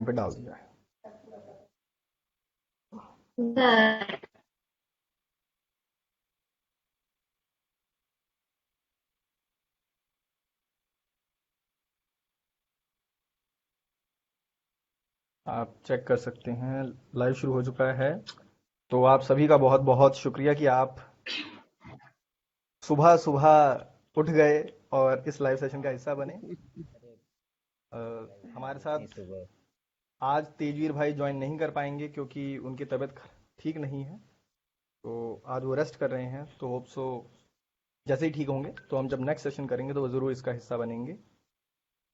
पे डाल दिया है। द- आप चेक कर सकते हैं, लाइव शुरू हो चुका है। तो आप सभी का बहुत बहुत शुक्रिया कि आप सुबह सुबह उठ गए और इस लाइव सेशन का हिस्सा बने। अरे अ, हमारे इतनी साथ सुबह। आज तेजवीर भाई ज्वाइन नहीं कर पाएंगे क्योंकि उनकी तबीयत ठीक नहीं है। तो आज वो रेस्ट कर रहे हैं, तो होप सो जैसे ही ठीक होंगे तो हम जब नेक्स्ट सेशन करेंगे तो वो ज़रूर इसका हिस्सा बनेंगे।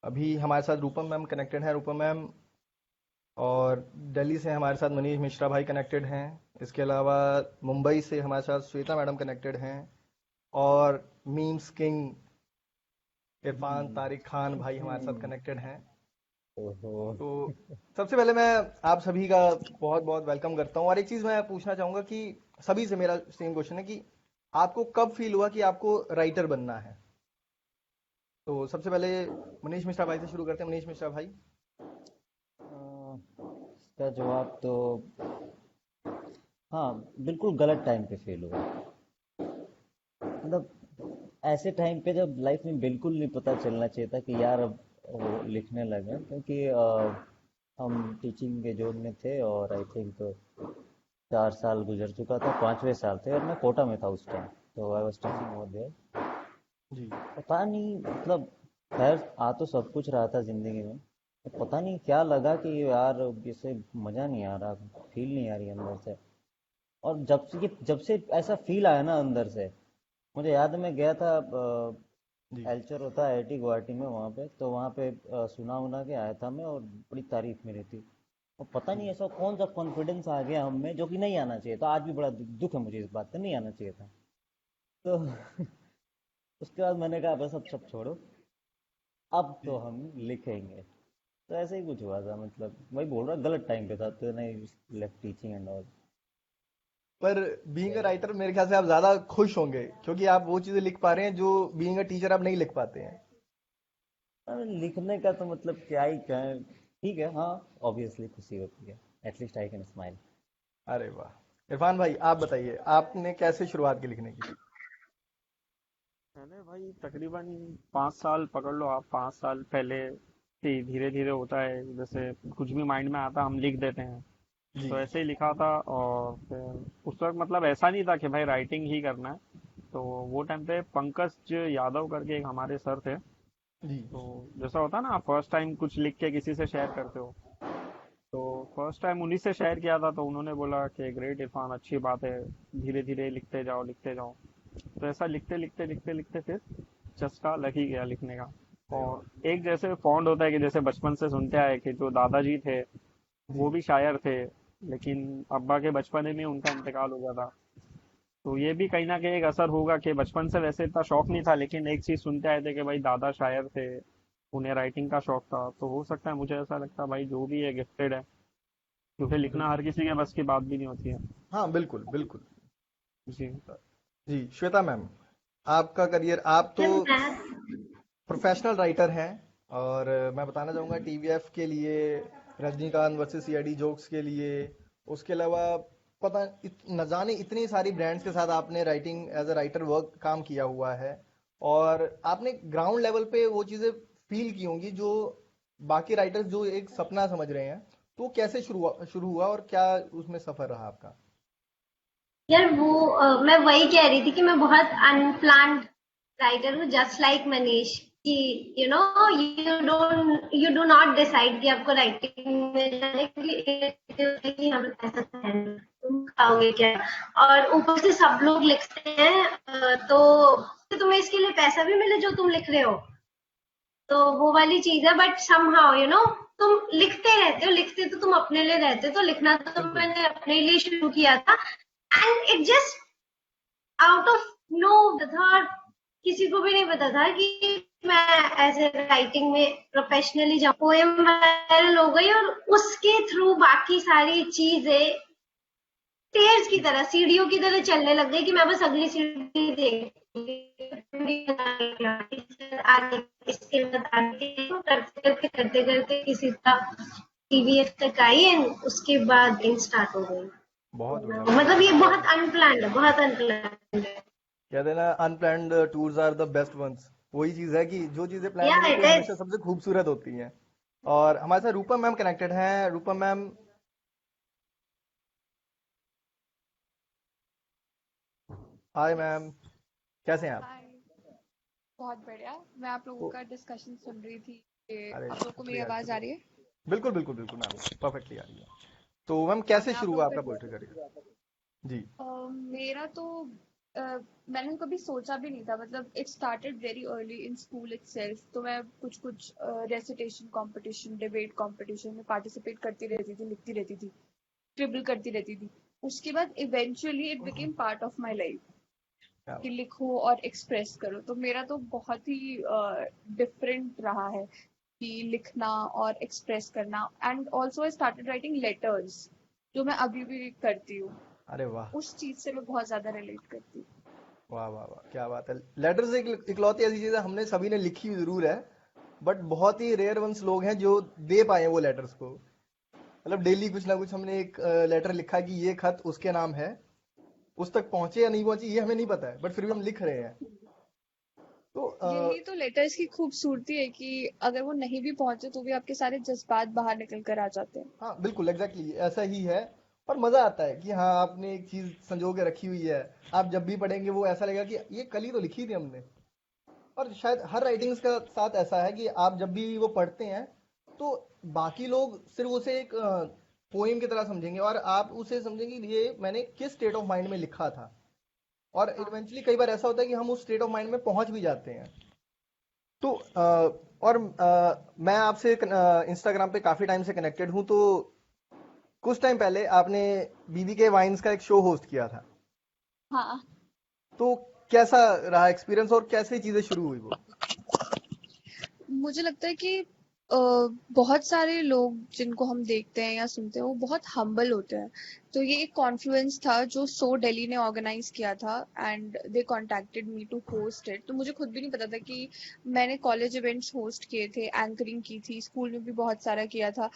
अभी हमारे साथ रूपम मैम कनेक्टेड है। रूपम मैम, और दिल्ली से हमारे साथ मनीष मिश्रा भाई कनेक्टेड हैं। इसके अलावा मुंबई से हमारे साथ श्वेता मैडम कनेक्टेड हैं। और मीम्स किंग इरफान तारिक खान भाई हमारे साथ कनेक्टेड हैं। ओहो। तो सबसे पहले मैं आप सभी का बहुत बहुत वेलकम करता हूँ। और एक चीज़ मैं पूछना चाहूँगा कि सभी से मेरा सेम क्वेश्चन है कि आपको कब फील हुआ कि आपको राइटर बनना है। तो सबसे पहले मनीष मिश्रा भाई से शुरू करते हैं। मनीष मिश्रा भाई। इसका जवाब तो हाँ, बिल्कुल गलत टाइम पे फेल हुआ। मतलब ऐसे टाइम पे जब लाइफ में बिल्कुल नहीं पता चलना चाहिए था कि यार अब वो लिखने लगे, क्योंकि हम टीचिंग के जोन में थे और आई थिंक 4 साल गुजर चुका था, 5वें साल थे और मैं कोटा में था उस टाइम। तो आई वॉज जी। Teaching over there. जी। पता नहीं, मतलब खैर आ तो सब कुछ रहा था जिंदगी में। तो पता नहीं क्या लगा कि यार जैसे मजा नहीं आ रहा, फील नहीं आ रही अंदर से। और जब से ऐसा फील आया ना अंदर से, मुझे याद है मैं गया था जी। एल्चर होता है आईआईटी गुवाहाटी में, वहाँ पे तो वहाँ पे सुना उना के आया था मैं, और बड़ी तारीफ मिली थी। और पता जी। नहीं ऐसा कौन सा कॉन्फिडेंस आ गया हम में जो कि नहीं आना चाहिए था। आज भी बड़ा दुख है मुझे इस बात का, नहीं आना चाहिए था। तो उसके बाद मैंने कहा बस अब सब छोड़ो, अब तो जी। हम लिखेंगे। तो ऐसे ही कुछ हुआ था, मतलब वही बोल रहा, गलत टाइम पे था तो नहीं, लेफ्ट टीचिंग एंड ऑल। पर बीइंग अ राइटर मेरे ख्याल से आप ज्यादा खुश होंगे क्योंकि आप वो चीजें लिख पा रहे हैं जो बीइंग अ टीचर आप नहीं लिख पाते हैं। लिखने का तो मतलब क्या ही कहें, ठीक है हाँ, ऑब्वियसली खुशी होती है, एटलीस्ट आई कैन स्माइल। अरे वाह। इरफान भाई आप बताइए, आपने कैसे शुरुआत की लिखने की। मैंने भाई तकरीबन 5 साल पकड़ लो आप, 5 साल पहले से धीरे धीरे होता है, जैसे कुछ भी माइंड में आता हम लिख देते हैं। जी। तो ऐसे ही लिखा था। और फिर उस वक्त मतलब ऐसा नहीं था कि भाई राइटिंग ही करना है। तो वो टाइम पे पंकज यादव करके एक हमारे सर थे। जी। तो जैसा होता है ना, आप फर्स्ट टाइम कुछ लिख के किसी से शेयर करते हो, तो फर्स्ट टाइम उन्हीं से शेयर किया था। तो उन्होंने बोला कि ग्रेट इरफान, अच्छी बात है, धीरे धीरे लिखते जाओ लिखते जाओ। तो ऐसा लिखते लिखते लिखते लिखते फिर चस्का लग ही गया लिखने का। अरे वाह। और एक जैसे फॉन्ड होता है कि जैसे बचपन से सुनते आए कि जो दादाजी थे जी। वो भी शायर थे, लेकिन अब्बा के बचपन में उनका इंतकाल हो गया था। तो ये भी कहीं ना कहीं एक असर होगा कि बचपन से वैसे इतना शौक नहीं था, लेकिन एक चीज सुनते आए थे कि भाई दादा शायर थे, उन्हें राइटिंग का शौक था। तो हो सकता है, मुझे ऐसा लगता है भाई जो भी है गिफ्टेड है, क्योंकि लिखना बिल्कुल। हर किसी के बस की बात भी नहीं होती है। हाँ, बिल्कुल बिल्कुल। जी। जी, श्वेता मैम, आपका करियर, आप तो फिर मैं प्रोफेशनल राइटर हैं। और मैं बताना चाहूँगा टीवीएफ के लिए, रजनीकांत वर्सेस सीआईडी जोक्स के लिए, उसके अलावा पता न जाने इतनी सारी ब्रांड्स के साथ आपने writing as a writer work काम किया हुआ है। और आपने ग्राउंड लेवल पे वो चीज़ें फील की होंगी जो बाकी राइटर्स जो एक सपना समझ रहे हैं। तो वो कैसे शुरू हुआ और क्या उसमें सफर रहा आपका। यार वो मैं वही कह रही थी कि मैं बहुत अनप्लान्ड राइटर हूँ, जस्ट लाइक मनीष। कि यू डू नॉट डिसाइड कि आपको राइटिंग में जाना है, क्योंकि हमें पैसा तो है नहीं, तुम खाओगे क्या। और ऊपर से सब लोग लिखते हैं, तो तुम्हें इसके लिए पैसा भी मिले जो तुम लिख रहे हो। तो वो वाली चीज है, बट समहाउ तुम लिखते रहते हो, लिखते तो तुम अपने लिए रहते हो। तो लिखना तो बिल्कुल। मैंने अपने लिए शुरू किया था, and it just out of no था। किसी को भी नहीं पता था कि मैं ऐसे राइटिंग में प्रोफेशनली जाऊँ। पोएम वायरल हो गई और उसके थ्रू बाकी सारी चीजें स्टेयर्स की तरह, सीढ़ियों की तरह चलने लग गई कि मैं बस अगली सीढ़ी देख आगे, इसके बाद आगे, तो करते करते करते करते किसी तरह टीवीएफ तक आई एंड उसके बाद इन स्टार्ट हो गई। बहुत बढ़िया, बहुत मतलब ये बढ़िया। बहुत अनप्लान्ड है, बहुत अनप्लान्ड है। कहते हैं ना, unplanned tours are the best ones. वही चीज है कि जो चीजें प्लान या नहीं होती इट वो इज। हमेशा सबसे खूबसूरत होती हैं। और हमारे साथ रूपम मैम कनेक्टेड हैं। रूपम मैम, हाय मैम, कैसे हैं आप? हाय। बहुत बढ़िया। मैं आप लोगों तो का डिस्कशन सुन रही थी कि अरे आप लोगों को मेरी शुक्रिया आवाज आ शुक्रिया। रही है। बिल्कुल बिल्कुल बिल्कुल मैम, परफेक्टली आ रही है। तो मैम हाँ, कैसे मैं आप शुरू हुआ लोगों आपका पोएट्री का करियर? जी। मेरा तो मैंने कभी सोचा भी नहीं था। मतलब it started very early in school itself. तो मैं कुछ कुछ रेसिटेशन कंपटीशन, डिबेट कंपटीशन में पार्टिसिपेट करती रहती थी, लिखती रहती थी, ट्रिबल करती रहती थी। उसके बाद eventually it became part of my life क्या कि बात। लिखो और एक्सप्रेस करो। तो मेरा तो बहुत ही डिफरेंट रहा है कि लिखना और एक्सप्रेस करना। And also I started writing letters, जो मैं अभी भी करती हूँ। अरे वाह, उस चीज से मैं बहुत ज्यादा रिलेट करती हूँ। वाह वाह वाह, क्या बात है। लेटर्स एक इकलौती ऐसी चीज है, हमने सभी ने लिखी जरूर है, बट बहुत ही रेयर वंस लोग हैं जो दे पाए वो लेटर्स को। मतलब डेली कुछ ना कुछ हमने एक लेटर लिखा कि ये खत उसके नाम है। उस तक पहुंचे या नहीं पहुंचे ये हमें नहीं पता है, बट फिर भी हम लिख रहे हैं। तो यही तो लेटर्स की खूबसूरती है कि अगर वो नहीं भी पहुंचे तो भी आपके सारे जज्बात बाहर निकल कर आ जाते हैं। हाँ बिल्कुल, एग्जैक्टली ऐसा ही है। और मजा आता है कि हाँ, आपने एक चीज संजो के रखी हुई है। आप जब भी पढ़ेंगे वो ऐसा लगेगा कि ये कल ही तो लिखी थी हमने। और शायद हर राइटिंग्स का साथ ऐसा है कि आप जब भी वो पढ़ते हैं तो बाकी लोग सिर्फ उसे एक पोएम की तरह समझेंगे, और आप उसे समझेंगे कि ये मैंने किस स्टेट ऑफ माइंड में लिखा था। और हाँ। इवेंचुअली कई बार ऐसा होता है कि हम उस स्टेट ऑफ माइंड में पहुंच भी जाते हैं। तो और मैं आपसे इंस्टाग्राम पे काफी टाइम से कनेक्टेड हूँ। तो कुछ टाइम पहले आपने बीबी के वाइन्स का एक शो होस्ट किया था। हाँ, तो कैसा रहा एक्सपीरियंस और कैसे चीजें शुरू हुई वो? मुझे लगता है कि अ, बहुत सारे लोग जिनको हम देखते हैं या सुनते हैं वो बहुत हम्बल होते हैं। तो ये एक कॉन्फ्लुएंस था जो सो दिल्ली ने ऑर्गेनाइज किया था and they contacted me to host it. तो मुझे खुद भी नहीं पता था कि मैंने कॉलेज इवेंट्स होस्ट किए थे, एंकरिंग की थी, स्कूल में भी बहुत सारा किया था।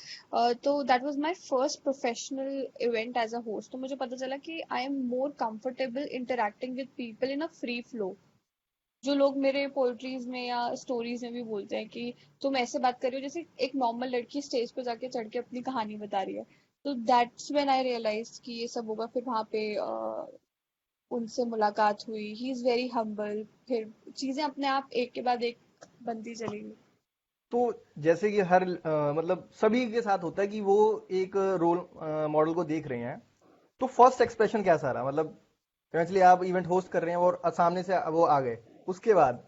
तो that was my first professional event as a host. तो मुझे पता चला कि I am more comfortable interacting with people in a free flow. जो लोग मेरे पोएट्रीज में या स्टोरीज में भी बोलते हैं कि तुम ऐसे बात कर रही हो जैसे एक नॉर्मल लड़की स्टेज पे जाके चढ़ के अपनी कहानी बता रही है। तो दैट्स व्हेन आई रियलाइज कि ये सब होगा। फिर वहां पे उनसे मुलाकात हुई। He is very humble. फिर चीजें अपने आप एक के बाद एक बनती चली गई। तो जैसे कि हर मतलब सभी के साथ होता है कि वो एक रोल मॉडल को देख रहे हैं। तो फर्स्ट एक्सप्रेशन कैसा रहा? मतलब इवेंचुअली आप इवेंट होस्ट कर रहे हैं और सामने से वो आ गए, उसके बाद?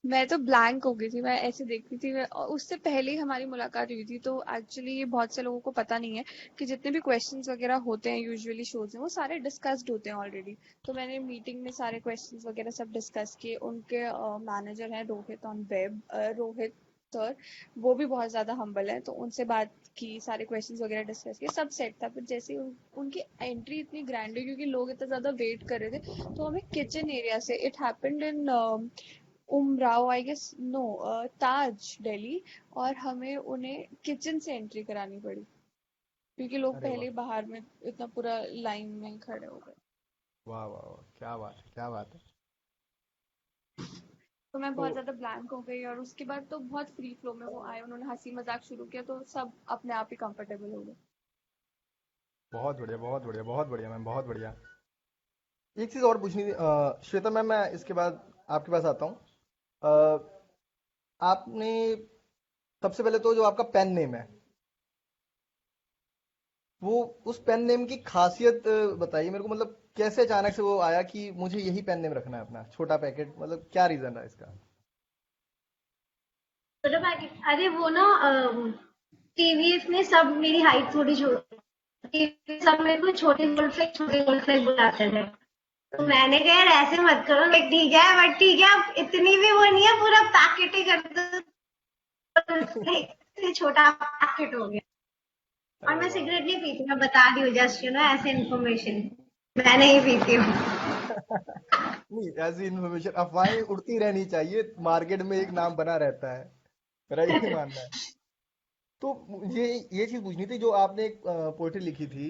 मैं तो ब्लैंक हो गई थी। मैं ऐसे देख रही थी। और उससे पहले ही हमारी मुलाकात हुई थी। तो एक्चुअली ये बहुत से लोगों को पता नहीं है कि जितने भी क्वेश्चंस वगैरह होते हैं यूजुअली शोज में वो सारे डिस्कस्ड होते हैं ऑलरेडी। तो मैंने मीटिंग में सारे क्वेश्चंस वगैरह सब डिस्कस किए। उनके मैनेजर हैं Rohit on web, Rohit sir, वो भी बहुत ज्यादा हम्बल है। तो उनसे बात की, सारे क्वेश्चंस वगैरह डिस्कस किए, सब सेट था। फिर जैसे ही उनकी एंट्री इतनी ग्रैंड हुई क्योंकि लोग इतना ज्यादा वेट कर रहे थे। तो हमें किचन एरिया से, it happened in Umrao I guess, no, Taj Delhi. और हमें उन्हें किचन से एंट्री करानी पड़ी क्योंकि लोग अरे पहले वाह, ही बाहर में इतना पूरा लाइन में खड़े हो गए। वाह वाह वाह, क्या बात है, क्या बात है। तो मैं तो बहुत ज्यादा ब्लैंक हो गई। और उसके बाद तो बहुत फ्री फ्लो में वो आए, उन्होंने हंसी मजाक शुरू किया तो सब अपने आप ही कंफर्टेबल हो गए। बहुत बढ़िया, बहुत बढ़िया, बहुत बढ़िया मैम, बहुत बढ़िया। एक चीज और पूछनी थी श्वेता मैम, मैं इसके बाद आपके पास आता हूँ। आपने सबसे पहले तो जो आपका पेन नेम है, वो उस पेन नेम की खासियत बताइए मेरे को। मतलब कैसे अचानक से वो आया कि मुझे यही पेन नेम रखना है अपना छोटा पैकेट? मतलब क्या रीजन रहा इसका? छोटा पैकेट, अरे वो ना टीवीएफ में सब मेरी हाइट थोड़ी छोटी, सब मेरे को छोटे गोल्ड फ्लेग बुलाते थे। तो जी। मैंने कहा यार ऐसे मत करो, लाइक ठीक है बट ठीक है, अब इतनी भी वो नहीं है, पूरा पैकेट ही कर दो। इससे छोटा पैकेट हो गया। और अरे मैं वाह सिगरेट नहीं पीती, मैं बता रही हूँ जस्ट ऐसे इन्फॉर्मेशन। मैं नहीं पीती हूँ। नहीं, ऐसी इन्फॉर्मेशन, अफवाहें उड़ती रहनी चाहिए, मार्केट में एक नाम बना रहता है। मेरा यही मानना है। तो ये चीज पूछनी थी, जो आपने एक पोएट्री लिखी थी,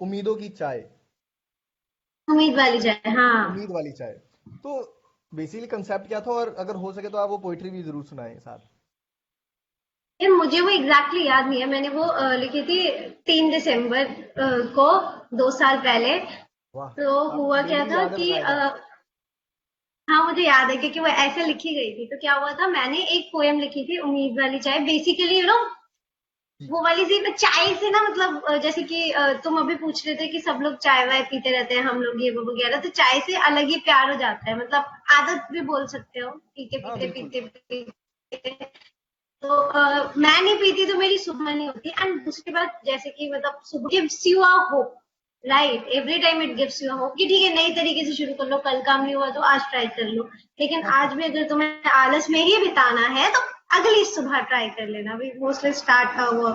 उम्मीदों की चाय, उम्मीद वाली जाए, हाँ। उम्मीद वाली चाय, तो बेसिकली कंसेप्ट क्या था, और अगर हो सके तो आप वो पोएट्री भी जरूर सुनाएं साथ। ये मुझे वो एग्जैक्टली याद नहीं है, मैंने वो लिखी थी 3 दिसंबर को, 2 साल पहले। वाह, तो आपको हुआ क्या क्लियरली था याद है कि बकायदा। हाँ मुझे याद है, क्योंकि वो ऐसे लिखी गई थी। तो क्या हुआ था, मैंने एक पोएम लिखी थी उम्मीद वाली चाय, बेसिकली जी। वो वाली सी चाय से ना, मतलब जैसे कि तुम अभी पूछ रहे थे कि सब लोग चाय वाय पीते रहते हैं, हम लोग ये वो वगैरह, तो चाय से अलग ही प्यार हो जाता है, मतलब आदत भी बोल सकते हो, पीते हाँ पीते बिल्कुल। पीते पीते। तो मैं नहीं पीती तो मेरी सुबह नहीं होती। एंड दूसरी बात, जैसे कि मतलब सुबह gives you a hope, right, every time it gives you a hope कि ठीक है, नई तरीके से शुरू कर लो, कल काम नहीं हुआ तो आज ट्राई कर लो। लेकिन आज भी अगर तुम्हें आलस में ही बिताना है तो अगली सुबह ट्राई कर लेना, भी मोस्टली स्टार्ट वो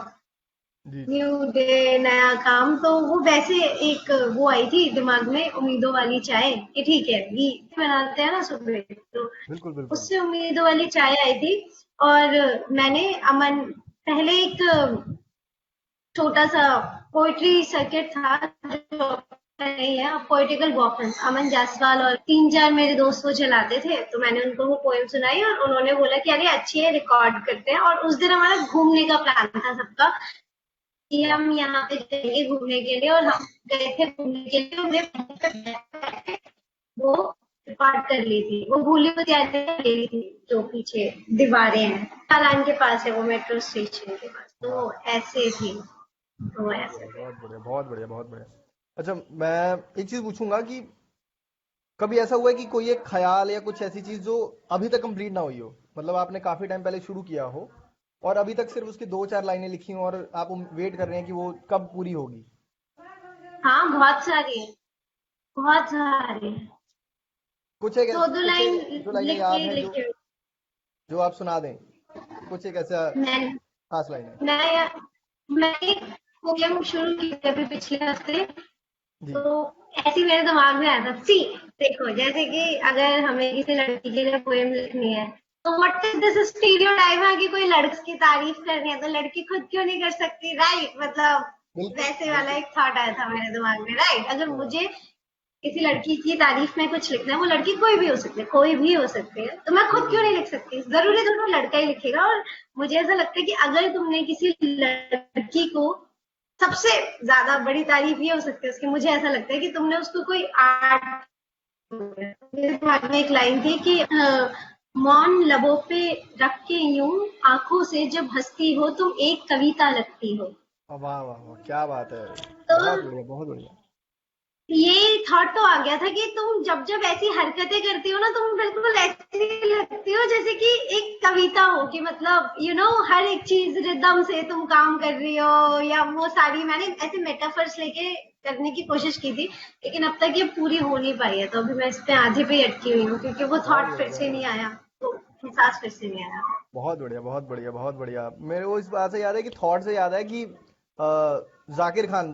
जी जी। न्यू डे, नया काम। तो वो वैसे एक वो आई थी दिमाग में, उम्मीदों वाली चाय, कि ठीक है घी बनाते हैं ना सुबह, तो बिल्कुल बिल्कुल। उससे उम्मीदों वाली चाय आई थी। और मैंने अमन, पहले एक छोटा सा पोइट्री सर्किट था, जो नहीं है, पोइटिकल बॉकन, अमन जायसवाल और 3-4 मेरे दोस्त वो चलाते थे। तो मैंने उनको वो पोएम सुनाई और उन्होंने बोला कि अरे अच्छी है, रिकॉर्ड करते हैं। और उस दिन हमारा घूमने का प्लान था सबका, कि वाह। हम यहाँ पे जाएंगे घूमने के लिए, और हम गए थे घूमने के लिए। हमने वो रिकॉर्ड कर ली थी, वो भूली हुई यादें ले ली थी, जो पीछे दीवारें हैं, चालान के पास है वो, मेट्रो स्टेशन के पास। वाह, तो ऐसे थी, तो बहुत ऐसे बढ़िया, थे। बहुत बढ़िया, बहुत बढ़िया, बहुत बढ़िया। अच्छा, मैं एक चीज पूछूंगा कि कभी ऐसा हुआ है कि कोई एक ख्याल या कुछ ऐसी चीज जो अभी तक कंप्लीट ना हुई हो, मतलब आपने काफी टाइम पहले शुरू किया हो और अभी तक सिर्फ उसकी 2-4 लाइनें लिखी हो, और आप वेट कर रहे हैं कि वो कब पूरी होगी? हाँ बहुत सारी है, बहुत सारी है। दो दो कुछ लाइन एक जो लाइनें लिख याद के हैं, लिख के जो आप सुना दें, कुछ एक ऐसा मैं खास लाइनें। मैं मैं एक पोयम शुरू की थी अभी पिछले हफ्ते। जी। तो ऐसे ही मेरे दिमाग में आया था, सी देखो, जैसे कि अगर हमें किसी लड़की के लिए पोएम लिखनी है, तो व्हाट इज दिस स्टीरियोटाइप है कि कोई लड़की की तारीफ करनी है तो लड़की खुद क्यों नहीं कर सकती, राइट? मतलब बिल्कुल वैसे वाला बिल्कुल। एक थॉट आया था मेरे दिमाग में, राइट? अगर हाँ, मुझे किसी लड़की की तारीफ में कुछ लिखना है, वो लड़की कोई भी हो सकती है, कोई भी हो सकती है, तो मैं खुद बिल्कुल क्यों नहीं बिल्कुल। लिख सकती? जरूरी दोनों लड़का ही लिखेगा। और मुझे ऐसा लगता है कि अगर तुमने किसी लड़की को, सबसे ज्यादा बड़ी तारीफ ये हो सकती है उसकी, मुझे ऐसा लगता है कि तुमने उसको कोई आर्ट, मेरे दिमाग में एक लाइन थी कि मौन लबों पे रख के यूं आंखों से जब हंसती हो तुम एक कविता लगती हो। वाह वाह वाह, क्या बात है। तो बहुत बढ़िया, बहुत बढ़िया। ये थॉट तो आ गया था कि तुम जब जब ऐसी हरकतें करती हो ना, तुम बिल्कुल ऐसी लगती हो जैसे कि एक कविता हो, कि मतलब हर एक चीज रिदम से तुम काम कर रही हो, या वो सारी मैंने ऐसे मेटाफर्स लेके करने की कोशिश की थी। लेकिन अब तक ये पूरी हो नहीं पाई है, तो अभी मैं इस पे आधे पे ही अटकी हुई हूँ, क्योंकि वो बहुत थॉट बढ़िया, फिर से बहुत नहीं बढ़िया, आया, तो एहसास फिर से नहीं आया। बहुत बढ़िया, बहुत बढ़िया, बहुत बढ़िया। मेरे को इस बात से याद है कि थॉट से याद है कि जाकिर खान,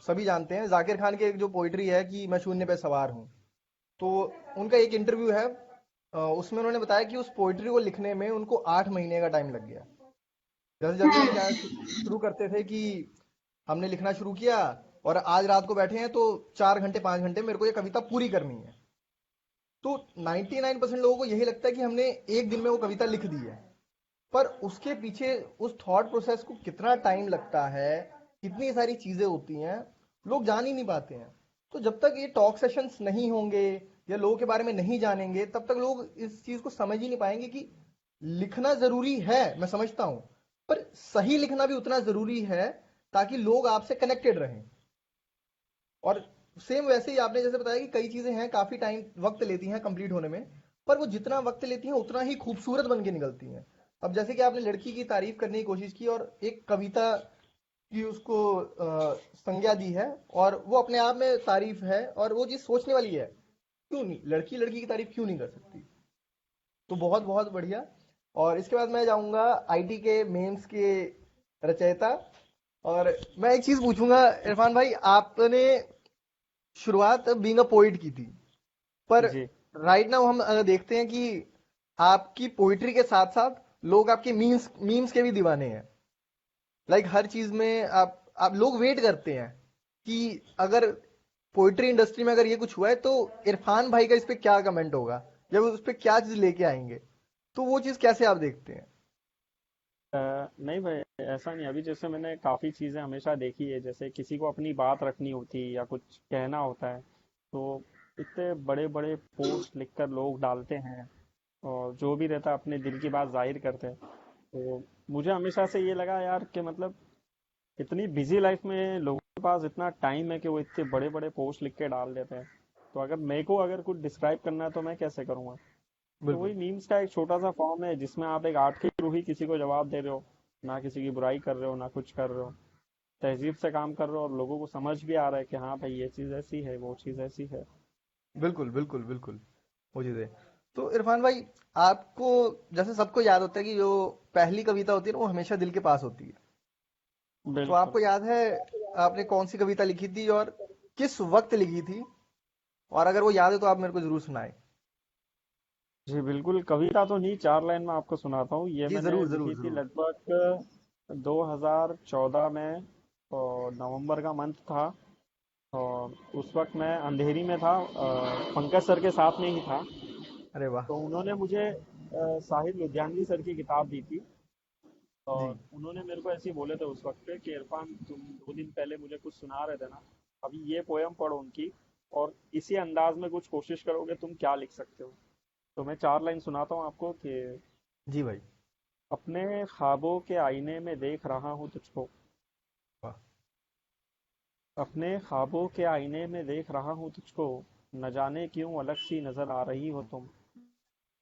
सभी जानते हैं जाकिर खान की एक जो पोइट्री है कि मैं शून्य पे सवार हूँ, तो उनका एक इंटरव्यू है, उसमें उन्होंने बताया कि उस पोइट्री को लिखने में उनको 8 महीने का टाइम लग गया। जैसे जब ये क्या शुरू करते थे कि हमने लिखना शुरू किया और आज रात को बैठे हैं तो 4 घंटे 5 घंटे मेरे को ये कविता पूरी करनी है, तो 99% लोगों को यही लगता है कि हमने एक दिन में वो कविता लिख दी है। पर उसके पीछे उस थॉट प्रोसेस को कितना टाइम लगता है, कितनी सारी चीजें होती हैं, लोग जान ही नहीं पाते हैं। तो जब तक ये टॉक सेशंस नहीं होंगे या लोगों के बारे में नहीं जानेंगे, तब तक लोग इस चीज को समझ ही नहीं पाएंगे कि लिखना जरूरी है, मैं समझता हूं, पर सही लिखना भी उतना जरूरी है ताकि लोग आपसे कनेक्टेड रहें। और सेम वैसे ही आपने जैसे बताया कि कई चीजें हैं काफी टाइम वक्त लेती हैं कंप्लीट होने में, पर वो जितना वक्त लेती हैं उतना ही खूबसूरत बन के निकलती हैं। अब जैसे कि आपने लड़की की तारीफ करने की कोशिश की और एक कविता की उसको संज्ञा दी है, और वो अपने आप में तारीफ है, और वो चीज सोचने वाली है, क्यों नहीं लड़की लड़की की तारीफ क्यों नहीं कर सकती? तो बहुत बहुत बढ़िया। और इसके बाद मैं जाऊंगा आईटी के मेंस के रचयिता, और मैं एक चीज पूछूंगा इरफान भाई, आपने शुरुआत बीइंग अ पोइट की थी, पर जी। राइट नाउ हम देखते हैं कि आपकी पोइट्री के साथ साथ लोग आपके मीम्स मीम्स के भी दीवाने हैं। लाइक हर चीज में आप लोग वेट करते हैं कि अगर पोइट्री इंडस्ट्री में अगर ये कुछ हुआ है तो इरफान भाई का इस पे क्या कमेंट होगा, या वो उस पे क्या चीज लेके आएंगे। तो वो चीज कैसे आप देखते हैं? नहीं भाई, ऐसा नहीं। अभी जैसे मैंने काफी चीजें हमेशा देखी है, जैसे किसी को अपनी बात रखनी होती है या कुछ कहना होता है, तो इतने बड़े बड़े पोस्ट लिखकर लोग डालते हैं, और जो भी रहता है अपने दिल की बात जाहिर करते हैं। तो मुझे हमेशा से ये लगा यार कि मतलब इतनी बिजी लाइफ में लोगों के पास इतना टाइम है कि वो इतने बड़े बड़े पोस्ट लिख के डाल देते हैं। तो अगर मेरे को अगर कुछ डिस्क्राइब करना है तो मैं कैसे करूंगा? तो वही बिल्कुल मीम्स का एक छोटा सा फॉर्म है जिसमें आप एक आर्ट के थ्रू ही किसी को जवाब दे रहे हो, ना किसी की बुराई कर रहे हो ना कुछ कर रहे हो, तहजीब से काम कर रहे हो, और लोगों को समझ भी आ रहा है कि हाँ भाई ये चीज़ ऐसी है वो चीज़ ऐसी है। बिल्कुल बिल्कुल बिल्कुल, वो चीज है। तो इरफान भाई, आपको जैसे सबको याद होता है कि जो पहली कविता होती है ना वो हमेशा दिल के पास होती है। तो बिल्कुल। आपको याद है आपने कौन सी कविता लिखी थी और किस वक्त लिखी थी? और अगर वो याद है तो आप मेरे को जरूर सुनाएं। जी बिल्कुल, कविता तो नहीं, 4 लाइन में आपको सुनाता हूँ। ये जी मैंने जरूर जरूर लिखी थी जरूर। लगभग 2014 में, और नवंबर का मंथ था। और उस वक्त मैं अंधेरी में था, पंकज सर के साथ में ही था। अरे वाह। तो उन्होंने मुझे साहिर लुधियानवी सर की किताब दी थी, जी और उन्होंने मेरे को ऐसे ही बोले थे उस वक्त पे कि इरफान, तुम 2 दिन पहले मुझे कुछ सुना रहे थे ना, अभी ये पोयम पढ़ो उनकी, और इसी अंदाज में कुछ कोशिश करोगे तुम क्या लिख सकते हो। तो मैं 4 लाइन सुनाता हूँ आपको कि जी भाई। अपने ख्वाबों के आईने में देख रहा हूँ तुझको, वाह अपने ख्वाबों के आईने में देख रहा हूँ तुझको, न जाने क्यों अलग सी नजर आ रही हो तुम।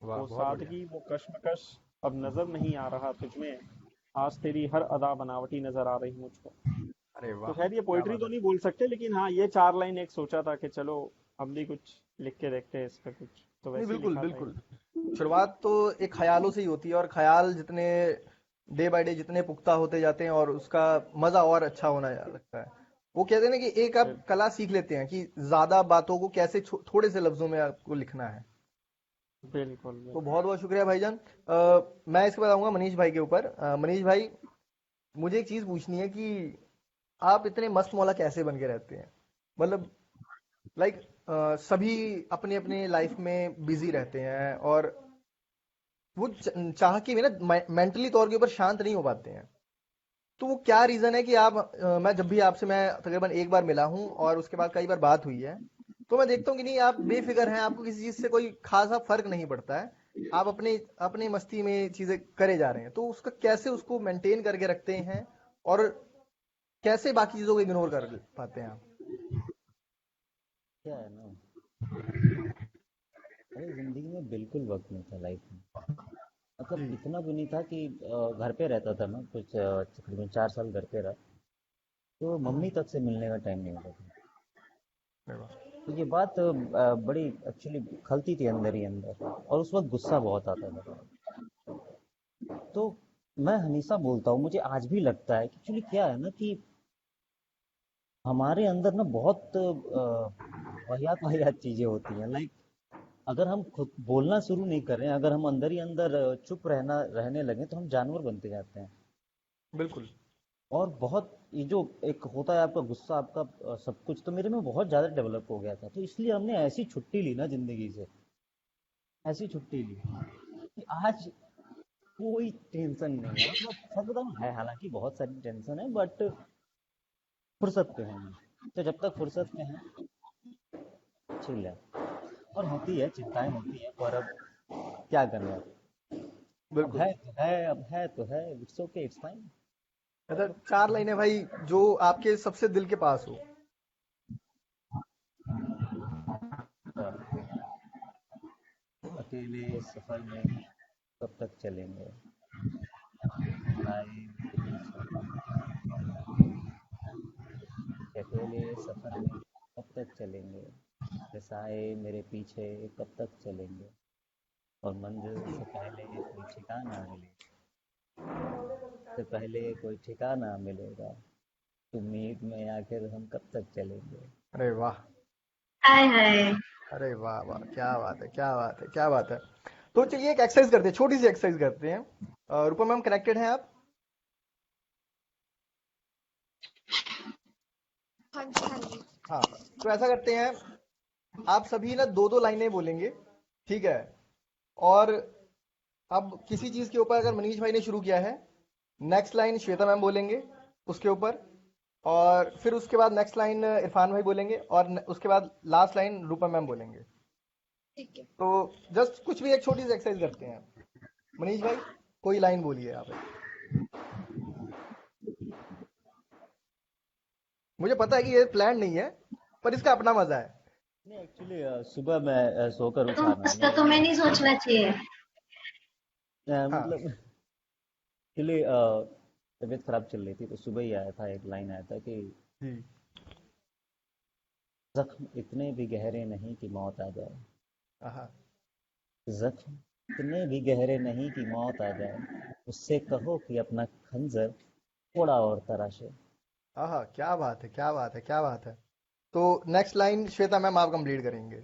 वाह, वो बहुत बढ़िया। सादगी वो कश्मकश अब नजर नहीं आ रहा तुझमें, आज तेरी हर अदा बनावटी नजर आ रही मुझको। अरे तो वाह, खैर ये क्या पोइट्री बात तो है। नहीं बोल सकते, लेकिन हाँ ये 4 लाइन एक सोचा था कि चलो हम भी कुछ लिख के देखते हैं इस पे कुछ, तो नहीं वैसे ही बिल्कुल लिखा था ये। बिल्कुल, शुरुआत तो एक ख्यालों से ही होती है, और ख्याल जितने डे बाय डे जितने पुख्ता होते जाते हैं और उसका मजा और अच्छा होना लगता है। वो कहते हैं ना कि एक आप बिल- कला सीख लेते हैं कि ज्यादा बातों को कैसे थोड़े से लफ्जों में आपको लिखना है। बिल्कुल तो बिल्कुल। बहुत बहुत शुक्रिया भाईजान। मैं इसके बाद आऊंगा मनीष भाई के ऊपर। मनीष भाई, मुझे एक चीज पूछनी है कि आप इतने मस्त मौला कैसे बन के रहते हैं? मतलब लाइक सभी अपने अपने लाइफ में बिजी रहते हैं और वो चाह के भी ना मेंटली तौर के ऊपर शांत नहीं हो पाते हैं। तो वो क्या रीजन है कि आप मैं जब भी आपसे मैं तकरीबन एक बार मिला हूं और उसके बाद कई बार बात हुई है, तो मैं देखता हूँ कि नहीं आप बेफिक्र हैं, आपको किसी चीज से कोई खासा फर्क नहीं पड़ता है। आप अपने अपने मस्ती में चीजें करे जा रहे हैं, तो उसका कैसे उसको मेंटेन करके रखते हैं और कैसे बाकी चीजों को इग्नोर कर पाते हैं आप? क्या है ना, अरे जिंदगी में बिल्कुल वक्त नहीं था लाइफ में। मतलब जी। इतना भी नहीं था कि घर पे रहता था ना, कुछ तकरीबन 4 साल घर पे रहा, तो मम्मी तक से मिलने का टाइम नहीं होता था। अरे वाह। तो ये बात बड़ी एक्चुअली खलती थी अंदर ही अंदर, और उस वक्त गुस्सा बहुत आता था। तो मैं हमेशा बोलता हूँ, मुझे आज भी लगता है कि एक्चुअली क्या है ना कि हमारे अंदर ना बहुत वाहियात वाहियात चीजें होती हैं। लाइक अगर हम खुद बोलना शुरू नहीं करें, अगर हम अंदर ही अंदर चुप रहने लगे, तो हम जानवर बनते जाते हैं। बिल्कुल और बहुत ये जो एक होता है आपका गुस्सा, आपका सब कुछ, तो मेरे में बहुत ज़्यादा डेवलप हो गया था। तो इसलिए हमने ऐसी छुट्टी ली ना जिंदगी से, ऐसी छुट्टी ली कि आज कोई टेंशन नहीं है। मतलब सच बताऊं, है हालांकि बहुत सारी टेंशन है, बट फुर्सत पे हैं। तो जब तक फुर्सत में है, चिल है। और होती है, चिंताएं होती है, पर अब क्या करें। अब बिल्कुल। है तो है, अब है तो है, इट्स ओके, इट्स फाइन। मतलब 4 लाइनें भाई जो आपके सबसे दिल के पास हो। अकेले इस सफर में कब तक चलेंगे, आए मेरे पीछे, अकेले इस सफर में कब तक चलेंगे, रसाए मेरे पीछे कब तक चलेंगे, और मंजिल से पहले कोई ठिकाना मिले, से पहले कोई ठिकाना मिलेगा, उम्मीद में आखिर हम कब तक चलेंगे। अरे वाह। हाय हाय। अरे वाह वाह, क्या बात है, क्या बात है, क्या बात है। तो चलिए एक एक्सरसाइज करते हैं, छोटी सी एक्सरसाइज करते हैं। रूपा मैम कनेक्टेड हैं आप? हाँ जी, हाँ जी। हाँ, तो ऐसा करते हैं, आप सभी ना दो दो लाइनें बोलेंगे, ठीक है? और अब किसी चीज के ऊपर अगर मनीष भाई ने शुरू किया है, नेक्स्ट लाइन श्वेता मैम बोलेंगे उसके ऊपर, और फिर उसके बाद नेक्स्ट लाइन इरफान भाई बोलेंगे, और उसके बाद लास्ट लाइन रूपा मैम बोलेंगे। ठीक है। तो जस्ट कुछ भी एक छोटी सी एक्सरसाइज करते हैं। मनीष भाई कोई लाइन बोलिए आप। मुझे पता है कि ये प्लान नहीं है, पर इसका अपना मजा है। नहीं एक्चुअली सुबह मैं सोकर तुम उठा मैंने इसका तुम्हें नहीं सोचना चाहिए। हाँ मतलब एक्चुअली तबीयत खराब चल रही थी तो सुबह ही आया था, एक लाइन आया था कि जी। जख्म इतने भी गहरे नहीं कि मौत आ जाए, हाँ जख्म इतने भी गहरे नहीं कि मौत आ जाए, उससे कहो कि अपना खंजर थोड़ा और तराशे। हाँ, क्या बात है, क्या बात है, क्या बात है। तो नेक्स्ट लाइन श्वेता मैम आप कंप्लीट करेंगे।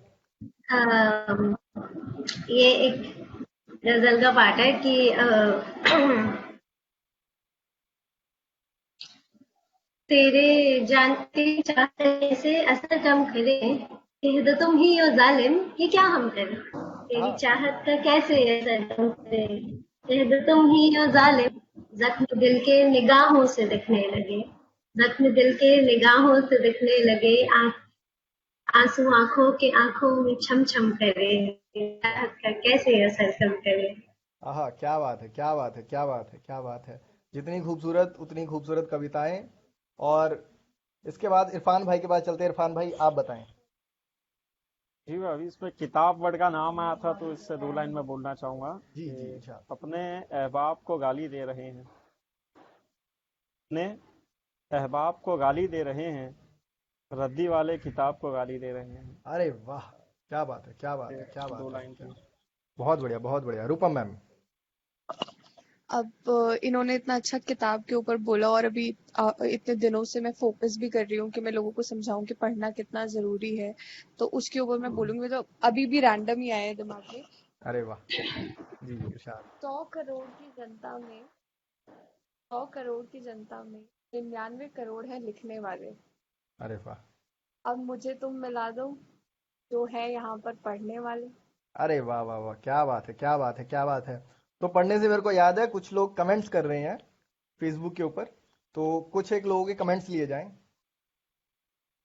अम, ये एक गजल का पार्ट है कि तेरे जानते चाहते से असर कम करे, कह दो तुम ही हो जालिम, ये क्या हम करें, तेरी हाँ चाहत का कैसे असर कम करे, कह दो तुम ही हो जालिम, जख्म दिल के निगाहों से दिखने लगे, जख्म दिल के निगाहों से दिखने लगे, आंसू आंखों में छम छम करे, चाहत का कैसे असर कम करे। हाँ, क्या बात है, क्या बात है, क्या बात है, क्या बात है। जितनी खूबसूरत उतनी खूबसूरत कविताएं। और इसके बाद इरफान भाई के पास चलते हैं। इरफान भाई आप बताएं। जी भाई, इसमें किताब वर्ड का नाम आया था तो इससे दो लाइन में बोलना चाहूंगा जी जी कि अच्छा। अपने अहबाब को गाली दे रहे हैं, अपने अहबाब को गाली दे रहे हैं, रद्दी वाले किताब को गाली दे रहे हैं। अरे वाह, क्या बात है, क्या बात ये है, क्या दो बात है, लाइन क्या। थी। बहुत बढ़िया, बहुत बढ़िया। रूपम मैम। अब इन्होंने इतना अच्छा किताब के ऊपर बोला और अभी इतने दिनों से मैं फोकस भी कर रही हूँ कि मैं लोगों को समझाऊं कि पढ़ना कितना जरूरी है, तो उसके ऊपर मैं बोलूंगी। तो अभी भी रैंडम ही आया है दिमाग में। अरे वाह। जी जी इरशाद। 100 करोड़ की जनता में 100 करोड़ की जनता में 99 करोड़ है लिखने वाले। अरे वाह। अब मुझे तुम मिला दो जो है यहाँ पर पढ़ने वाले। अरे वाह वाह वाह, क्या बात है, क्या बात है, क्या बात है। तो पढ़ने से मेरे को याद है, कुछ लोग कमेंट्स कर रहे हैं फेसबुक के ऊपर, तो कुछ एक लोगों के कमेंट्स लिए जाएं।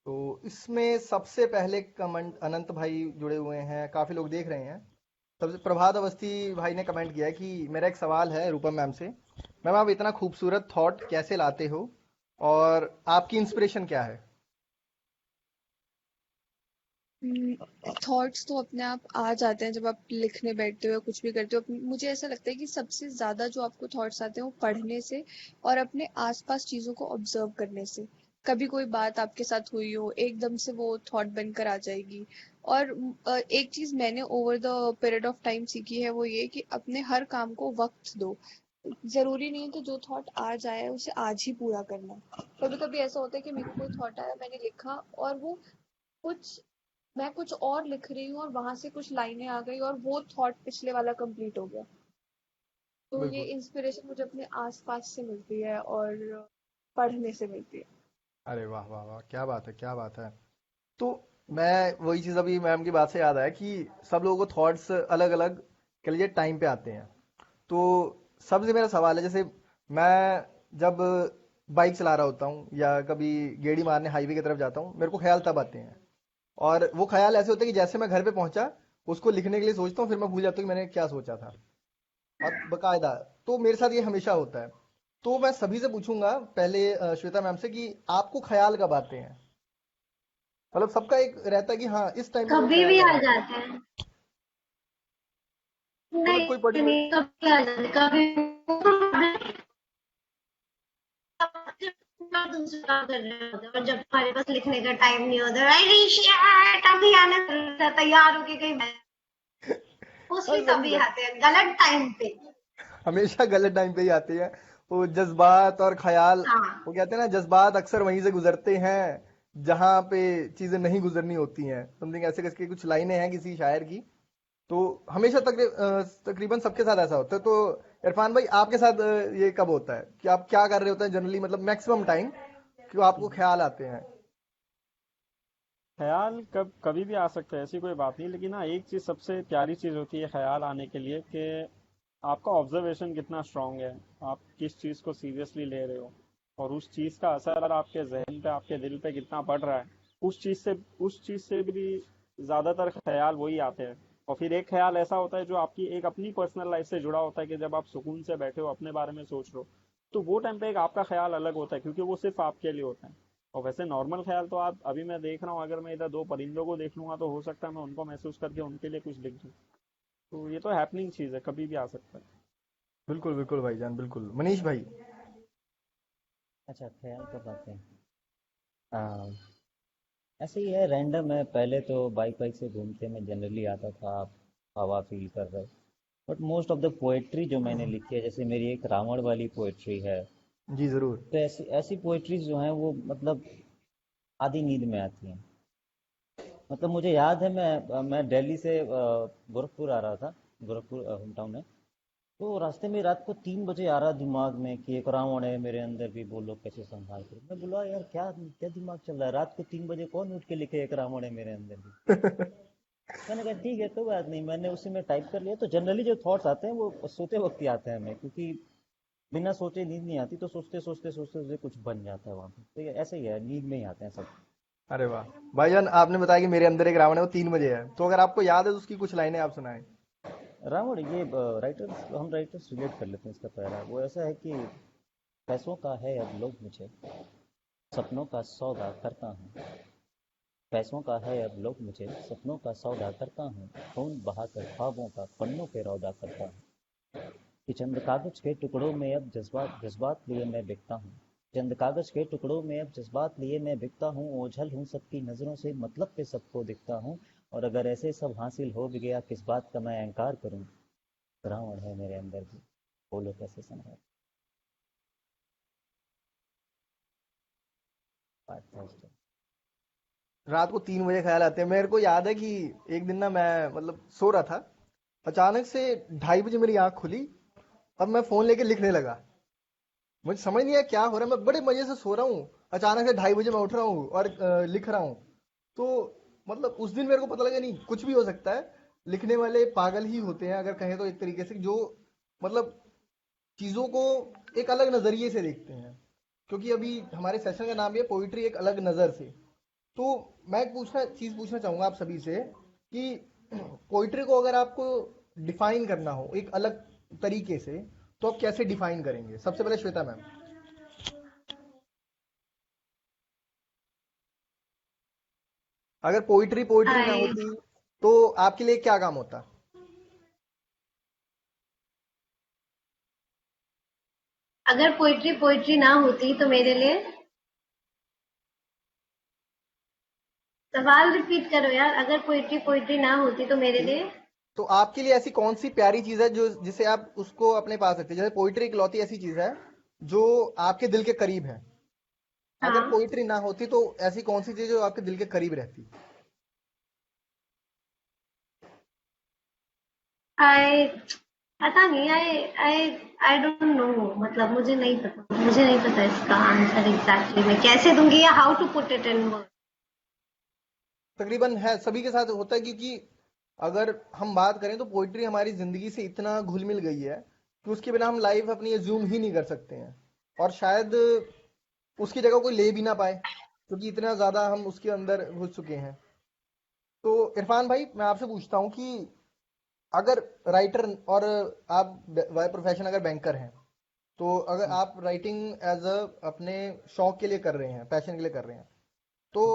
तो इसमें सबसे पहले कमेंट अनंत भाई जुड़े हुए हैं, काफी लोग देख रहे हैं। सबसे प्रभात अवस्थी भाई ने कमेंट किया है कि मेरा एक सवाल है रूपम मैम से। मैम आप इतना खूबसूरत थॉट कैसे लाते हो, और आपकी इंस्पिरेशन क्या है? थॉट्स तो अपने आप आ जाते हैं जब आप लिखने बैठते हो या कुछ भी करते हो। मुझे ऐसा लगता है कि सबसे ज्यादा जो आपको थॉट्स आते हैं वो पढ़ने से और अपने आसपास चीजों को ऑब्जर्व करने से। कभी कोई बात आपके साथ हुई हो, एकदम से वो थॉट बनकर आ जाएगी। और एक चीज मैंने over the period of time सीखी है, वो ये कि अपने हर काम को वक्त दो। जरूरी नहीं है कि जो थॉट आ जाए उसे आज ही पूरा करना। कभी कभी ऐसा होता है कि मेरे को कोई थॉट आया, मैंने लिखा और वो कुछ मैं कुछ और लिख रही हूँ और वहां से कुछ लाइनें आ गई और वो थॉट पिछले वाला कंप्लीट हो गया। तो ये बिल्कुल। इंस्पिरेशन मुझे अपने आसपास से मिलती है और पढ़ने से मिलती है। अरे वाह वाह वाह, क्या बात है, क्या बात है। तो मैं वही चीज, अभी मैम की बात से याद आया कि सब लोगों को थॉट्स अलग अलग कह लीजिए टाइम पे आते हैं। तो सबसे मेरा सवाल है, जैसे मैं जब बाइक चला रहा होता हूँ या कभी गेड़ी मारने हाईवे की तरफ जाता हूँ, मेरे को ख्याल तब आते हैं। और वो ख्याल ऐसे होते हैं कि जैसे मैं घर पे पहुंचा, उसको लिखने के लिए सोचता हूँ, फिर मैं भूल जाता हूँ कि मैंने क्या सोचा था। और बकायदा, तो मेरे साथ ये हमेशा होता है। तो मैं सभी से पूछूंगा पहले श्वेता मैम से कि आपको ख्याल कब आते हैं? मतलब सबका एक रहता है कि हाँ इस टाइम मेरे को कभी ख्याल भी कब आ आता है। जाते हैं। मतलब कोई नहीं पर्टिकुलर। नहीं, कभी आ जाते हैं, कभी दूसरा काम कर रहे होते हैं, और जब हमारे पास लिखने का टाइम नहीं होता, अरे शिट, अभी आने था, तैयार होके कहीं हाँ मोस्टली सही तभी है। आते हैं गलत टाइम पे। हमेशा गलत टाइम पे ही आती है। वो जज्बात और ख्याल, हाँ वो कहते हैं ना, जज्बात अक्सर वहीं से गुजरते हैं जहां पे चीजें नहीं गुजरनी होती हैं। समथिंग ऐसे करके कुछ लाइनें हैं किसी शायर की। तो हमेशा तकरीबन सबके साथ ऐसा होता है। तो इरफान भाई आपके साथ ये कब होता है कि आप क्या कर रहे होते हैं जनरली, मतलब मैक्सिमम टाइम, कि आपको ख्याल आते हैं? ख्याल कभी भी आ सकता है, ऐसी कोई बात नहीं, लेकिन हाँ एक चीज सबसे प्यारी चीज होती है ख्याल आने के लिए कि आपका ऑब्जर्वेशन कितना स्ट्रांग है, आप किस चीज को सीरियसली ले रहे हो, और उस चीज का असर आपके जहन पे, आपके दिल पे कितना पड़ रहा है। उस चीज से भी ज्यादातर ख्याल वही आते हैं। और फिर एक ख्याल ऐसा होता है जो आपकी एक अपनी पर्सनल लाइफ से जुड़ा होता है, कि जब आप सुकून से बैठे हो अपने बारे में सोच रहे हो, तो वो टाइम पे एक आपका ख्याल अलग होता है, क्योंकि वो सिर्फ आपके लिए होता है। और वैसे नॉर्मल ख्याल तो आप, अभी मैं देख रहा हूँ, अगर मैं इधर दो परिंदों को देख लूंगा तो हो सकता है मैं उनको महसूस करके उनके लिए कुछ लिख दूँ। तो ये तो हैपनिंग चीज है, कभी भी आ सकता है। बिल्कुल बिल्कुल भाईजान, बिल्कुल। मनीष भाई। अच्छा, ख्याल का बातें ऐसे ही है, रैंडम है। पहले तो बाइक बाइक से घूमते मैं जनरली आता था, आप हवा फील कर रहे। But most of the poetry जो मैंने लिखी है, जैसे मेरी एक रावण वाली पोएट्री है, जी जरूर। तो ऐसी ऐसी पोएट्रीज जो हैं वो मतलब आधी नींद में आती हैं। मतलब मुझे याद है, मैं दिल्ली से गोरखपुर आ रहा था। गोरखपुर होम टाउन है। तो रास्ते में रात को 3 बजे आ रहा दिमाग में कि एक रावण है मेरे अंदर भी, बोलो कैसे संभाल करूं। मैं बोला यार क्या क्या दिमाग चल रहा है, रात को 3 बजे कौन उठ के लिखे एक रावण है मेरे अंदर भी। मैंने कहा ठीक है, कोई बात नहीं, मैंने उसी में टाइप कर लिया। तो जनरली जो थॉट्स आते हैं वो सोते वक्त ही आते हैं हमें, क्योंकि बिना सोचे नींद नहीं आती, तो सोचते सोचते सोचते सोचते कुछ बन जाता है वहां पे। तो ये ऐसे ही है, नींद में ही आते हैं सब। अरे वाह। भाईजान आपने बताया कि मेरे अंदर एक रावण है, वो 3 बजे है, तो अगर आपको याद है तो उसकी कुछ लाइनें आप सुनाएं। रावण, ये राइटर्स, हम राइटर्स रिलेट कर लेते हैं। इसका पहला वो ऐसा है कि पैसों का है अब लोग मुझे, सपनों का सौदा करता हूँ। पैसों का है अब लोग मुझे, सपनों का सौदा करता हूँ। खून बहाकर ख्वाबों का पन्नों पे रौदा करता हूँ। कि चंद कागज के टुकड़ों में अब जज्बात जज्बात लिए मैं बिकता हूँ। चंद कागज के टुकड़ों में अब जज्बात लिए मैं बिकता हूँ। ओझल हूँ सबकी नजरों से, मतलब पे सबको दिखता हूँ। और अगर ऐसे सब हासिल हो भी गया, किस बात का मैं अहंकार करूँ। रावण है मेरे अंदर भी, बोलो कैसे संभाल। बात था उस टाइम। रात को 3 बजे ख्याल आते हैं। मेरे को याद है कि एक दिन ना मैं मतलब सो रहा था, अचानक से 2:30 बजे मेरी आंख खुली और मैं फोन लेके लिखने लगा। मुझे समझ नहीं आया क्या हो रहा है, मैं बड़े मजे से सो रहा हूँ, अचानक से 2:30 बजे मैं उठ रहा हूँ और लिख रहा हूँ। तो मतलब उस दिन मेरे को पता लगा नहीं, कुछ भी हो सकता है। लिखने वाले पागल ही होते हैं अगर कहें तो, एक तरीके से, जो मतलब चीजों को एक अलग नजरिए से देखते हैं। क्योंकि अभी हमारे सेशन का नाम है पोइट्री एक अलग नजर से। तो मैं एक चीज पूछना चाहूंगा आप सभी से कि पोइट्री को अगर आपको डिफाइन करना हो एक अलग तरीके से, तो आप कैसे डिफाइन करेंगे? सबसे पहले श्वेता मैम। अगर पोइट्री पोइट्री ना आई होती तो आपके लिए क्या काम होता? अगर पोइट्री पोइट्री ना होती तो मेरे लिए, सवाल रिपीट करो यार। अगर पोइट्री पोइट्री ना होती तो मेरे लिए, तो आपके लिए ऐसी कौन सी प्यारी चीज है जो जिसे आप उसको अपने पास रखते हैं? जैसे पोइट्री इकलौती ऐसी चीज है जो आपके दिल के करीब है। अगर हाँ, पोइट्री ना होती तो ऐसी कौन सी चीज जो आपके दिल के करीब रहती? आई पता नहीं। आई आई आई डोंट नो। मतलब मुझे नहीं पता इसका आंसर एग्जैक्टली मैं कैसे दूंगी, या how to put it in word. तकरीबन है, सभी के साथ होता है, क्योंकि अगर हम बात करें तो पोइट्री हमारी जिंदगी से इतना घुल मिल गई है कि उसके बिना हम लाइफ अपनी एज्यूम ही नहीं कर सकते हैं। और शायद उसकी जगह कोई ले भी ना पाए, क्योंकि इतना ज्यादा हम उसके अंदर घुस चुके हैं। तो इरफान भाई, मैं आपसे पूछता हूँ कि अगर राइटर और आप बाय प्रोफेशन अगर बैंकर हैं, तो अगर आप राइटिंग एज अ अपने शौक के लिए कर रहे हैं, पैशन के लिए कर रहे हैं, तो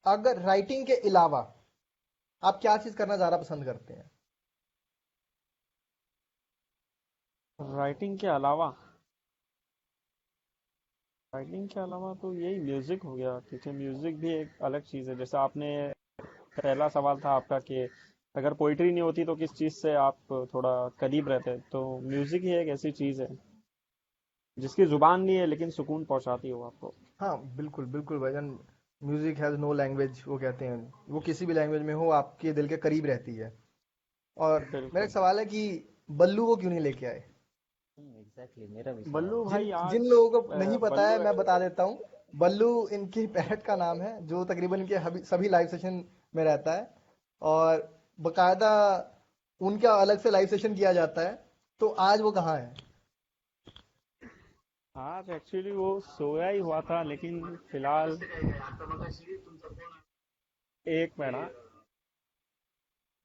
अगर राइटिंग के अलावा आप क्या चीज करना ज्यादा पसंद करते हैं? राइटिंग के अलावा, राइटिंग के अलावा तो यही म्यूजिक हो गया, क्योंकि म्यूजिक भी एक अलग चीज है। जैसे आपने, पहला सवाल था आपका कि अगर पोइट्री नहीं होती तो किस चीज से आप थोड़ा करीब रहते, तो म्यूजिक ही एक ऐसी चीज है जिसकी जुबान नहीं है लेकिन सुकून पहुंचाती हो आपको। हाँ बिल्कुल बिल्कुल भाईजान। म्यूजिक हैज नो लैंग्वेज, वो कहते हैं, वो किसी भी लैंग्वेज में हो आपके दिल के करीब रहती है। और मेरा एक बिल्कुल। सवाल है कि बल्लू को क्यों नहीं लेके आए? एग्जैक्टली, मेरा भी सवाल बल्लू है। जिन भाई जिन आज लोगों को नहीं पता है बल्लू मैं बता देता हूँ बल्लू इनकी पैरट का नाम है, जो तकरीबन इनके सभी लाइव सेशन में रहता है, और बकायदा उनका अलग से लाइव सेशन किया जाता है। तो आज वो कहाँ है? आज एक्चुअली वो सोया ही हुआ था, लेकिन फिलहाल एक मिनट, हाँ,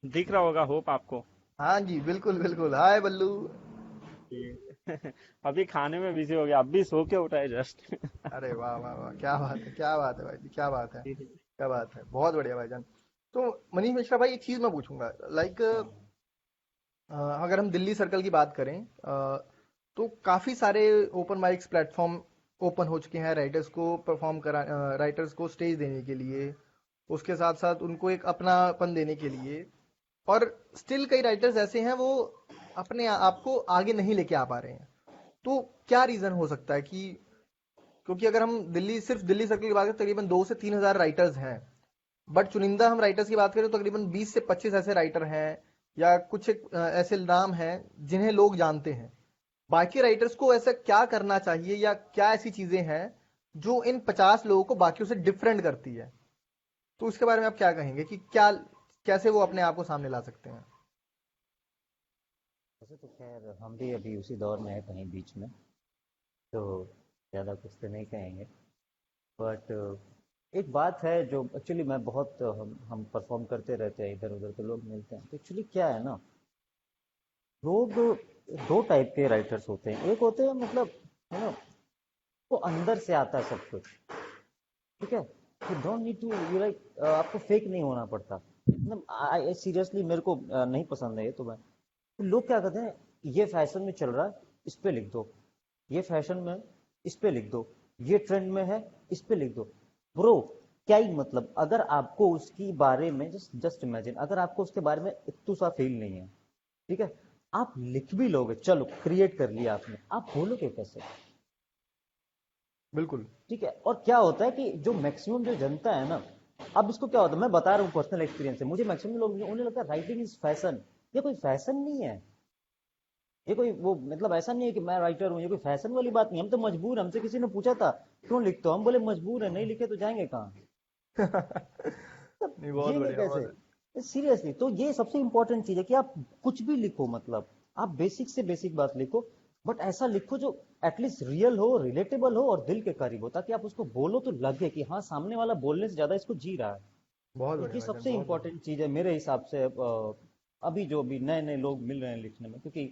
दिख रहा होगा होप आपको। हाँ जी, बिल्कुल बिल्कुल। हाय बल्लू। अभी खाने में बिजी हो गया, अभी सो के उठा है जस्ट। अरे वाह वाह वाह, क्या बात है, क्या बात है भाई जी, क्या बात है, क्या बात है, बहुत बढ़िया भाईजान। तो मनीष मिश्रा भाई, एक चीज मैं पूछूंगा, लाइक अगर हम दिल्ली सर्कल की बात करें, तो काफी सारे ओपन माइक्स प्लेटफॉर्म ओपन हो चुके हैं राइटर्स को परफॉर्म करा, राइटर्स को स्टेज देने के लिए, उसके साथ साथ उनको एक अपनापन देने के लिए। और स्टिल कई राइटर्स ऐसे हैं वो अपने आप को आगे नहीं लेके आ पा रहे हैं। तो क्या रीजन हो सकता है कि, क्योंकि अगर हम सिर्फ दिल्ली सर्कल की बात करें, तकरीबन 2 से 3 हजार राइटर्स हैं, बट चुनिंदा हम राइटर्स की बात करें तो तकरीबन 20 से 25 ऐसे राइटर हैं, या कुछ एक ऐसे नाम हैं जिन्हें लोग जानते हैं। बाकी राइटर्स को ऐसा क्या करना चाहिए, या क्या ऐसी चीजें हैं जो इन 50 लोगों को बाकियों से डिफरेंट करती है? तो उसके बारे में आप क्या कहेंगे कि क्या, कैसे वो अपने आप को सामने ला सकते हैं? वैसे तो खैर हम भी अभी उसी दौर में है कहीं बीच में, तो ज़्यादा कुछ तो नहीं कहेंगे। बट एक बात है जो एक्चुअली मैं बहुत हम परफॉर्म करते रहते हैं इधर उधर, तो लोग मिलते हैं, तो एक्चुअली क्या है ना, लोग दो टाइप के राइटर्स होते हैं। एक होते हैं मतलब है ना, वो अंदर से आता है सब कुछ, ठीक है, you don't need to you like, आपको फेक नहीं होना पड़ता। मतलब आई सीरियसली मेरे को नहीं पसंद है ये, तो मैं, तो लोग क्या करते हैं, ये फैशन में चल रहा है, इस पे लिख दो, ये फैशन में, इस पे लिख दो, ये ट्रेंड में है, इस पे लिख दो। ब्रो, क्या ही मतलब, अगर आपको उसकी बारे में जस्ट जस्ट इमेजिन, अगर आपको उसके बारे में इतना सा फील नहीं है, ठीक है, आप लिख भी लोगे, चलो क्रिएट कर लिया आपने, आप बोलोगे कैसे? बिल्कुल। ठीक है, और क्या होता है कि जो मैक्सिमम जो जनता है ना, अब इसको क्या होता है, मैं बता रहा हूँ पर्सनल एक्सपीरियंस से, मुझे मैक्सिमम लोग, उन्हें लगता है राइटिंग इज फैशन। ये कोई फैशन नहीं है, ये कोई वो मतलब ऐसा नहीं है कि मैं राइटर हूँ, ये कोई फैशन वाली बात नहीं, हम तो मजबूर, हमसे किसी ने पूछा था क्यों लिखते हो, हम बोले मजबूर है, नहीं लिखे तो जाएंगे कहाँ, नहीं, मतलब बहुत जिएंगे बढ़िया, बहुत कैसे? सीरियसली, तो ये सबसे इंपॉर्टेंट चीज है कि आप कुछ भी लिखो, मतलब आप बेसिक से बेसिक बात लिखो, बट ऐसा लिखो जो एटलीस्ट रियल हो, रिलेटेबल हो और दिल के करीब हो, ताकि आप उसको बोलो तो लगे कि हाँ, सामने वाला बोलने से ज्यादा इसको जी रहा है। बहुत तो बढ़िया ये भाईजान, सबसे बहुत बढ़िया। इंपॉर्टेंट चीज है मेरे हिसाब से। अभी जो अभी नए नए लोग मिल रहे हैं लिखने में, क्योंकि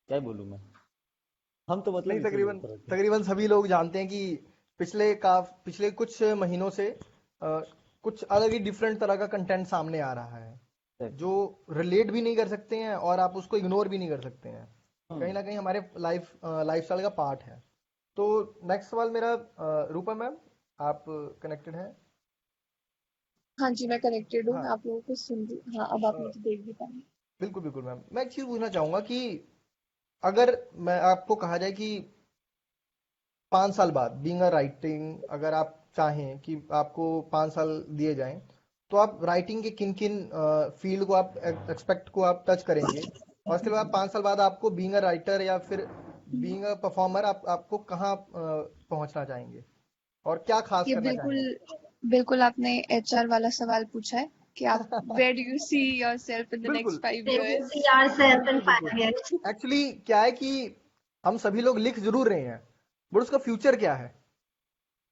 क्या बोलूं मैं, हम तो मतलब नहीं, इसी तकरीबन ऊपर होते हैं। तकरीबन सभी लोग जानते हैं कि पिछले कुछ महीनों से कुछ अलग ही डिफरेंट तरह का कंटेंट सामने आ रहा है, जो रिलेट भी नहीं कर सकते हैं और आप उसको इग्नोर भी नहीं कर सकते हैं। कहीं हम्म। ना कहीं हमारे लाइफस्टाइल का पार्ट है। तो नेक्स्ट सवाल मेरा, रूपा मैम, आप कनेक्टेड हैं? हाँ जी, मैं कनेक्टेड हूँ, हाँ। मैं आप लोगों को सुन रही, हाँ अब आप अ, मुझे देख भी पाएंगे। बिल्कुल बिल्कुल मैम, मैं एक चीज पूछना चाहूंगा कि अगर मैं आपको कहा जाए कि 5 साल बाद बीइंग अ राइटिंग, अगर आप चाहें कि आपको 5 साल दिए जाएं, तो आप राइटिंग के किन किन फील्ड को आप एक्सपेक्ट को आप टच करेंगे, और उसके बाद 5 साल बाद आपको बीइंग अ राइटर या फिर बीइंग अ परफॉर्मर आपको कहाँ पहुंचना चाहेंगे, और क्या खास ये करना बिल्कुल, चाहेंगे? बिल्कुल आपने एचआर वाला सवाल पूछा है कि आप where do you see yourself in the बिल्कुल next 5 Where do you see years। yourself in बिल्कुल बिल्कुल। 5 years? एक्चुअली क्या है कि हम सभी लोग लिख जरूर रहे हैं, बट उसका फ्यूचर क्या है?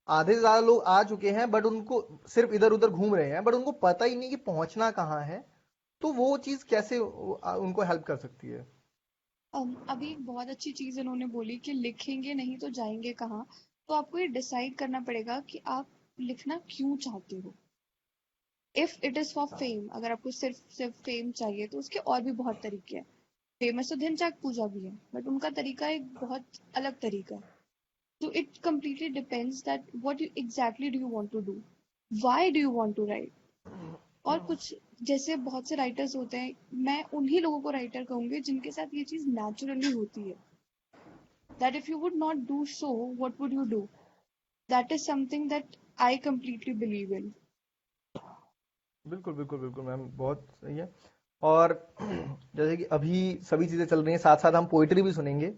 आधे से ज्यादा लोग आ चुके हैं, बट उनको सिर्फ इधर उधर घूम रहे हैं, बट उनको पता ही नहीं कि पहुंचना कहाँ है। तो वो चीज कैसे उनको हेल्प कर सकती है? अभी एक बहुत अच्छी चीज इन्होंने बोली कि लिखेंगे नहीं तो जाएंगे कहाँ। तो आपको ये डिसाइड करना पड़ेगा कि आप लिखना क्यों चाहते हो। If it is for fame, अगर आपको सिर्फ सिर्फ फेम चाहिए तो उसके और भी बहुत तरीके हैं। फेमस तो धिनचाक पूजा भी है, बट उनका तरीका एक बहुत अलग तरीका है। So it completely depends that what you exactly do you want to do. Why do you want to write? और कुछ जैसे बहुत से राइटर्स होते हैं, मैं उन्हीं लोगों को राइटर कहूंगी जिनके साथ ये चीज नेचुरली होती है। That if you would not do so, what would you do? That is something that I completely believe in. बिल्कुल बिल्कुल बिल्कुल मैम, बहुत सही है। और जैसे कि अभी सभी चीजें चल रही हैं, साथ साथ हम पोइट्री भी सुनेंगे।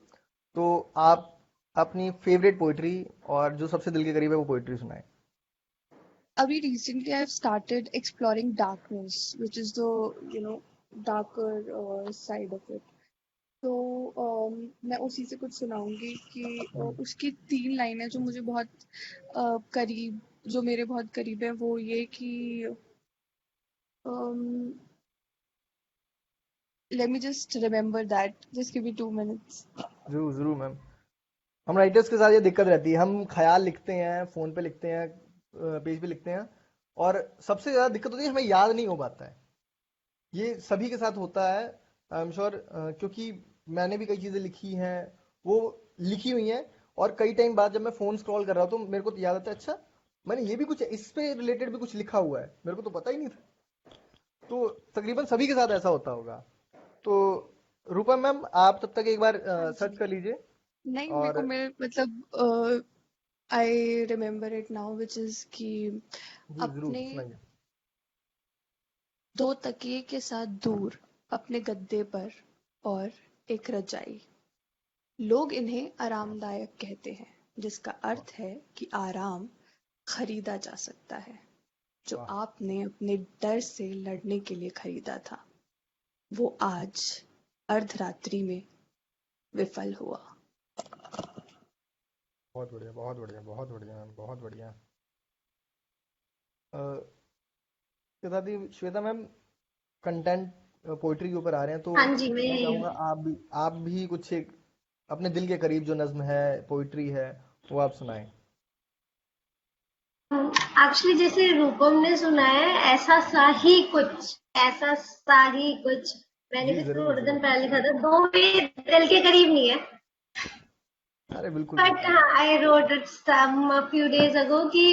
तो आप अपनी फेवरेट पोइट्री और जो सबसे दिल के करीब है वो पोइट्री सुनाए। अभी recently I've started exploring darkness, which is the darker side of it. तो मैं उसी से कुछ सुनाऊंगी कि उसकी 3 लाइनें जो मुझे बहुत करीब, जो मेरे बहुत करीब है, वो ये कि let me just remember that. Just give me 2 minutes. जरूर जरूर मैम। हम राइटर्स के साथ ये दिक्कत रहती है, हम ख्याल लिखते हैं, फोन पे लिखते हैं, पेज पे लिखते हैं, और सबसे ज्यादा दिक्कत होती है हमें याद नहीं हो पाता है। ये सभी के साथ होता है, आई एम श्योर, क्योंकि मैंने भी कई चीजें लिखी हैं, वो लिखी हुई हैं, और कई टाइम बाद जब मैं फोन स्क्रॉल कर रहा हूँ तो मेरे को याद आता है, अच्छा मैंने ये भी कुछ इस पे रिलेटेड भी कुछ लिखा हुआ है, मेरे को तो पता ही नहीं था। तो तकरीबन सभी के साथ ऐसा होता होगा। तो रूपा मैम आप तब तक एक बार हाँ सर्च जी। कर लीजिए। नहीं, मेरे को और मेरे मतलब I remember it now, which is कि जी जरूर अपने सुनाइए। 2 तकिए के साथ दूर, अपने गद्दे पर, और एक रजाई। लोग इन्हें आरामदायक कहते हैं, जिसका अर्थ है कि आराम खरीदा जा सकता है। जो वाह आपने अपने डर से लड़ने के लिए खरीदा था, वो आज अर्धरात्रि में विफल हुआ। बहुत बढ़िया बहुत बढ़िया बहुत बढ़िया मैम, बहुत बढ़िया। श्वेता मैम कंटेंट पोइट्री के ऊपर आ रहे हैं, तो हाँ जी, मैं चाहूंगा मैं आप भी कुछ एक अपने दिल के करीब जो नज्म है, पोइट्री है, वो आप सुनाएं। एक्चुअली जैसे रूपम ने सुना है, ऐसा सा ही कुछ मैंने जी भी जरूर थोड़े दिन जरूर। पहले लिखा था, दो मेरे दिल के करीब नहीं है, अरे बिल्कुल बट बिल्कुल। हाँ, I wrote it some few days ago कि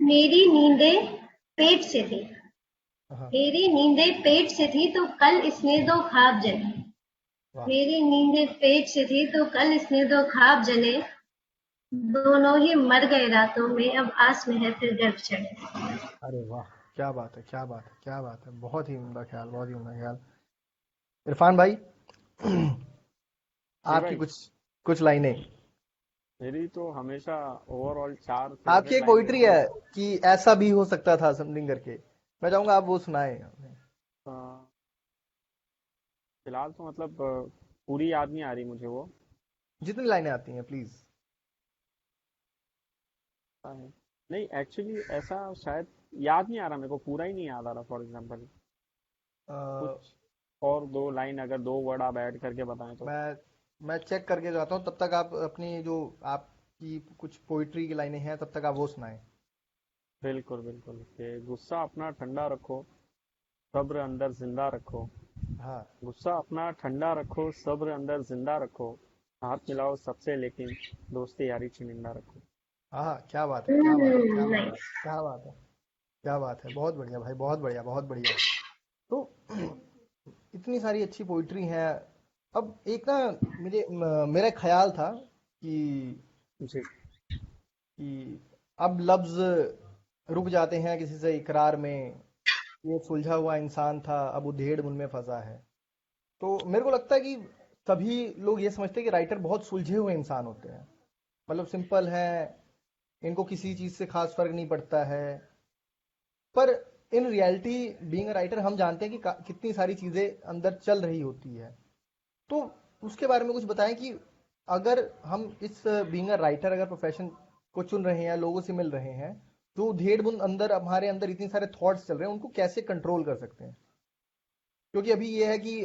मेरी नींदें पेट से थी, हाँ। मेरी नींदें पेट से थी तो कल इसने दो ख्वाब जने, वाह। मेरी नींदें पेट से थी तो कल इसने दो ख्वाब जने, दोनों ही मर गए रातों में, अब आस में है फिर गर्भ चढ़े। अरे वाह, क्या बात है, क्या बात है, क्या बात है, बहुत ही उम्दा ख्याल, बहुत ही उम्दा ख्याल। इरफान भाई जी आपकी भाई। कुछ कुछ लाइनें। मेरी तो हमेशा ओवरऑल 4 आपकी फेवरेट एक लाइन पोइट्री रहती है है। कि ऐसा भी हो सकता था समथिंग करके, मैं चाहूंगा आप वो सुनाएं। अ, फिलहाल तो मतलब पूरी याद नहीं आ रही मुझे वो। जितनी लाइनें आती हैं प्लीज। पता है। नहीं, एक्चुअली ऐसा शायद याद नहीं आ रहा, मेरे को पूरा ही नहीं याद आ रहा। फॉर एग्जांपल कुछ और 2 लाइन, अगर 2 वर्ड आप ऐड करके बताएं तो। मैं मैं चेक करके जाता हूँ, तब तक आप अपनी जो आपकी कुछ पोइट्री की लाइनें हैं तब तक आप वो सुनाएं। बिल्कुल बिल्कुल, कि गुस्सा अपना ठंडा रखो, सब्र अंदर जिंदा रखो। हाँ गुस्सा अपना ठंडा रखो, सब्र अंदर जिंदा रखो। हाथ मिलाओ सबसे लेकिन दोस्ती यारी चुनिंदा रखो। हाँ हाँ, क्या बात है, क्या बात है, क्या बात है, नाइस। क्या बात है, क्या बात है, बहुत बढ़िया भाई, बहुत बढ़िया, बहुत बढ़िया। तो इतनी सारी अच्छी पोइट्री हैं। अब एक ना मेरा एक ख्याल था कि जी। अब लफ्ज रुक जाते हैं किसी से इकरार में, ये सुलझा हुआ इंसान था अब उधेड़ मुन में फंसा है। तो मेरे को लगता है कि सभी लोग ये समझते हैं कि राइटर बहुत सुलझे हुए इंसान होते हैं, मतलब सिंपल है, इनको किसी चीज से खास फर्क नहीं पड़ता है। पर in reality being a writer हम जानते हैं कि कितनी सारी चीजें अंदर चल रही होती है। तो उसके बारे में कुछ बताएं कि अगर हम इस बीइंग अ राइटर अगर प्रोफेशन को चुन रहे हैं, लोगों से मिल रहे हैं, तो धेड़ बुन अंदर हमारे अंदर इतने सारे थॉट्स चल रहे हैं, उनको कैसे कंट्रोल कर सकते हैं। क्योंकि अभी ये है कि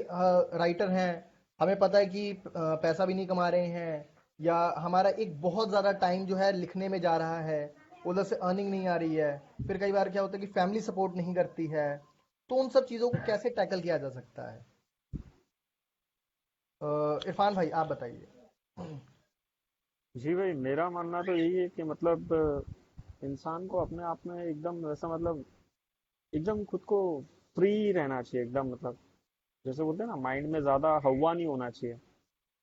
राइटर हैं, हमें पता है कि पैसा भी नहीं कमा रहे हैं, या हमारा एक बहुत ज़्यादा टाइम जो है लिखने में जा रहा है, उधर से अर्निंग नहीं आ रही है, फिर कई बार क्या होता है कि फैमिली सपोर्ट नहीं करती है। तो उन सब चीज़ों को कैसे टैकल किया जा सकता है। इरफान भाई आप बताइए। जी भाई, मेरा मानना तो यही है कि मतलब इंसान को अपने आप में एकदम वैसा मतलब एकदम खुद को फ्री रहना चाहिए एकदम, मतलब जैसे बोलते हैं ना, माइंड में ज्यादा हवा नहीं होना चाहिए।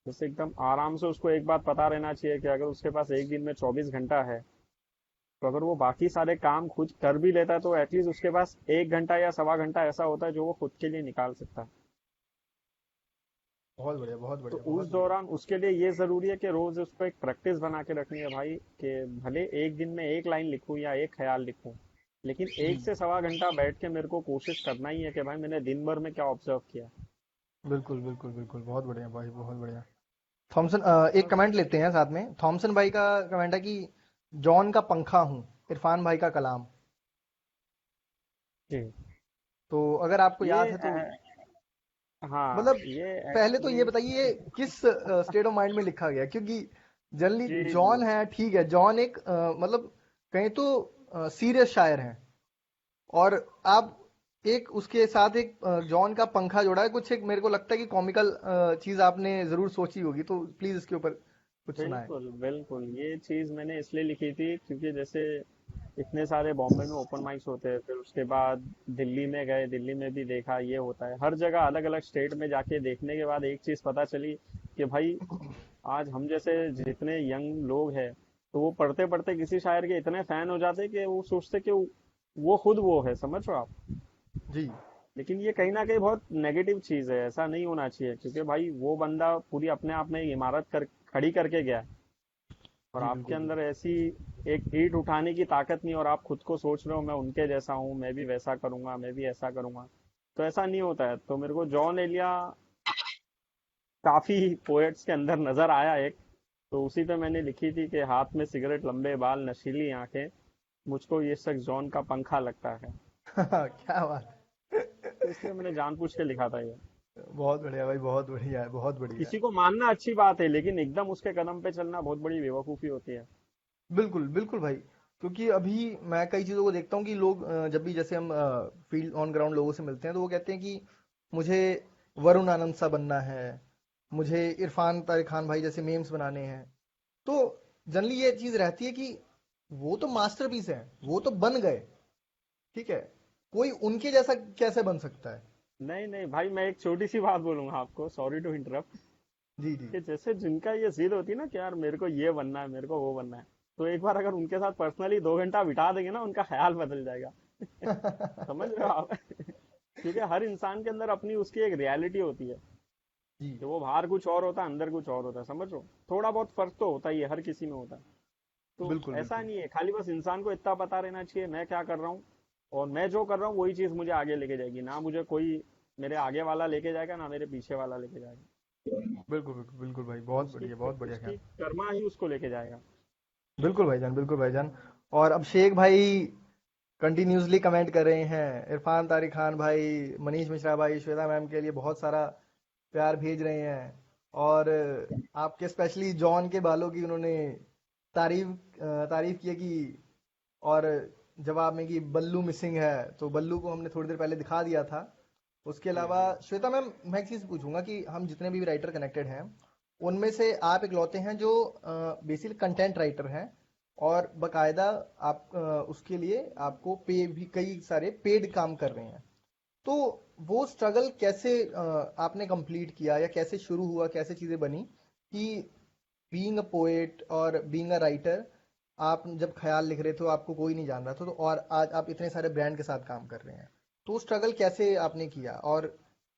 जैसे एकदम आराम से उसको एक बात पता रहना चाहिए कि अगर उसके पास एक दिन में 24 घंटा है, तो अगर वो बाकी सारे काम खुद कर भी लेता है तो एटलीस्ट उसके पास 1 घंटा या 1.25 घंटा ऐसा होता है जो वो खुद के लिए निकाल सकता है। बहुत बढ़िया, बहुत तो बढ़िया, उस बहुत बढ़िया। दौरान उसके लिए ये जरूरी है कि रोज उसको एक प्रैक्टिस बना के रखनी है भाई, कि भले एक दिन में एक लाइन लिखूं या एक ख्याल लिखूं, लेकिन जी, 1 से 1.25 घंटा बैठ के मेरे को कोशिश करना ही है कि भाई मैंने दिन भर में क्या ऑब्जर्व किया। बिल्कुल बिल्कुल बिल्कुल, बहुत बढ़िया भाई, बहुत बढ़िया। थॉमसन, एक बस। कमेंट लेते हैं साथ में। थॉमसन भाई का कमेंट है कि जॉन का पंखा हूँ, इरफान भाई का कलाम। जी। तो अगर आपको ये याद है तो हाँ मतलब ये पहले तो ये एक्चुअली। बताइए ये किस स्टेट ऑफ माइंड में लिखा गया, क्योंकि जनरली जी जी। जॉन है, ठीक है, जॉन एक मतलब कहीं तो सीरियस शायर हैं, और आप एक उसके साथ एक जॉन का पंखा जोड़ा है, कुछ एक मेरे को लगता है कि कॉमिकल चीज आपने जरूर सोची होगी, तो प्लीज इसके ऊपर कुछ सुनाएं। बिल्कुल बिल्कुल, ये चीज मैंने इसलिए लिखी थी क्योंकि जैसे इतने सारे बॉम्बे में ओपन माइक्स होते हैं, फिर उसके बाद दिल्ली में गए, दिल्ली में भी देखा ये होता है, हर जगह अलग अलग स्टेट में जाके देखने के बाद एक चीज पता चली कि भाई आज हम जैसे जितने यंग लोग हैं, तो वो पढ़ते पढ़ते किसी शायर के इतने फैन हो जाते कि वो सोचते कि वो खुद वो है, समझ रहे हो आप। जी लेकिन ये कहीं ना कहीं बहुत नेगेटिव चीज है, ऐसा नहीं होना चाहिए, क्योंकि भाई वो बंदा पूरी अपने आप में एक इमारत खड़ी करके गया है, और जी, आपके बिल्कुल अंदर बिल्कुल। ऐसी एक ईंट उठाने की ताकत नहीं, और आप खुद को सोच रहे हो मैं उनके जैसा हूँ, मैं भी वैसा करूंगा, मैं भी ऐसा करूंगा। तो ऐसा नहीं होता है। तो मेरे को जॉन एलिया काफी पोएट्स के अंदर नजर आया एक, तो उसी पे मैंने लिखी थी कि हाथ में सिगरेट, लंबे बाल, नशीली आंखें, मुझको ये शख्स जॉन का पंखा लगता है। क्या बात तो इसलिए मैंने जानबूझ के लिखा था ये। है। बहुत बढ़िया भाई, बहुत बढ़िया है, बहुत बढ़िया है। किसी को मानना अच्छी बात है, लेकिन एकदम उसके कदम पे चलना बहुत बड़ी बेवकूफी होती है। बिल्कुल बिल्कुल भाई, क्योंकि अभी मैं कई चीज़ों को देखता हूँ कि लोग जब भी जैसे हम फील्ड ऑन ग्राउंड लोगों से मिलते हैं तो वो कहते हैं कि मुझे वरुण आनंद सा बनना है, मुझे इरफान तारिक खान भाई जैसे मेम्स बनाने हैं। तो जनरली ये चीज़ रहती है कि वो तो मास्टरपीस है, वो तो बन गए, ठीक है, कोई उनके जैसा कैसे बन सकता है। नहीं नहीं भाई, मैं एक छोटी सी बात बोलूंगा आपको, सॉरी टू इंटरप्ट, जी जी। कि जैसे जिनका ये जिद होती है ना कि यार मेरे को ये बनना है, मेरे को वो बनना है, तो एक बार अगर उनके साथ पर्सनली 2 घंटा बिता देंगे ना, उनका ख्याल बदल जाएगा। समझ रहे हो आप। क्योंकि हर इंसान के अंदर अपनी उसकी एक रियलिटी होती है, जी कि वो बाहर कुछ और होता है, अंदर कुछ और होता है, समझ रहे हो। थोड़ा बहुत फर्क तो होता ही है, हर किसी में होता है। तो बिल्कुल ऐसा बिल्कुल। नहीं है, खाली बस इंसान को इतना पता रहना चाहिए मैं क्या कर रहा हूँ, और मैं जो कर रहा हूँ वही चीज मुझे आगे लेके जाएगी, ना मुझे कोई मेरे आगे वाला लेके जाएगा, ना मेरे पीछे वाला लेके जाएगा। बिल्कुल बिल्कुल बिल्कुल भाई, बहुत उसकी बढ़िया, बहुत बढ़िया ख्याल। उसकी कर्मा ही उसको लेके जाएगा। बिल्कुल भाईजान, बिल्कुल भाईजान। और अब शेख भाई कंटिन्यूसली कमेंट कर रहे हैं, इरफान तारिक खान भाई, मनीष मिश्रा भाई, श्वेता मैम के लिए बहुत सारा प्यार भेज रहे हैं। और आपके स्पेशली जॉन के बालों की उन्होंने तारीफ की है कि, और जवाब में कि बल्लू मिसिंग है, तो बल्लू को हमने थोड़ी देर पहले दिखा दिया था। उसके जी अलावा जी। श्वेता मैम, मैं एक चीज़ पूछूंगा कि हम जितने भी राइटर कनेक्टेड हैं उनमें से आप इकलौते हैं जो बेसिकली कंटेंट राइटर हैं, और बकायदा आप उसके लिए आपको पे भी कई सारे पेड काम कर रहे हैं। तो वो स्ट्रगल कैसे आपने कंप्लीट किया, या कैसे शुरू हुआ, कैसे चीज़ें बनी कि बीइंग अ पोएट और बीइंग अ राइटर, आप जब ख्याल लिख रहे थे तो आपको कोई नहीं जान रहा था, तो और आज आप इतने सारे ब्रांड के साथ काम कर रहे हैं, तो स्ट्रगल कैसे आपने किया, और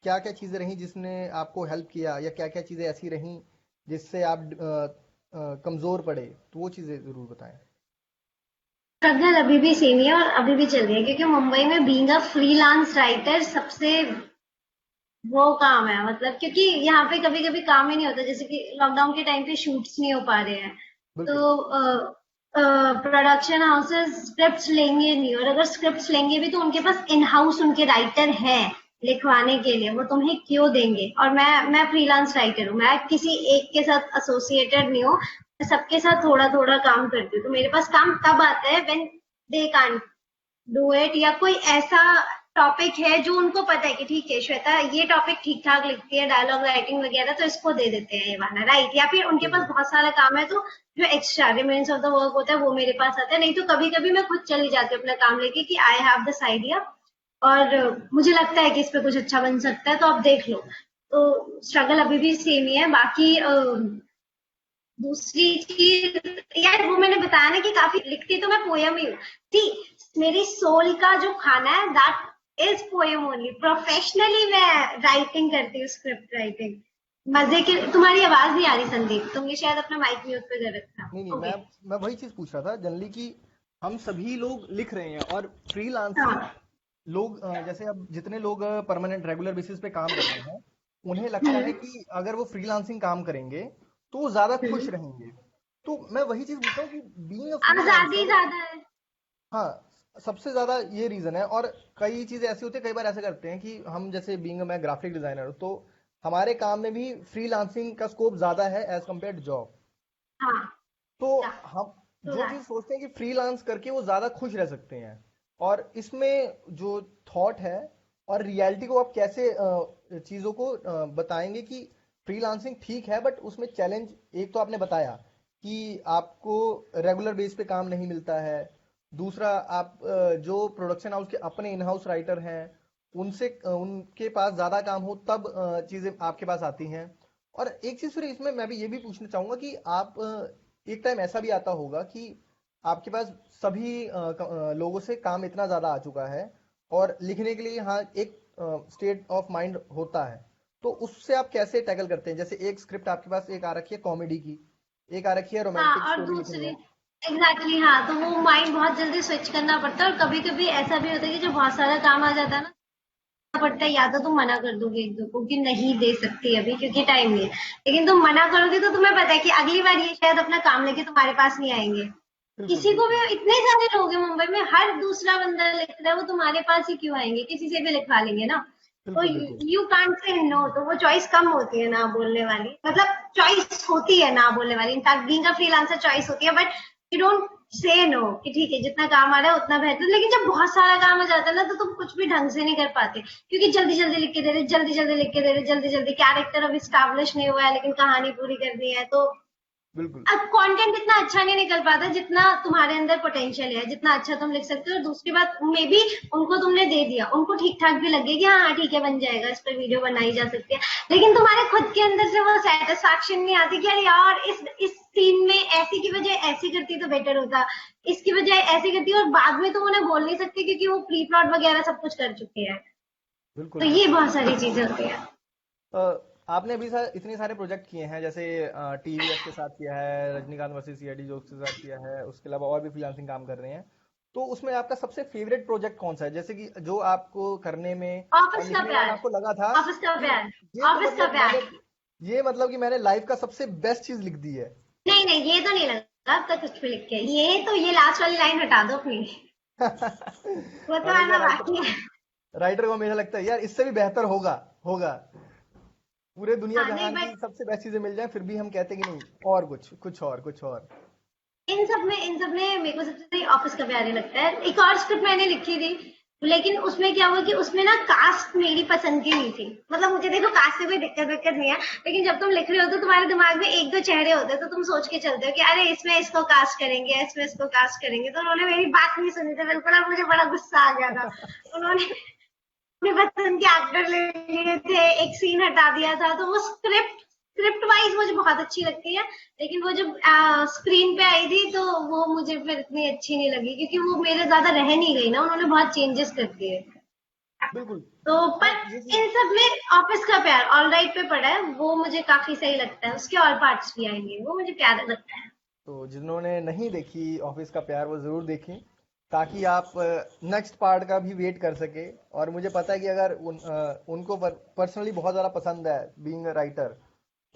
क्या क्या चीज़ें रहीं जिसने आपको हेल्प किया, या क्या क्या चीज़ें ऐसी रहीं जिससे आप कमज़ोर पड़े, तो वो चीज़ें ज़रूर बताएं। स्ट्रगल अभी भी सेम ही है और अभी भी चल रही है, क्योंकि मुंबई में बीइंग अ फ्रीलांस राइटर सबसे वो काम है, मतलब क्योंकि यहाँ पे कभी कभी काम ही नहीं होता, जैसे कि लॉकडाउन के टाइम पे शूट्स नहीं हो पा रहे हैं, बिल्कुल तो प्रोडक्शन हाउसेस स्क्रिप्ट्स लेंगे नहीं, और अगर स्क्रिप्ट्स लेंगे भी तो उनके पास इन हाउस उनके राइटर हैं लिखवाने के लिए, वो तुम्हें क्यों देंगे। और मैं फ्रीलांस राइटर हूँ, मैं किसी एक के साथ एसोसिएटेड नहीं हूँ, मैं सबके साथ थोड़ा थोड़ा काम करती हूँ, तो मेरे पास काम तब आता है when they can't do it, या कोई ऐसा टॉपिक है जो उनको पता है कि ठीक है श्वेता ये टॉपिक ठीक ठाक लिखती है, डायलॉग राइटिंग वगैरह, तो इसको दे देते हैं ये वाला, राइट। या फिर उनके पास बिल्कुल बहुत सारा काम है, तो जो extra remains of the work होता है वो मेरे पास आता है, नहीं तो कभी कभी मैं खुद चली जाती हूँ अपना काम लेके कि आई हैव दिस आइडिया, और मुझे लगता है कि इस पे कुछ अच्छा बन सकता है, तो आप देख लो। तो स्ट्रगल अभी भी सेम ही है। बाकी दूसरी चीज, यार वो मैंने बताया ना कि काफी लिखती तो मैं पोयम ही हूँ, ठीक, मेरी सोल का जो खाना है that is poem only, professionally मैं राइटिंग करती हूँ, स्क्रिप्ट राइटिंग। मजे के। तुम्हारी आवाज नहीं आ रही संदीप, तुमने शायद अपना माइक म्यूट पे कर रखा। नहीं नहीं, ओके। मैं वही चीज पूछ रहा था जनरली कि हम सभी लोग लिख रहे हैं और फ्रीलांसिंग हाँ लोग जैसे अब जितने लोग परमानेंट रेगुलर बेसिस पे काम कर रहे हैं, उन्हें लगता है कि अगर वो फ्रीलांसिंग काम करेंगे तो वो ज्यादा खुश रहेंगे। तो मैं वही चीज पूछ रहा हूँ कि बीइंग अ आजादी फ्रीलांसर, ज्यादा है। हाँ, सबसे ज्यादा ये रीजन है। और कई चीजें ऐसी होती है, कई बार ऐसे करते हैं कि हम जैसे बीइंग मैं ग्राफिक डिजाइनर हूँ, तो हमारे काम में भी फ्रीलांसिंग का स्कोप ज्यादा है एज कम्पेयर टू जॉब। हाँ तो या हम तो जो चीज सोचते हैं कि फ्रीलांस करके वो ज्यादा खुश रह सकते हैं, और इसमें जो थॉट है और रियलिटी को आप कैसे चीजों को बताएंगे कि फ्रीलांसिंग ठीक है बट उसमें चैलेंज, एक तो आपने बताया कि आपको रेगुलर बेस पे काम नहीं मिलता है। दूसरा, आप जो प्रोडक्शन हाउस के अपने इन हाउस राइटर हैं, उनसे उनके पास ज्यादा काम हो तब चीजें आपके पास आती हैं। और एक चीज फिर इसमें मैं भी ये भी पूछना चाहूंगा कि आप एक टाइम ऐसा भी आता होगा कि आपके पास सभी लोगों से काम इतना ज्यादा आ चुका है और लिखने के लिए हाँ एक स्टेट ऑफ माइंड होता है, तो उससे आप कैसे टैकल करते हैं? जैसे एक स्क्रिप्ट आपके पास एक आ रखी है कॉमेडी की, एक आ रखी है हाँ, रोमांटिक और स्टोरी लिखनी दूसरी है। एग्जैक्टली हाँ, तो वो माइंड बहुत जल्दी स्विच करना पड़ता है। और कभी कभी ऐसा भी होता है कि जब बहुत सारा काम आ जाता है ना, पड़ता है या तो तुम मना कर दोगे एक दो को कि नहीं दे सकती अभी क्योंकि टाइम नहीं है। लेकिन तुम मना करोगे तो तुम्हें पता है कि अगली बार ये शायद अपना काम लेके तुम्हारे पास नहीं आएंगे। बिल्कुल किसी को भी, बिल्कुल इतने सारे लोग हैं मुंबई में, हर दूसरा बंदा लिख रहा है, वो तुम्हारे पास ही क्यों आएंगे, किसी से भी लिखवा लेंगे ना। तो बिल्कुल बिल्कुल यू कांट से नो, तो वो चॉइस कम होती है ना बोलने वाली, मतलब चॉइस होती है ना बोलने वाली। In fact being a freelancer choice होती है, but you don't say no कि ठीक है जितना काम आ रहा है उतना बेहतर। लेकिन जब बहुत सारा काम आ जाता है ना, तो तुम कुछ भी ढंग से नहीं कर पाते, क्योंकि जल्दी जल्दी लिख के दे रहे, जल्दी जल्दी लिख के दे रहे, जल्दी जल्दी कैरेक्टर अभी स्टैब्लिश नहीं हुआ है लेकिन कहानी पूरी कर दी है। तो बिल्कुल अब कंटेंट इतना अच्छा नहीं निकल पाता जितना तुम्हारे अंदर पोटेंशियल है, जितना अच्छा तुम लिख सकते हो। और दूसरी बात, मे बी उनको तुमने दे दिया, उनको ठीक ठाक भी लगे कि हाँ हाँ ठीक है बन जाएगा, इस पर वीडियो बनाई जा सकती है, लेकिन तुम्हारे खुद के अंदर से वो सेटिस्फैक्शन नहीं आती कि अरे यार इस सीन में ऐसी की बजाय ऐसी करती तो बेटर होता, इसकी बजाय ऐसी करती। और बाद में तुम उन्हें बोल नहीं सकते क्योंकि वो प्री प्लॉट वगैरह सब कुछ कर चुके हैं। बिल्कुल तो ये बिल्कुल। बहुत सारी चीजें होती है। आपने अभी इतने सारे प्रोजेक्ट किए हैं, जैसे टीवीएफ के साथ किया है, रजनीकांत वर्सेस सीआईडी जोक्स के साथ किया है, उसके अलावा और भी फ्रीलांसिंग काम कर रहे हैं। तो उसमें आपका सबसे फेवरेट प्रोजेक्ट कौन सा है, जैसे कि जो आपको करने में और ऑफिस का लिखने में प्यार। आपको लगा था ऑफिस का कि प्यार। ये तो ऑफिस का मतलब प्यार। मैंने लाइफ का सबसे बेस्ट चीज लिख दी है? नहीं नहीं, ये तो नहीं लगा अब तक कुछ भी लिख के। ये लास्ट वाली लाइन हटा दो अपनी, वो तो हमेशा आना राइटर बाकी है। राइटर को हमेशा लगता है यार इससे भी बेहतर होगा होगा। पूरे दुनिया हाँ नहीं, जहान की बट सबसे बेस्ट चीजें मिल जाए फिर भी हम कहते हैं कि नहीं, और कुछ और। इन सब में मेरे को सबसे सही ऑफिस का प्यार ही लगता है। एक और स्क्रिप्ट मैंने लिखी थी, लेकिन उसमें क्या हुआ कि उसमें ना कास्ट मेरी पसंद की नहीं थी। मतलब मुझे देखो कास्ट से कोई दिक्कत नहीं है, लेकिन जब तुम लिख रहे हो तो तुम्हारे दिमाग में एक दो चेहरे होते हैं, तो तुम सोच के चलते हो कि अरे इसमें इसको कास्ट करेंगे, इसमें इसको कास्ट करेंगे। तो उन्होंने मेरी बात नहीं सुनी थी बिल्कुल, और मुझे बड़ा गुस्सा आ गया था। उन्होंने अपने पसंद के एक्टर ले लिए थे, एक सीन हटा दिया था। तो वो स्क्रिप्ट वाइज मुझे बहुत अच्छी लगती है, लेकिन वो जब स्क्रीन पे आई थी तो वो मुझे फिर इतनी अच्छी नहीं लगी, क्योंकि वो मेरे ज्यादा रह नहीं गई ना, उन्होंने बहुत चेंजेस कर दिए। बिल्कुल। तो हाँ, पर ये चीज। इन सब में ऑफिस का प्यार ऑल राइट पे पड़ा है, वो मुझे काफी सही लगता है। उसके और पार्ट्स भी आएंगे, वो मुझे प्यारा लगता है। तो जिन्होंने नहीं देखी ऑफिस का प्यार वो जरूर देखें, ताकि आप नेक्स्ट पार्ट का भी वेट कर सके। और मुझे पता है कि अगर उनको पर्सनली बहुत ज़्यादा पसंद है बीइंग अ राइटर,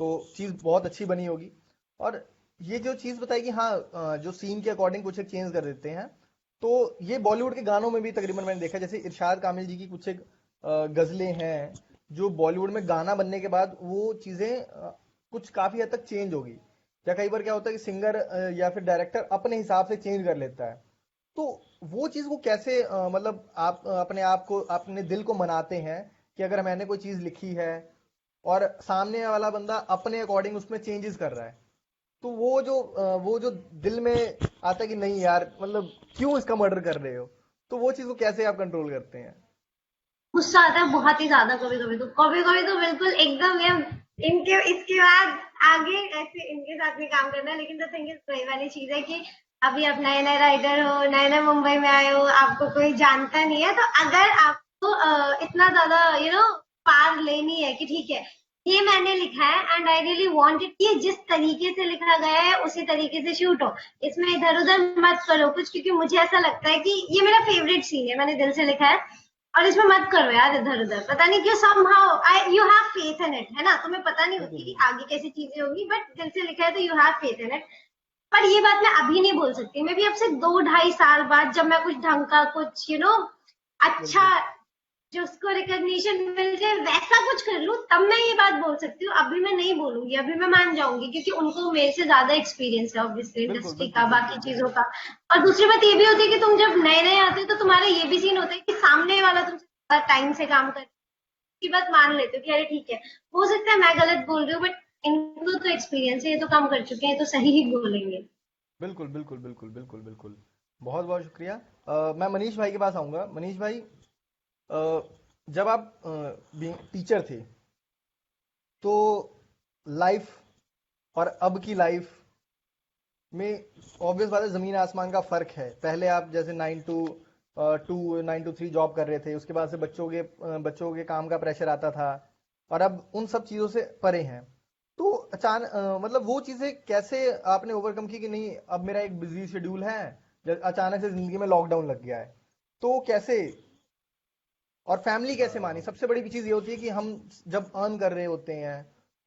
तो चीज़ बहुत अच्छी बनी होगी। और ये जो चीज़ बताई कि हाँ जो सीन के अकॉर्डिंग कुछ एक चेंज कर देते हैं, तो ये बॉलीवुड के गानों में भी तकरीबन मैंने देखा। जैसे इरशाद कामिल जी की कुछ एक गज़लें हैं जो बॉलीवुड में गाना बनने के बाद वो चीज़ें कुछ काफ़ी हद तक चेंज होगी। या कई बार क्या होता है कि सिंगर या फिर डायरेक्टर अपने हिसाब से चेंज कर लेता है। तो वो चीज को कैसे मतलब आप अपने आप को, अपने दिल को मनाते हैं कि अगर मैंने कोई चीज लिखी है और सामने वाला बंदा अपने अकॉर्डिंग उसमें चेंजेस कर रहा है, तो वो जो दिल में आता है कि नहीं यार मतलब क्यों इसका मर्डर कर रहे हो, तो वो चीज को कैसे आप कंट्रोल करते हैं? गुस्सा आता है बहुत ही ज्यादा। कभी कभी तो बिल्कुल एकदम ये इनके इसके बाद आगे ऐसे इनके साथ भी काम करना है। लेकिन द थिंग इज, वही वाली चीज है कि अभी आप नए नए राइटर हो, नए नए मुंबई में आए हो, आपको कोई जानता नहीं है। तो अगर आपको इतना ज्यादा पार लेनी है कि ठीक है ये मैंने लिखा है एंड आई रियली वांटेड कि जिस तरीके से लिखा गया है उसी तरीके से शूट हो, इसमें इधर उधर मत करो कुछ, क्योंकि मुझे ऐसा लगता है कि ये मेरा फेवरेट सीन है, मैंने दिल से लिखा है, और इसमें मत करो यार इधर उधर, पता नहीं क्यों somehow I you have faith in it, है ना, तुम्हें पता नहीं बिल्कुल होती कि बिल्कुल आगे कैसी चीजें होगी, बट दिल से लिखा है तो you have faith in it. पर ये बात मैं अभी नहीं बोल सकती, मैं भी अब से 2 ढाई साल बाद जब मैं कुछ ढंग का कुछ अच्छा, बिल्कुल जो उसको रिकॉग्निशन मिल जाए वैसा कुछ कर लूं, तब मैं ये बात बोल सकती हूँ, अभी मैं नहीं बोलूंगी, अभी मैं मान जाऊंगी क्योंकि उनको मेरे से ज्यादा एक्सपीरियंस है ऑब्वियसली बिल्कुल इंडस्ट्री बिल्कुल का, बिल्कुल बाकी चीजों बिल्कुल का। और दूसरी बात ये भी होती है कि तुम जब नए नए आते हो तो तुम्हारा ये भी सीन होता है कि सामने वाला तुमसे टाइम से काम कर की बात मान लेते हो कि अरे ठीक है, हो सकता है मैं गलत बोल रही हूँ, बट इनको तो एक्सपीरियंस है, ये तो काम कर चुके हैं, तो सही ही बोलेंगे। बिल्कुल बिल्कुल बिल्कुल बिल्कुल बिल्कुल। बहुत बहुत शुक्रिया। मैं मनीष भाई के पास आऊंगा। मनीष भाई, अ, जब आप टीचर थे तो लाइफ और अब की लाइफ में ऑब्वियस बात है, जमीन आसमान का फर्क है। पहले आप जैसे 9 to 3 जॉब कर रहे थे, उसके बाद से बच्चों के काम का प्रेशर आता था, और अब उन सब चीजों से परे हैं। तो अचानक मतलब वो चीजें कैसे आपने ओवरकम की कि नहीं अब मेरा एक बिजी शेड्यूल है, अचानक से जिंदगी में लॉकडाउन लग गया है, तो कैसे, और फैमिली कैसे मानी? सबसे बड़ी चीज ये होती है कि हम जब अर्न कर रहे होते हैं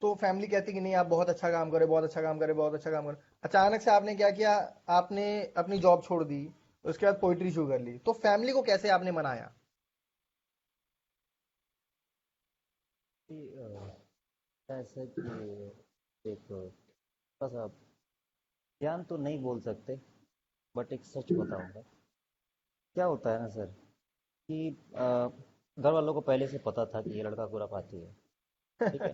तो फैमिली कहती है कि नहीं आप बहुत अच्छा काम करे, बहुत अच्छा काम करे, बहुत अच्छा काम करे। अचानक से आपने क्या किया, आपने अपनी जॉब छोड़ दी, उसके बाद पोइट्री शुरू कर ली, तो फैमिली को कैसे आपने मनाया? कि, ऐसा कि एक थोड़ा सा ज्ञान तो नहीं बोल सकते, बट एक सच बताऊंगा। क्या होता है ना सर कि घर वालों को पहले से पता था कि ये लड़का खुरापाती है, ठीक है,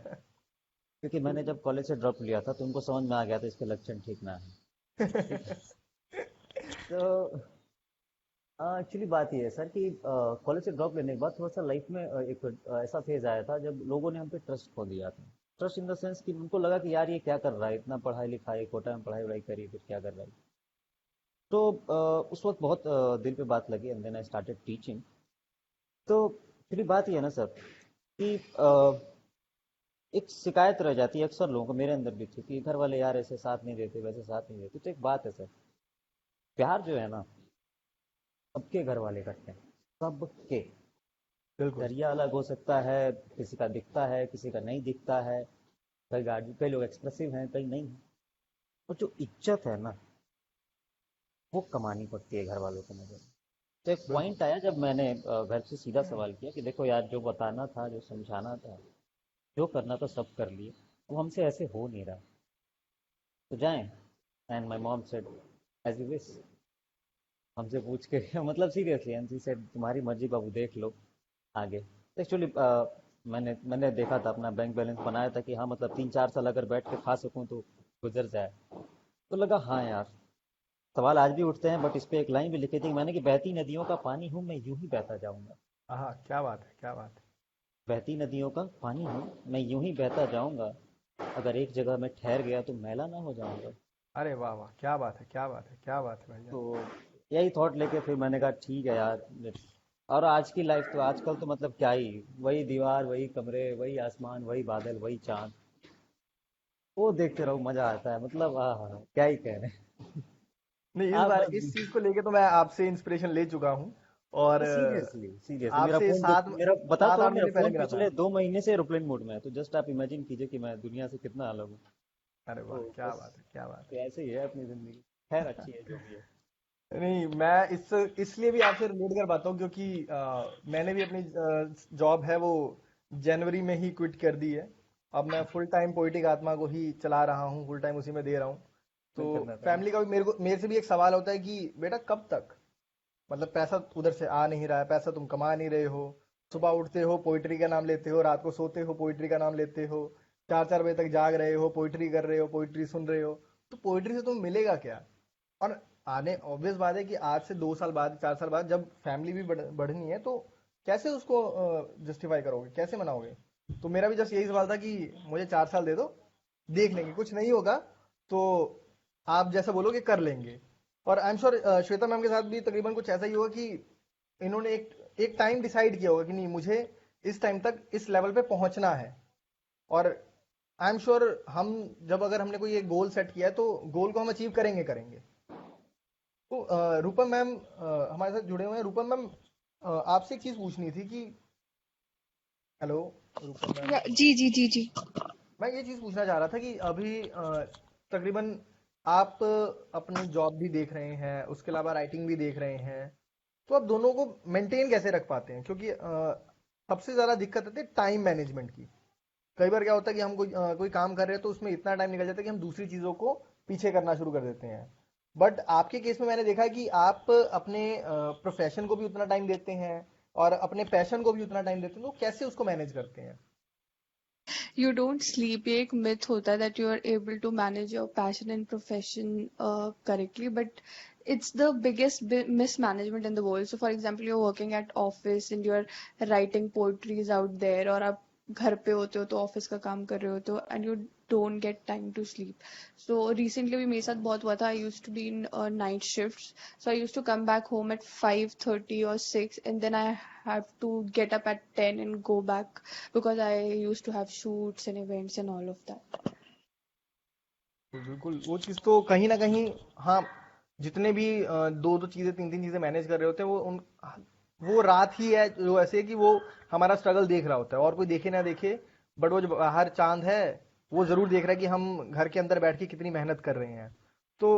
क्योंकि मैंने जब कॉलेज से ड्रॉप लिया था तो उनको समझ में आ गया था इसके लक्षण ठीक ना है, ठीक है। तो एक्चुअली बात ये है सर कि कॉलेज से ड्रॉप लेने के बाद थोड़ा सा लाइफ में एक ऐसा फेज आया था जब लोगों ने हम पे ट्रस्ट खो दिया था। ट्रस्ट इन द सेंस कि उनको लगा कि यार ये क्या कर रहा है, इतना पढ़ाई लिखाई कोटा में पढ़ाई वढ़ाई करी फिर क्या कर रहा है। तो उस वक्त बहुत दिल पे बात लगी and then I started teaching. तो फिर बात ये है ना सर कि एक शिकायत रह जाती है अक्सर लोगों को, मेरे अंदर भी थी कि घर वाले यार ऐसे साथ नहीं देते वैसे साथ नहीं देते। तो एक बात है सर, प्यार जो है ना सबके घर वाले करते हैं, सबके। बिल्कुल जरिया अलग हो सकता है, किसी का दिखता है किसी का नहीं दिखता है, कई लोग एक्सप्रेसिव हैं कई नहीं। और जो इज्जत है ना वो कमानी पड़ती है घर वालों को नजर। तो एक बिल्कुल पॉइंट आया जब मैंने घर से सीधा सवाल किया कि देखो यार जो बताना था जो समझाना था जो करना था सब कर लिए, वो हमसे ऐसे हो नहीं रहा, तो जाएं। And my mom said as you wish, हमसे पूछ के मतलब सीरियसली, एंड शी सेड तुम्हारी मर्जी बाबू देख लो आगे। तो एक्चुअली मैंने देखा था अपना बैंक बैलेंस बनाया था कि हाँ मतलब 3-4 साल अगर बैठ के खा सकूं तो गुजर जाए। तो लगा हाँ यार, सवाल आज भी उठते हैं, बट इस पे एक लाइन भी लिखी थी मैंने कि बहती नदियों का पानी हूँ मैं यूं ही बहता जाऊंगा। हाँ, क्या बात है, क्या बात है। बहती नदियों का पानी हूँ मैं यूं ही बहता जाऊंगा, अगर एक जगह मैं ठहर गया तो मैला ना हो जाऊंगा। अरे वाह वाह, क्या बात है, क्या बात है, क्या बात है भाईजान। तो यही थॉट लेके फिर मैंने कहा ठीक है यार। और आज की लाइफ तो आजकल तो मतलब क्या ही, वही दीवार वही कमरे वही आसमान वही बादल वही चांद, वो देखते रहो मजा आता है, मतलब हाँ क्या ही कह रहे हैं। नहीं, आप इस बस चीज को लेके तो मैं आपसे इंस्पिरेशन ले चुका हूँ, और सीरियसली सीरियसली मेरा आपसे फोन सात मेरा बता सात तो रहा आठ हूँ, मेरा महीने पहले फोन मिला था। पिछले 2 महीने से एरोप्लेन मोड में है, तो जस्ट आप इमेजिन कीजिए कि मैं दुनिया से कितना अलग हूँ। अरे वाह, तो क्या बस बात है, क्या बात ऐसे ही है अपनी जिंदगी, खैर अच्छी है जो भी है। है। नहीं, मैं इसलिए भी आपसे रिलेट कर पाता हूँ क्योंकि मैंने भी अपनी जॉब है वो जनवरी में ही क्विट कर दी है। अब मैं फुल टाइम पोइटिक आत्मा को ही चला रहा हूँ, फुल टाइम उसी में दे रहा हूँ। तो मिल करना था ना। फैमिली का भी मेरे से भी एक सवाल होता है कि बेटा कब तक, मतलब पैसा उधर से आ नहीं रहा है, पैसा तुम कमा नहीं रहे हो, सुबह उठते हो पोइट्री का नाम लेते हो, रात को सोते हो पोइट्री का नाम लेते हो, 4-4 बजे तक जाग रहे हो, पोइट्री कर रहे हो, पोइट्री सुन रहे हो, तो पोइट्री से तुम्हें मिलेगा क्या? और आने ऑब्वियस बात है कि आज से 2 साल बाद, 4 साल बाद जब फैमिली भी बढ़नी है, तो कैसे उसको जस्टिफाई करोगे, कैसे मनाओगे? तो मेरा भी जस्ट यही सवाल था कि मुझे 4 साल दे दो, देख लेंगे, कुछ नहीं होगा तो आप जैसा बोलोगे कर लेंगे। और I am sure Shweta ma'am के साथ भी तकरीबन कुछ ऐसा ही होगा कि इन्होंने एक एक टाइम डिसाइड किया होगा कि नहीं मुझे इस टाइम तक इस लेवल पे पहुंचना है, और आई एम श्योर हम जब अगर हमने कोई एक गोल सेट किया है तो गोल को हम अचीव करेंगे करेंगे। तो रूपम मैम हमारे साथ जुड़े हुए हैं। रूपम मैम आपसे एक चीज पूछनी थी कि हेलो रूपम मैम, जी जी जी जी। मैं ये चीज पूछना चाह रहा था कि अभी तकरीबन आप अपनी जॉब भी देख रहे हैं, उसके अलावा राइटिंग भी देख रहे हैं, तो आप दोनों को मेंटेन कैसे रख पाते हैं? क्योंकि सबसे ज्यादा दिक्कत आती है टाइम मैनेजमेंट की। कई बार क्या होता है कि हम कोई काम कर रहे हैं तो उसमें इतना टाइम निकल जाता है कि हम दूसरी चीजों को पीछे करना शुरू कर देते हैं। बट आपके केस में मैंने देखा है कि आप अपने प्रोफेशन को भी उतना टाइम देते हैं और अपने पैशन को भी उतना टाइम देते हैं, तो कैसे उसको मैनेज करते हैं? You don't sleep. ये एक myth होता है that you are able to manage your passion and profession correctly, but it's the biggest mismanagement in the world. So for example, you're working at office and you're writing poetries out there, और आप घर पे होते हो तो office का काम कर रहे होते हो and you don't get time to sleep. So recently भी मेरे साथ बहुत हुआ था. I used to be in night shifts, so I used to come back home at 5:30 or 6, and then I have to get up at 10 and go back because I used to have shoots and events and all of that. तो बिल्कुल वो चीज तो कहीं ना कहीं, हाँ, जितने भी दो दो चीजें तीन तीन चीजें मैनेज कर रहे होते हैं वो रात ही है जो ऐसे है कि वो हमारा स्ट्रगल देख रहा होता है, और कोई देखे ना देखे, बट वो जो बाहर चांद है वो जरूर देख रहा है कि हम घर के अंदर बैठ के कितनी मेहनत कर रहे हैं। तो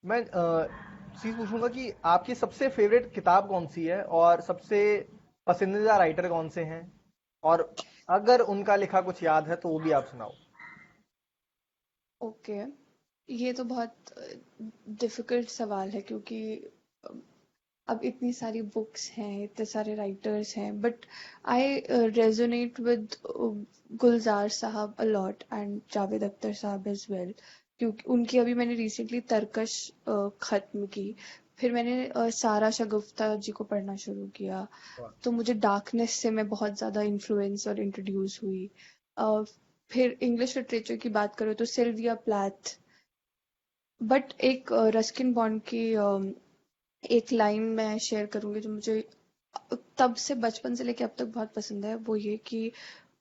मैं चीज पूछूंगा कि आपकी सबसे फेवरेट किताब कौन सी है और सबसे पसंदीदा राइटर कौन से हैं, और अगर उनका लिखा कुछ याद है तो वो भी आप सुनाओ। ओके, ये तो बहुत डिफिकल्ट सवाल है क्योंकि अ, अब इतनी सारी बुक्स हैं, इतने सारे राइटर्स हैं, बट आई रेजोनेट विद गुलजार साहब a lot and Javed Akhtar साहब एज वेल, क्योंकि उनकी अभी मैंने रिसेंटली तरकश खत्म की। फिर मैंने सारा शगुफ्ता जी को पढ़ना शुरू किया, तो मुझे डार्कनेस से मैं बहुत ज़्यादा इन्फ्लुएंस और इंट्रोड्यूस हुई। अ, फिर इंग्लिश लिटरेचर की बात करो तो सिल्विया प्लैथ। बट एक रस्किन बॉन्ड की एक लाइन मैं शेयर करूंगी जो मुझे तब से बचपन से लेके अब तक बहुत पसंद है, वो ये कि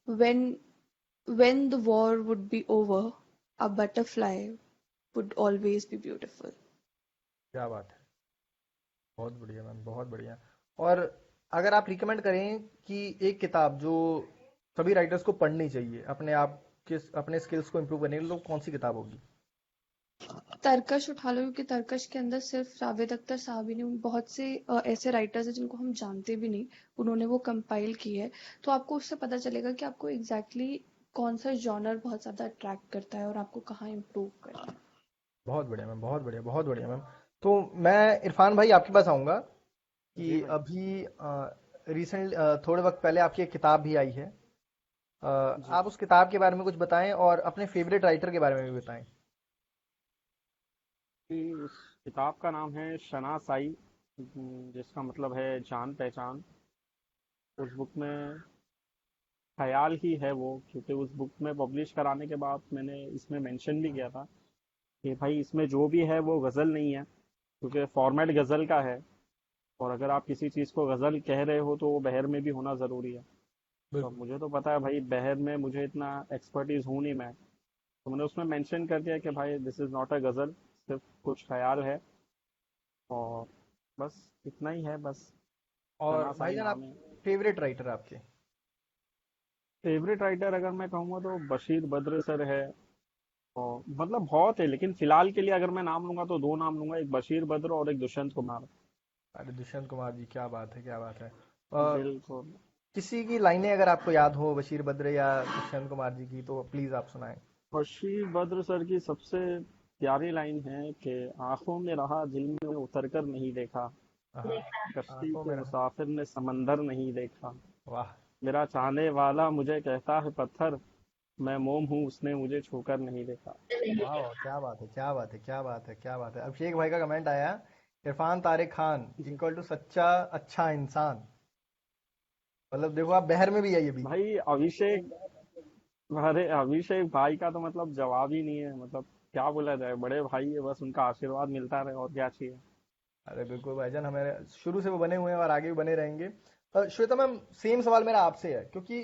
when when the war would be over, a butterfly would always be beautiful. क्या बात है, बहुत बढ़िया मैम, बहुत बढ़िया। और अगर आप रिकमेंड करें कि एक किताब जो सभी राइटर्स को पढ़नी चाहिए अपने स्किल्स को इम्प्रूव करने के लिए, तो कौन सी किताब होगी? तरकश उठा लो, क्योंकि तरकश के अंदर सिर्फ जावेद अख्तर साहब ही नहीं, बहुत से ऐसे राइटर्स हैं जिनको हम जानते भी नहीं, उन्होंने वो कंपाइल की है। तो आपको उससे पता चलेगा कि आपको एग्जैक्टली कौन सा जॉनर बहुत ज्यादा अट्रैक्ट करता है और आपको कहाँ इम्प्रूव करना है। बहुत बढ़िया मैम, बहुत बढ़िया, बहुत बढ़िया मैम। तो मैं इरफान भाई आपके पास आऊंगा जी कि भाई। अभी रिसेंट थोड़े वक्त पहले आपकी एक किताब भी आई है। जी। आप उस किताब के बारे में कुछ बताएं और अपने फेवरेट राइटर के बारे में भी बताएं। उस किताब का नाम है शनासाई, जिसका मतलब है जान पहचान। उस बुक में ख्याल ही है वो, क्योंकि उस बुक में पब्लिश कराने के बाद मैंने इसमें मेंशन भी किया था कि भाई इसमें जो भी है वो गज़ल नहीं है, क्योंकि फॉर्मेट गज़ल का है। और अगर आप किसी चीज़ को गज़ल कह रहे हो तो वो बहर में भी होना ज़रूरी है। तो अब बिल्कुल। मुझे तो पता है भाई, बहर में मुझे इतना एक्सपर्टीज हूँ नहीं मैं, तो मैंने उसमें मेंशन कर दिया कि भाई दिस इज़ नॉट अ गज़ल, सिर्फ कुछ ख्याल है। और बस इतना ही है बस। और शनासाई भाईजान आप नाम है। फेवरेट राइटर आपके? फेवरेट राइटर अगर मैं कहूँगा तो बशीर बद्र सर है। और मतलब बहुत है, लेकिन फिलहाल के लिए अगर मैं नाम लूंगा तो दो नाम लूंगा, एक बशीर बद्र और एक दुष्यंत कुमार। अरे दुष्यंत कुमार जी, क्या बात है, क्या बात है। बिल्कुल। किसी की लाइनें अगर आपको याद हो बशीर बद्र या दुष्यंत कुमार जी की, तो प्लीज आप सुनाएं। बशीर बद्र सर की सबसे प्यारी लाइन है कि आंखों में रहा दिल में उतर कर नहीं देखा, हाँ, कश्ती आंखों के में रहा। मुसाफिर ने समंदर नहीं देखा, वाह, मेरा चाहने वाला मुझे कहता है पत्थर, मैं मोम हूँ उसने मुझे छूकर नहीं देखा। वाह, वाह, क्या बात है, क्या बात है, क्या बात है, क्या बात है। अभिषेक भाई का कमेंट आया, इरफान तारिक खान जी। इक्वल टू सच्चा अच्छा इंसान। मतलब देखो, आप बहर में भी आई अभी। भाई अभिषेक, अरे अभिषेक भाई का तो मतलब जवाब ही नहीं है, मतलब क्या बोला जाए, बड़े भाई है, बस उनका आशीर्वाद मिलता रहे और क्या चाहिए। अरे बिल्कुल भाईजान, हमें शुरू से वो बने हुए हैं और आगे भी बने रहेंगे। श्वेता मैम, सेम सवाल मेरा आपसे है, क्योंकि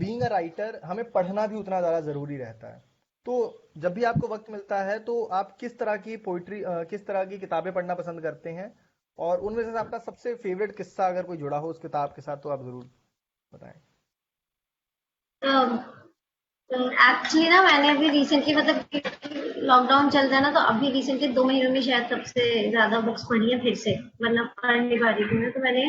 बीइंग अ राइटर हमें पढ़ना भी उतना ज़्यादा ज़रूरी रहता है। तो जब भी आपको वक्त मिलता है तो आप किस तरह की पोइट्री किस तरह की किताबें पढ़ना पसंद करते हैं, और उनमें से आपका सबसे फेवरेट किस्सा अगर कोई जुड़ा हो उस किताब के साथ तो आप ज़रूर बताएं। एक्चुअली ना मैंने अभी रिसेंटली मतलब लॉकडाउन चल रहा है ना, तो अभी रिसेंटली 2 महीनों में शायद सबसे ज्यादा बुक्स पढ़ी है फिर से, वरना पढ़ नहीं पा रही थी मैं। तो मैंने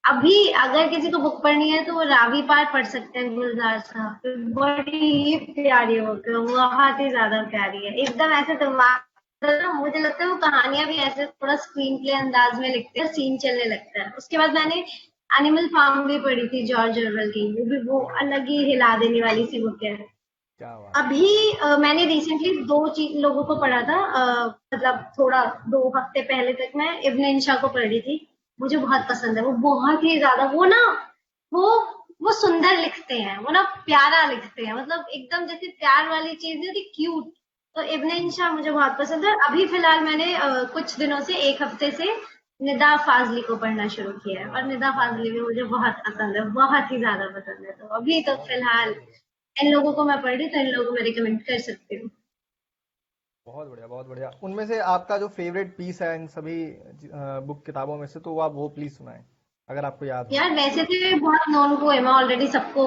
अभी, अगर किसी को बुक पढ़नी है तो वो रावी पार पढ़ सकते हैं, गुलजार साहब की। बड़ी ही प्यारी बुक है, बहुत ही ज्यादा प्यारी है, एकदम ऐसे दिमाग, मतलब मुझे लगता है वो कहानियां भी ऐसे थोड़ा स्क्रीन प्ले अंदाज में लिखते हैं, सीन चलने लगता है। उसके बाद मैंने एनिमल फार्म भी पढ़ी थी जॉर्ज ऑरवेल की, वो अलग ही हिला देने वाली सी बुक है। क्या बात है। अभी मैंने रिसेंटली दो चीज लोगों को पढ़ा था, मतलब थोड़ा 2 हफ्ते पहले तक मैं इब्न इंशा को पढ़ रही थी। मुझे बहुत पसंद है वो, बहुत ही ज्यादा। वो ना, वो वो सुंदर लिखते हैं, वो ना प्यारा लिखते हैं, मतलब एकदम जैसे प्यार वाली चीज नहीं होती, क्यूट। तो इब्न इंशा मुझे बहुत पसंद है। अभी फिलहाल मैंने कुछ दिनों से, 1 हफ्ते से निदा फाजली को पढ़ना शुरू किया है, और निदा फाजली भी मुझे बहुत पसंद है, बहुत ही ज्यादा पसंद है। तो अभी तो फिलहाल इन लोगों को मैं पढ़ रही, तो इन लोगों को मैं रिकमेंड कर सकती हूँ। बहुत बढ़िया, बहुत बढ़िया। उनमें से आपका जो फेवरेट पीस है इन सभी बुक किताबों में से, तो वो आप वो प्लीज सुनाएं अगर आपको याद हो। यार वैसे तो ये बहुत नॉन पोएम है, ऑलरेडी सबको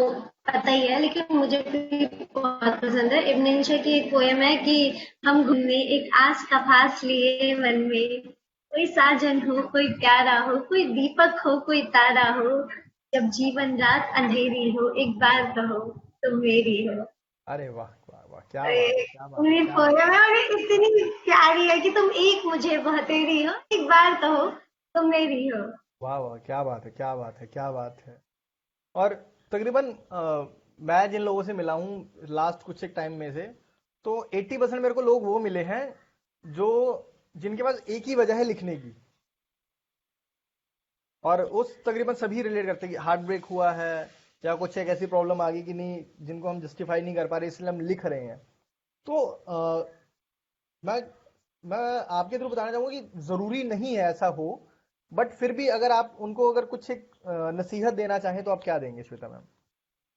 पता ही है, लेकिन मुझे भी बहुत पसंद है। इब्न इंशा की एक पोएम है कि हम घूमे एक आस का फास लिए मन में, कोई साजन हो, कोई प्यारा हो, कोई दीपक हो, कोई तारा हो, जब जीवन रात अंधेरी हो, एक बार कहो तुम मेरी हो। अरे वाह वाह वाह, क्या बात है, अरे क्या बात है, पूरी क्या बात पोएम है, और ये इतनी प्यारी है कि तुम एक मुझे बहतेरी हो, एक बार कहो तुम मेरी हो। वाह वाह, क्या बात है, क्या बात है, क्या बात है। और तकरीबन मैं जिन लोगों से मिला हूँ लास्ट कुछ एक टाइम में से, तो 80% मेरे को लोग वो मिले हैं जो जिनके पास एक ही वजह है लिखने की, और उस तकरीबन सभी रिलेट करते हैं कि हार्ट ब्रेक हुआ है या कुछ एक ऐसी प्रॉब्लम आ गई कि नहीं, जिनको हम जस्टिफाई नहीं कर पा रहे, इसलिए हम लिख रहे हैं। तो मैं मैं आपके थ्रू बताना चाहूंगा कि जरूरी नहीं है ऐसा हो, बट फिर भी अगर आप उनको अगर कुछ एक नसीहत देना चाहें तो आप क्या देंगे श्वेता मैम,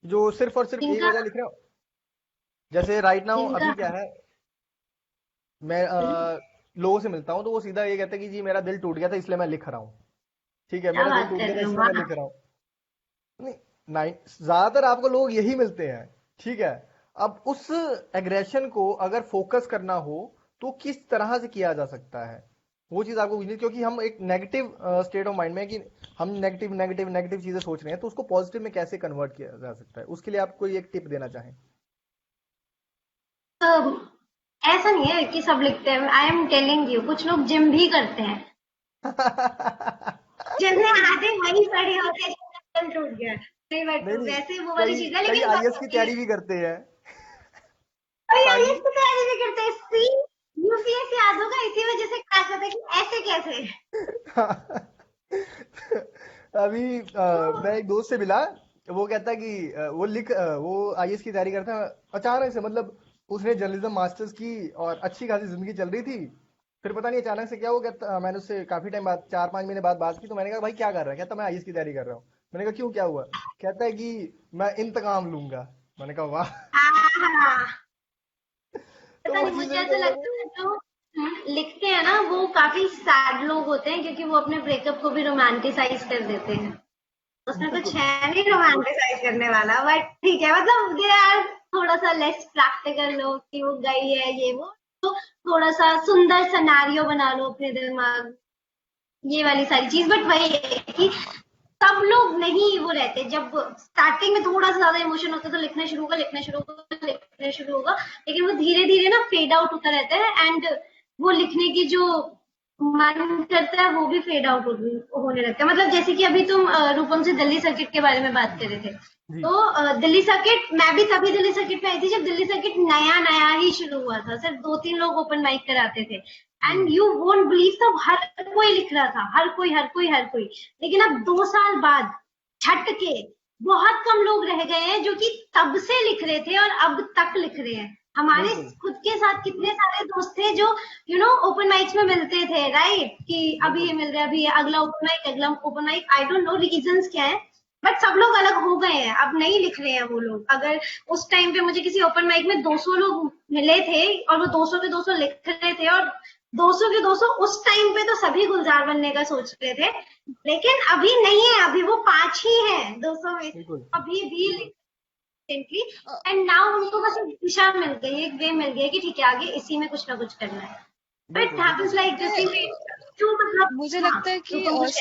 जो सिर्फ और सिर्फ एक जिनका वजह लिख रहे हो। जैसे राइट नाउ जिनका अभी क्या है, मैं लोगों से मिलता हूँ तो वो सीधा ये कहते हैं कि जी मेरा दिल टूट गया था इसलिए मैं लिख रहा हूँ। ठीक है, क्या मेरा दिल बात टूट कर गया था रहे हो, इसलिए मैं वाह। लिख रहा हूँ। नहीं, नहीं, ज्यादातर आपको लोग यही मिलते हैं। ठीक है, अब उस एग्रेशन को अगर फोकस करना हो तो किस तरह से किया जा सकता है, वो चीज आपको बुझनी, क्योंकि हम एक नेगेटिव स्टेट ऑफ माइंड में है कि हम नेगेटिव नेगेटिव नेगेटिव चीजें सोच रहे हैं, तो उसको पॉजिटिव में कैसे कन्वर्ट किया जा सकता है, उसके लिए आप कोई एक टिप देना चाहें। तो ऐसा नहीं है कि सब लिखते हैं, आई एम टेलिंग यू, कुछ लोग जिम भी करते हैं, जिनने आधे वही पढ़े होते हैं, जिनका दिल टूट गया। नहीं बट नहीं नहीं, वैसे वो वाली कई चीज है, कई लेकिन आईएएस की तैयारी भी करते हैं कोई ताकि आईएएस की तैयारी भी करते हैं। सी यूपीएससी याद होगा, इसी वजह से क्लास होता है कि ऐसे कैसे। अभी मैं एक दोस्त से मिला, वो कहता है कि वो आईएएस की तैयारी करता है अचानक से, मतलब उसने जर्नलिज्म मास्टर्स की और अच्छी खासी जिंदगी चल रही थी, फिर पता नहीं अचानक से क्या हो। कहता मैंने उससे काफी टाइम बाद 4-5 महीने बाद बात की, तो मैंने कहा भाई क्या कर रहा है, कहता मैं आईएएस की तैयारी कर रहा हूँ। मैंने कहा क्यों, क्या हुआ, कहता है कि मैं इंतकाम लूंगा। मैंने कहा वाह। हाँ, तो पता वो नहीं, मुझे चीजें ऐसा लगता है जो लिखते हैं ना वो काफी सैड लोग होते हैं, क्योंकि वो अपने ब्रेकअप को भी रोमांटिसाइज कर देते हैं। उसमें कुछ बिल्कुल। है नहीं रोमांटिसाइज करने वाला, बट ठीक है, मतलब दे आर थोड़ा सा लेस प्रैक्टिकल लोग कि वो गई है ये वो, तो थोड़ा सा सुंदर सिनेरियो बना लो अपने दिमाग, ये वाली सारी चीज। बट वही है कि सब लोग नहीं वो रहते, जब स्टार्टिंग में थोड़ा सा ज्यादा इमोशन होता है तो लिखना शुरू होगा, लिखना शुरू होगा, लिखना शुरू होगा, लेकिन वो धीरे धीरे ना फेड आउट होता रहता है, एंड वो लिखने की जो मन करता है वो भी फेड आउट होने लगता है। मतलब जैसे कि अभी तुम रूपम से दिल्ली सर्किट के बारे में बात कर रहे थे, जी। तो दिल्ली सर्किट, मैं भी तभी दिल्ली सर्किट में आई थी जब दिल्ली सर्किट नया नया ही शुरू हुआ था, सिर्फ 2-3 लोग ओपन माइक कराते थे, एंड यू वोंट बिलीव, तब हर कोई लिख रहा था, हर कोई हर कोई हर कोई। लेकिन अब 2 साल बाद छट के बहुत कम लोग रह गए हैं जो कि तब से लिख रहे थे और अब तक लिख रहे हैं। हमारे बिल्कुल खुद के साथ कितने सारे दोस्त थे जो ओपन माइक्स में मिलते थे, राइट, कि अभी ये बिल्कुल। मिल रहा है, अभी ये अगला ओपन माइक, अगला open mic, I don't know reasons क्या है, बट सब लोग अलग हो गए हैं, अब नहीं लिख रहे हैं वो लोग। अगर उस टाइम पे मुझे किसी ओपन माइक में 200 लोग मिले थे और वो 200 के 200 लिख रहे थे, और 200 के 200 उस टाइम पे तो सभी गुलजार बनने का सोच रहे थे, लेकिन अभी नहीं है, अभी वो 5 ही हैं 200 में से। बिल्कुल अभी भी एंड नाउ उनको बस एक दिशा मिल गई, एक वे मिल गया कि ठीक है आगे इसी में कुछ ना कुछ करना है। तो इट बिल्कुल हैपेंस बिल्कुल लाइक दिस। जो मतलब मुझे हाँ, लगता है तो कि तुम कुछ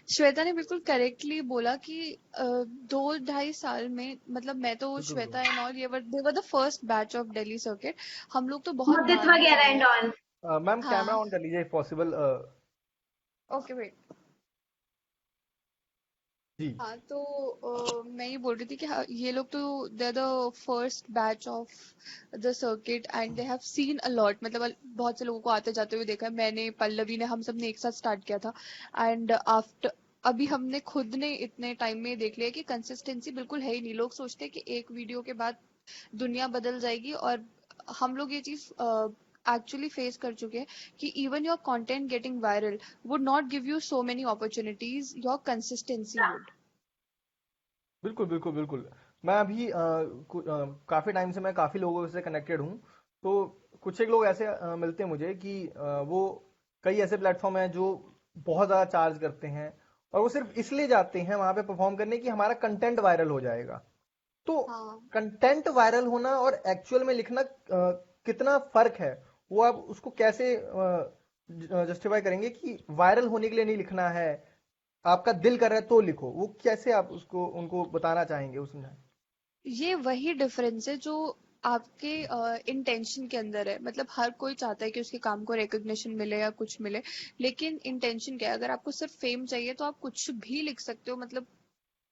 श्वेता ने बिल्कुल करेक्टली बोला कि 2-2.5 साल में, मतलब मैं तो बिल्कुल श्वेता बिल्कुल। And all, they were the first batch of Delhi circuit. हम लोग तो बहुत मुद्दित बाद में वगैरह आए एंड हैं। ऑल। मैम कैमरा हाँ, ऑन कर लीजिए इफ पॉसिबल। Okay wait. जी। हाँ, तो मैं ये बोल रही थी कि हाँ, ये लोग तो they are the first batch of the circuit and they have seen a lot. मतलब बहुत से लोगों को आते जाते हुए देखा है, मैंने, पल्लवी ने, हम सब ने एक साथ स्टार्ट किया था। एंड आफ्टर, अभी हमने खुद ने इतने टाइम में देख लिया कि कंसिस्टेंसी बिल्कुल है ही नहीं। लोग सोचते हैं कि एक वीडियो के बाद दुनिया बदल जाएगी, और हम लोग ये चीज एक्चुअली फेस कर चुके हैं कि even your content getting viral would not give you so many opportunities, your consistency would. बिल्कुल बिल्कुल बिल्कुल। मैं अभी काफी टाइम से मैं काफी लोगों से कनेक्टेड हूँ। तो कुछ एक लोग ऐसे मिलते हैं मुझे कि वो कई ऐसे प्लेटफॉर्म हैं जो बहुत ज्यादा चार्ज करते हैं, और वो सिर्फ इसलिए जाते हैं वहां पे परफॉर्म करने की हमारा कंटेंट वायरल हो जाएगा। तो हाँ, कंटेंट वायरल होना और एक्चुअल में लिखना कितना फर्क है, वो आप उसको कैसे जस्टिफाई करेंगे कि वायरल होने के लिए नहीं लिखना है, आपका दिल कर रहा है तो लिखो, वो कैसे आप उसको उनको बताना चाहेंगे, वो समझाएं। ये वही डिफरेंस है जो आपके इंटेंशन के अंदर है। मतलब हर कोई चाहता है कि उसके काम को रिकग्निशन मिले या कुछ मिले, लेकिन इंटेंशन क्या है? अगर आपको सिर्फ फेम चाहिए तो आप कुछ भी लिख सकते हो। मतलब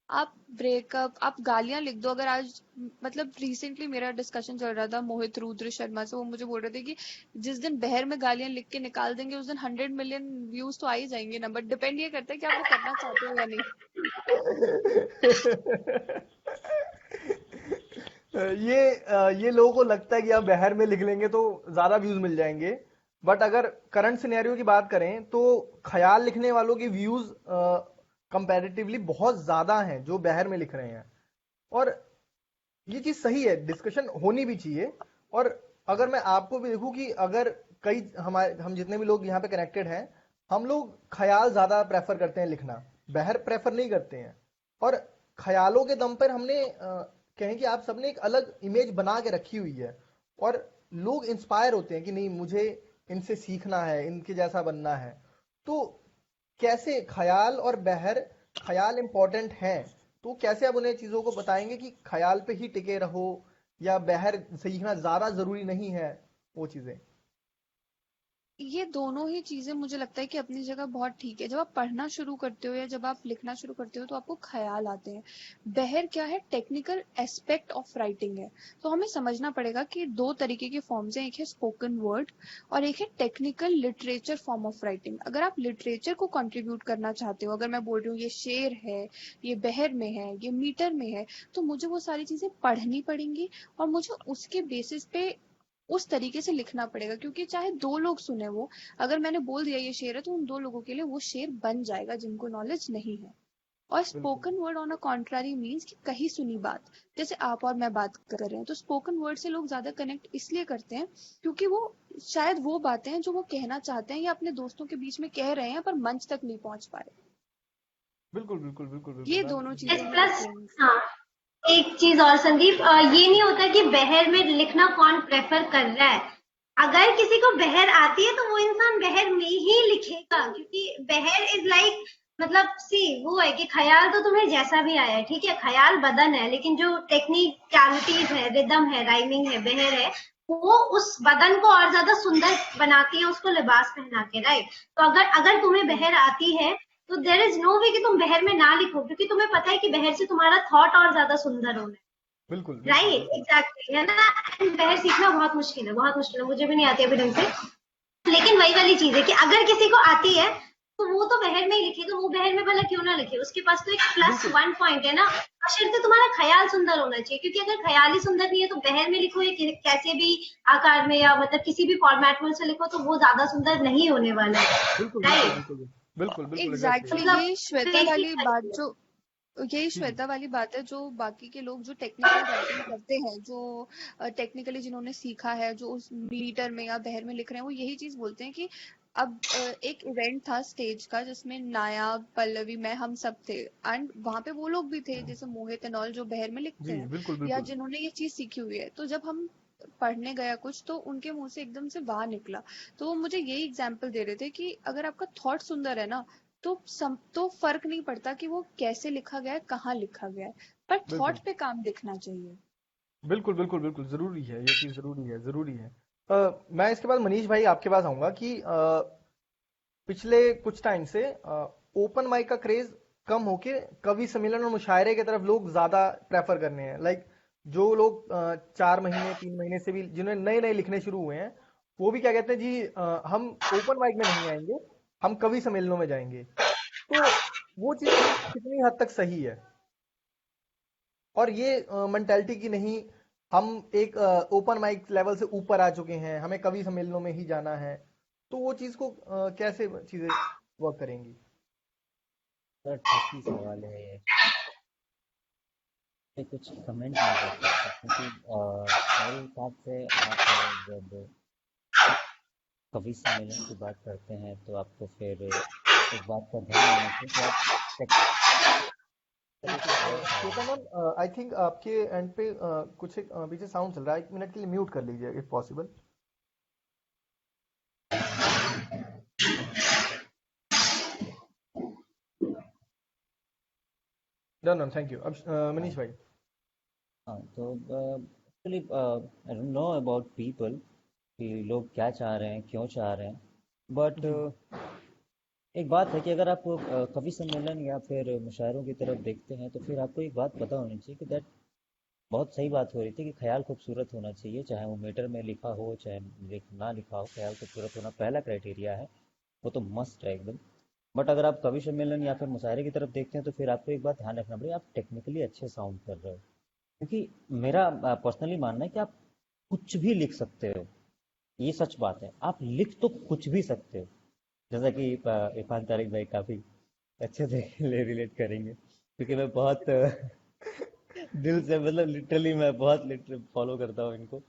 आप ब्रेकअप, आप गालियां लिख दो। अगर आज, मतलब रिसेंटली मेरा डिस्कशन चल रहा था मोहित रुद्र शर्मा से, वो मुझे बोल रहे थे कि जिस दिन बहर में गालियां लिख के निकाल देंगे उस दिन 100 मिलियन व्यूज तो आ ही जाएंगे ना, बट डिपेंड ये करता है कि आप वो करना चाहते हो या नहीं। ये लोगों को लगता है कि आप बहर में लिख लेंगे तो ज्यादा व्यूज मिल जाएंगे, बट अगर करंट सिनेरियो की बात करें तो ख्याल लिखने वालों के व्यूज कंपैरेटिवली बहुत ज्यादा हैं जो बहर में लिख रहे हैं। और ये चीज सही है, डिस्कशन होनी भी चाहिए। और अगर मैं आपको भी देखूं कि अगर कई हम जितने भी लोग यहाँ पे कनेक्टेड हैं, हम लोग ख्याल ज्यादा प्रेफर करते हैं लिखना, बहर प्रेफर नहीं करते हैं। और ख्यालों के दम पर हमने कहें कि आप सबने एक अलग इमेज बना के रखी हुई है, और लोग इंस्पायर होते हैं कि नहीं मुझे इनसे सीखना है, इनके जैसा बनना है। तो कैसे ख्याल और बहर, ख्याल इंपॉर्टेंट है तो कैसे आप उन्हें चीजों को बताएंगे कि ख्याल पे ही टिके रहो या बहर सीखना ज्यादा जरूरी नहीं है, वो चीजें। ये दोनों ही चीजें मुझे लगता है कि अपनी जगह बहुत ठीक है। जब आप पढ़ना शुरू करते हो या जब आप लिखना शुरू करते हो तो आपको ख्याल आते हैं। बहर क्या है? टेक्निकल एस्पेक्ट ऑफ राइटिंग है। तो हमें समझना पड़ेगा कि दो तरीके के फॉर्म्स हैं, एक है स्पोकन वर्ड और एक है technical literature form of writing. अगर आप लिटरेचर को कंट्रीब्यूट करना चाहते हो, अगर मैं बोल रही हूँ ये शेर है, ये बहर में है, ये मीटर में है, तो मुझे वो सारी चीजें पढ़नी पड़ेंगी और मुझे उसके बेसिस पे उस तरीके से लिखना पड़ेगा। क्योंकि चाहे दो लोग सुने वो, अगर मैंने बोल दिया ये शेर है तो उन दो लोगों के लिए वो शेर बन जाएगा जिनको नॉलेज नहीं है। और बिल्कुल spoken word on a contrary means कि कहीं सुनी बात, जैसे आप और मैं बात कर रहे हैं, तो स्पोकन वर्ड से लोग ज्यादा कनेक्ट इसलिए करते हैं क्योंकि वो शायद वो बातें हैं जो वो कहना चाहते हैं या अपने दोस्तों के बीच में कह रहे हैं पर मंच तक नहीं पहुंच पा रहे। बिल्कुल बिल्कुल बिल्कुल बिल्कुल ये मैं दोनों एस चीजों में प्लस। डिफरेंस है। हाँ, एक चीज और संदीप, ये नहीं होता कि बहर में लिखना कौन प्रेफर कर रहा है। अगर किसी को बहर आती है तो वो इंसान बहर में ही लिखेगा, क्योंकि बहर इज लाइक, मतलब सी वो है कि ख्याल तो तुम्हें जैसा भी आया है, ठीक है, ख्याल बदन है, लेकिन जो टेक्निकलिटीज है, रिदम है, राइमिंग है, बहर है, वो उस बदन को और ज्यादा सुंदर बनाती है, उसको लिबास पहना के, राइट। तो अगर अगर तुम्हें बहर आती है तो देर इज नो वे कि तुम बहर में ना लिखो, क्योंकि तुम्हें पता है कि बहर से तुम्हारा थॉट और ज्यादा सुंदर होना है, बिल्कुल बिल्कुल राइट, बिल्कुल एग्जैक्टली, है ना। And बहर सीखना बहुत मुश्किल है, बहुत मुश्किल है, मुझे भी नहीं आती अभी ढंग से। लेकिन वही वाली चीज है कि अगर किसी को आती है तो वो तो बहर में ही लिखेगा, वो बहर में भला क्यों ना लिखे, उसके पास तो एक प्लस बिल्कुल 1 पॉइंट है ना। बशर्ते तुम्हारा ख्याल सुंदर होना चाहिए, क्योंकि अगर ख्याल ही सुंदर नहीं है तो बहर में लिखो या कैसे भी आकार में या मतलब किसी भी फॉर्मेट में से लिखो तो वो ज्यादा सुंदर नहीं होने वाला है, बिल्कुल बिल्कुल राइट। बिल्कुल बिल्कुल बिल्कुल एग्जैक्टली। एग्जैक्टली मतलब ये श्वेता बेसिक वाली बात तरीके जो यही जी जी श्वेता वाली बात है, जो बाकी के लोग जो टेक्निकल राइटिंग करते हैं, जो टेक्निकली जिन्होंने सीखा है, जो उस मीटर में या बहर में लिख रहे हैं, वो यही चीज बोलते हैं कि अब एक इवेंट था स्टेज का जिसमें नायाब, पल्लवी, मैं, हम सब थे, एंड वहां पे वो लोग भी थे जैसे मोहित एंड ऑल जो बहर में लिखते जी हैं बिल्कुल या बिल्कुल जिन्होंने ये चीज सीखी हुई है। तो जब हम पढ़ने गया कुछ तो उनके मुंह से एकदम से बाहर निकला। तो वो मुझे यही एग्जाम्पल दे रहे थे कि अगर आपका थॉट सुंदर है ना, तो फर्क नहीं पड़ता कि वो कैसे लिखा गया है, कहाँ लिखा गया है, पर बिल्कुल थॉट पे काम दिखना चाहिए। बिल्कुल बिल्कुल बिल्कुल जरूरी है, ये चीज जरूरी है, जरूरी है। मैं इसके बाद मनीष भाई आपके पास आऊंगा कि पिछले कुछ टाइम से ओपन माइक का क्रेज कम होके कवि सम्मेलन और मुशायरे की तरफ लोग ज्यादा प्रेफर करने हैं। लाइक जो लोग 4 महीने 3 महीने से भी जिन्होंने नए नए लिखने शुरू हुए हैं, वो भी क्या कहते हैं जी, हम ओपन माइक में नहीं आएंगे, हम कवि सम्मेलनों में जाएंगे। तो वो चीज कितनी हद तक सही है? और ये मेंटेलिटी की नहीं, हम एक ओपन माइक लेवल से ऊपर आ चुके हैं, हमें कवि सम्मेलनों में ही जाना है, तो वो चीज को कैसे चीजें वर्क करेंगी? सर ट्रिकी सवाल है ये। मैं कुछ कमेंट नहीं कर सकता क्योंकि मेरे हिसाब से आप जब कवि सम्मेलन की बात करते हैं तो आपको फिर एक बात का ध्यान रखना चाहिए कि आप एक श्वेता मैम, आई थिंक आपके एंड पे कुछ एक पीछे साउंड चल रहा है, 1 मिनट के लिए म्यूट कर लीजिए if possible. Done done, thank you. अब मनीष भाई। हाँ तो actually I don't know about people कि लोग क्या चाह रहे हैं, क्यों चाह रहे हैं, बट जी एक बात है कि अगर आप कवि सम्मेलन या फिर मुशायरों की तरफ देखते हैं तो फिर आपको एक बात पता होनी चाहिए कि दैट बहुत सही बात हो रही थी कि ख्याल खूबसूरत होना चाहिए, चाहे वो मीटर में लिखा हो चाहे ना लिखा हो, ख्याल खूबसूरत होना पहला क्राइटेरिया है, वो तो मस्ट है एकदम। बट अगर आप कवि सम्मेलन या फिर मुशायरे की तरफ देखते हैं तो फिर आपको एक बात ध्यान रखना पड़ेगा, आप टेक्निकली अच्छे साउंड कर रहे हो। क्योंकि मेरा पर्सनली मानना है कि आप कुछ भी लिख सकते हो, ये सच बात है, आप लिख तो कुछ भी सकते हो। जैसा कि इरफान तारिक भाई काफी अच्छे से रिलेट करेंगे क्योंकि मैं बहुत दिल से, मतलब लिटरली मैं बहुत लिटरली फॉलो करता हूँ इनको।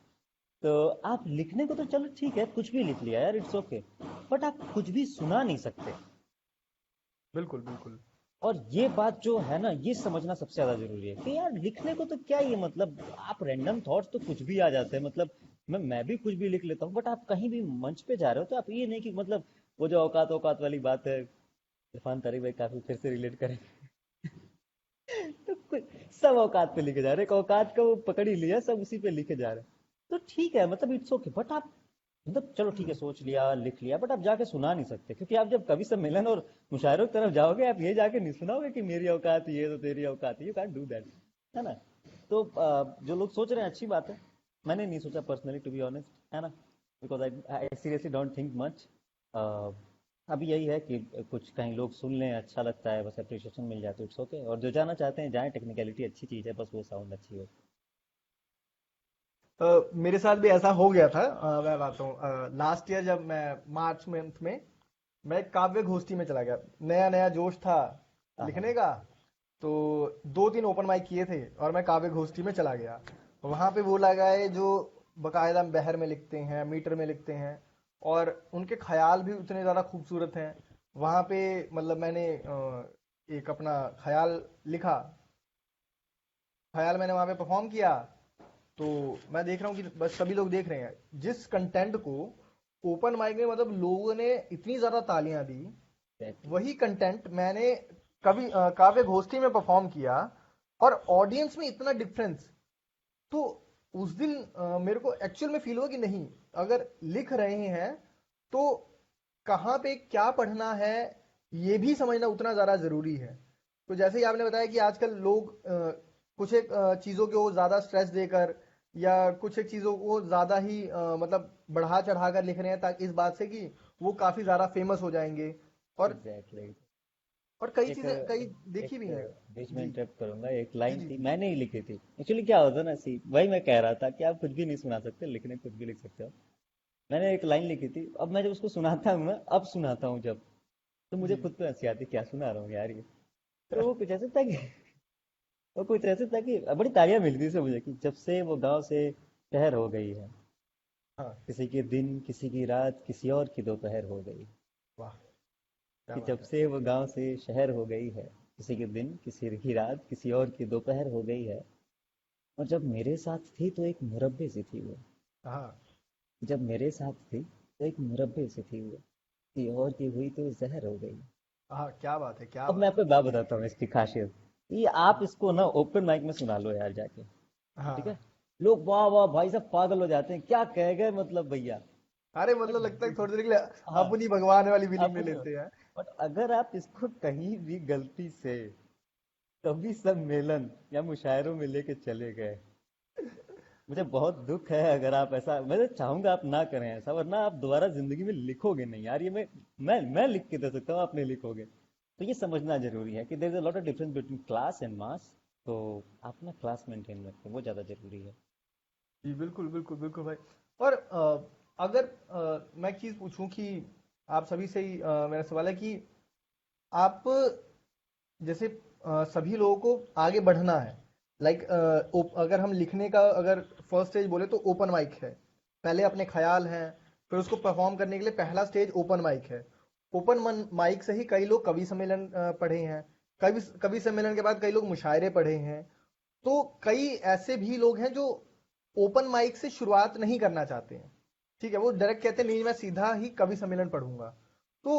तो आप लिखने को तो चलो ठीक है, कुछ भी लिख लिया यार, इट्स ओके, बट आप कुछ भी सुना नहीं सकते। बिल्कुल बिल्कुल। और ये बात जो है ना, ये समझना सबसे ज्यादा जरूरी है कि यार लिखने को तो क्या, ये मतलब आप रैंडम थॉट्स तो कुछ भी आ जाते हैं, मतलब मैं भी कुछ भी लिख लेता हूँ, बट आप कहीं भी मंच पे जा रहे हो तो आप ये नहीं कि मतलब वो जो औकात औकात वाली बात है, इरफान तारिक भाई काफी फिर से रिलेट करें तो सब औकात पे लिखे जा रहे हैं, एक औकात का वो पकड़ ही लिया, सब उसी पे लिखे जा रहे हैं। तो ठीक है, मतलब इट्स ओके, बट आप मतलब चलो ठीक है, सोच लिया लिख लिया, बट आप जाके सुना नहीं सकते, क्योंकि आप जब कवि सम्मेलन और मुशायरों की तरफ जाओगे आप ये जाके नहीं सुनाओगे कि मेरी औकात ये तो तेरी औकात, यू कैन डू दैट, है ना। तो जो लोग सोच रहे हैं अच्छी बात है, मैंने नहीं सोचा पर्सनली टू बी ऑनेस्ट, है ना, because I seriously don't think much. अभी यही है कि कुछ कहीं लोग सुन लें, अच्छा लगता है, बस अप्रिशिएशन मिल जाए तो इट्स ओके, और जो जाना चाहते हैं जाएं, टेक्निकलिटी अच्छी चीज़ है, बस वो साउंड अच्छी हो। मेरे साथ भी ऐसा हो गया था। मैं बताता हूँ, लास्ट ईयर जब मैं मार्च मंथ में मैं एक काव्य गोष्ठी में चला गया, नया नया जोश था हाँ हाँ। लिखने का। तो 2 3 ओपन माइक किए थे और मैं काव्य गोष्ठी में चला गया। वहां पे वो लगाए जो बकायदा बहर में लिखते हैं, मीटर में लिखते हैं, और उनके ख्याल भी उतने ज्यादा खूबसूरत हैं। वहां पे मतलब मैंने एक अपना ख्याल लिखा, ख्याल मैंने वहां पे परफॉर्म किया। तो मैं देख रहा हूँ कि बस सभी लोग देख रहे हैं जिस कंटेंट को ओपन माइक में, मतलब लोगों ने इतनी ज्यादा तालियां दी, एग्जैक्टली। वही कंटेंट मैंने कभी काव्य गोष्ठी में परफॉर्म किया और ऑडियंस में इतना डिफरेंस। तो उस दिन मेरे को एक्चुअल में फील हुआ कि नहीं, अगर लिख रहे हैं तो कहाँ पे क्या पढ़ना है ये भी समझना उतना ज़्यादा ज़रूरी है। तो जैसे ही आपने बताया कि आजकल लोग कुछ एक चीज़ों को ज़्यादा स्ट्रेस देकर या कुछ एक चीज़ों को ज़्यादा ही मतलब बढ़ा चढ़ा कर लिख रहे हैं, ताकि इस बात से कि वो काफ़ी ज़्यादा फेमस हो जाएंगे। और एग्जैक्टली। और कई एक चीज़ें कई देखी भी हैं। एक बीच में जी इंटरप्ट करूंगा, एक जी लाइन जी थी जी मैंने ही लिखी थी, एक्चुअली क्या होता है ना, सी वही मैं कह रहा था कि आप कुछ भी नहीं सुना सकते, लिखने कुछ भी लिख सकते हो। मैंने एक लाइन लिखी थी, अब मैं जब उसको सुनाता हूँ ना, अब सुनाता हूँ जब, तो मुझे जी खुद पे हंसी आती है, क्या सुना रहा हूँ यार ये। तो वो कुछ ऐसे था कि और कुछ ऐसे था कि बड़ी तालियां मिली थी उसे मुझे कि जब से वो गांव से शहर हो गई है, हाँ। किसी के दिन किसी की रात किसी और की दोपहर हो गई। वाह, क्या कि जब बात है। से वो गांव से शहर हो गई है, किसी के दिन किसी की रात किसी और की दोपहर हो गई है। और जब मेरे साथ थी तो एक मुरब्बे सी थी वो। हाँ जब मेरे साथ थी तो एक मुरब्बे सी थी वो, किसी और की हुई तो जहर हो गई। हाँ, क्या बात है, क्या अब मैं बात आपको एक बात बताता हूँ इसकी खासियत। ये आप इसको ना ओपन माइक में सुना लो यार जाके, है। ठीक है। हाँ। लोग वाह वाह भाई साहब पागल हो जाते हैं, क्या कह गए मतलब भैया। अरे बट मतलब लगता है कि थोड़ी देर के लिए हाँ, अपनी भगवान वाली फीलिंग में अपने लेते हैं। बट अगर आप इसको कहीं भी गलती से कभी सम्मेलन या मुशायरों में लेके चले गए, मुझे बहुत दुख है अगर आप ऐसा, मैं तो चाहूंगा आप ना करें ऐसा, वरना आप दोबारा जिंदगी में लिखोगे नहीं यार। ये मैं लिख के दे सकता हूँ, आप नहीं लिखोगे। तो ये समझना जरूरी है कि there is a lot of difference between class and mass. तो आप ना क्लास मेंटेन रखें, वो ज्यादा जरूरी है। जी बिल्कुल बिल्कुल बिल्कुल भाई। और अगर मैं एक चीज पूछूं कि आप सभी से ही मेरा सवाल है कि आप जैसे सभी लोगों को आगे बढ़ना है, लाइक अगर हम लिखने का अगर फर्स्ट स्टेज बोले तो ओपन माइक है, पहले अपने ख्याल हैं, फिर उसको परफॉर्म करने के लिए पहला स्टेज ओपन माइक है। ओपन माइक से ही कई लोग कवि सम्मेलन पढ़े हैं, कवि कवि सम्मेलन के बाद कई लोग मुशायरे पढ़े हैं। तो कई ऐसे भी लोग हैं जो ओपन माइक से शुरुआत नहीं करना चाहते हैं, ठीक है, वो डायरेक्ट कहते हैं नहीं मैं सीधा ही कवि सम्मेलन पढ़ूंगा। तो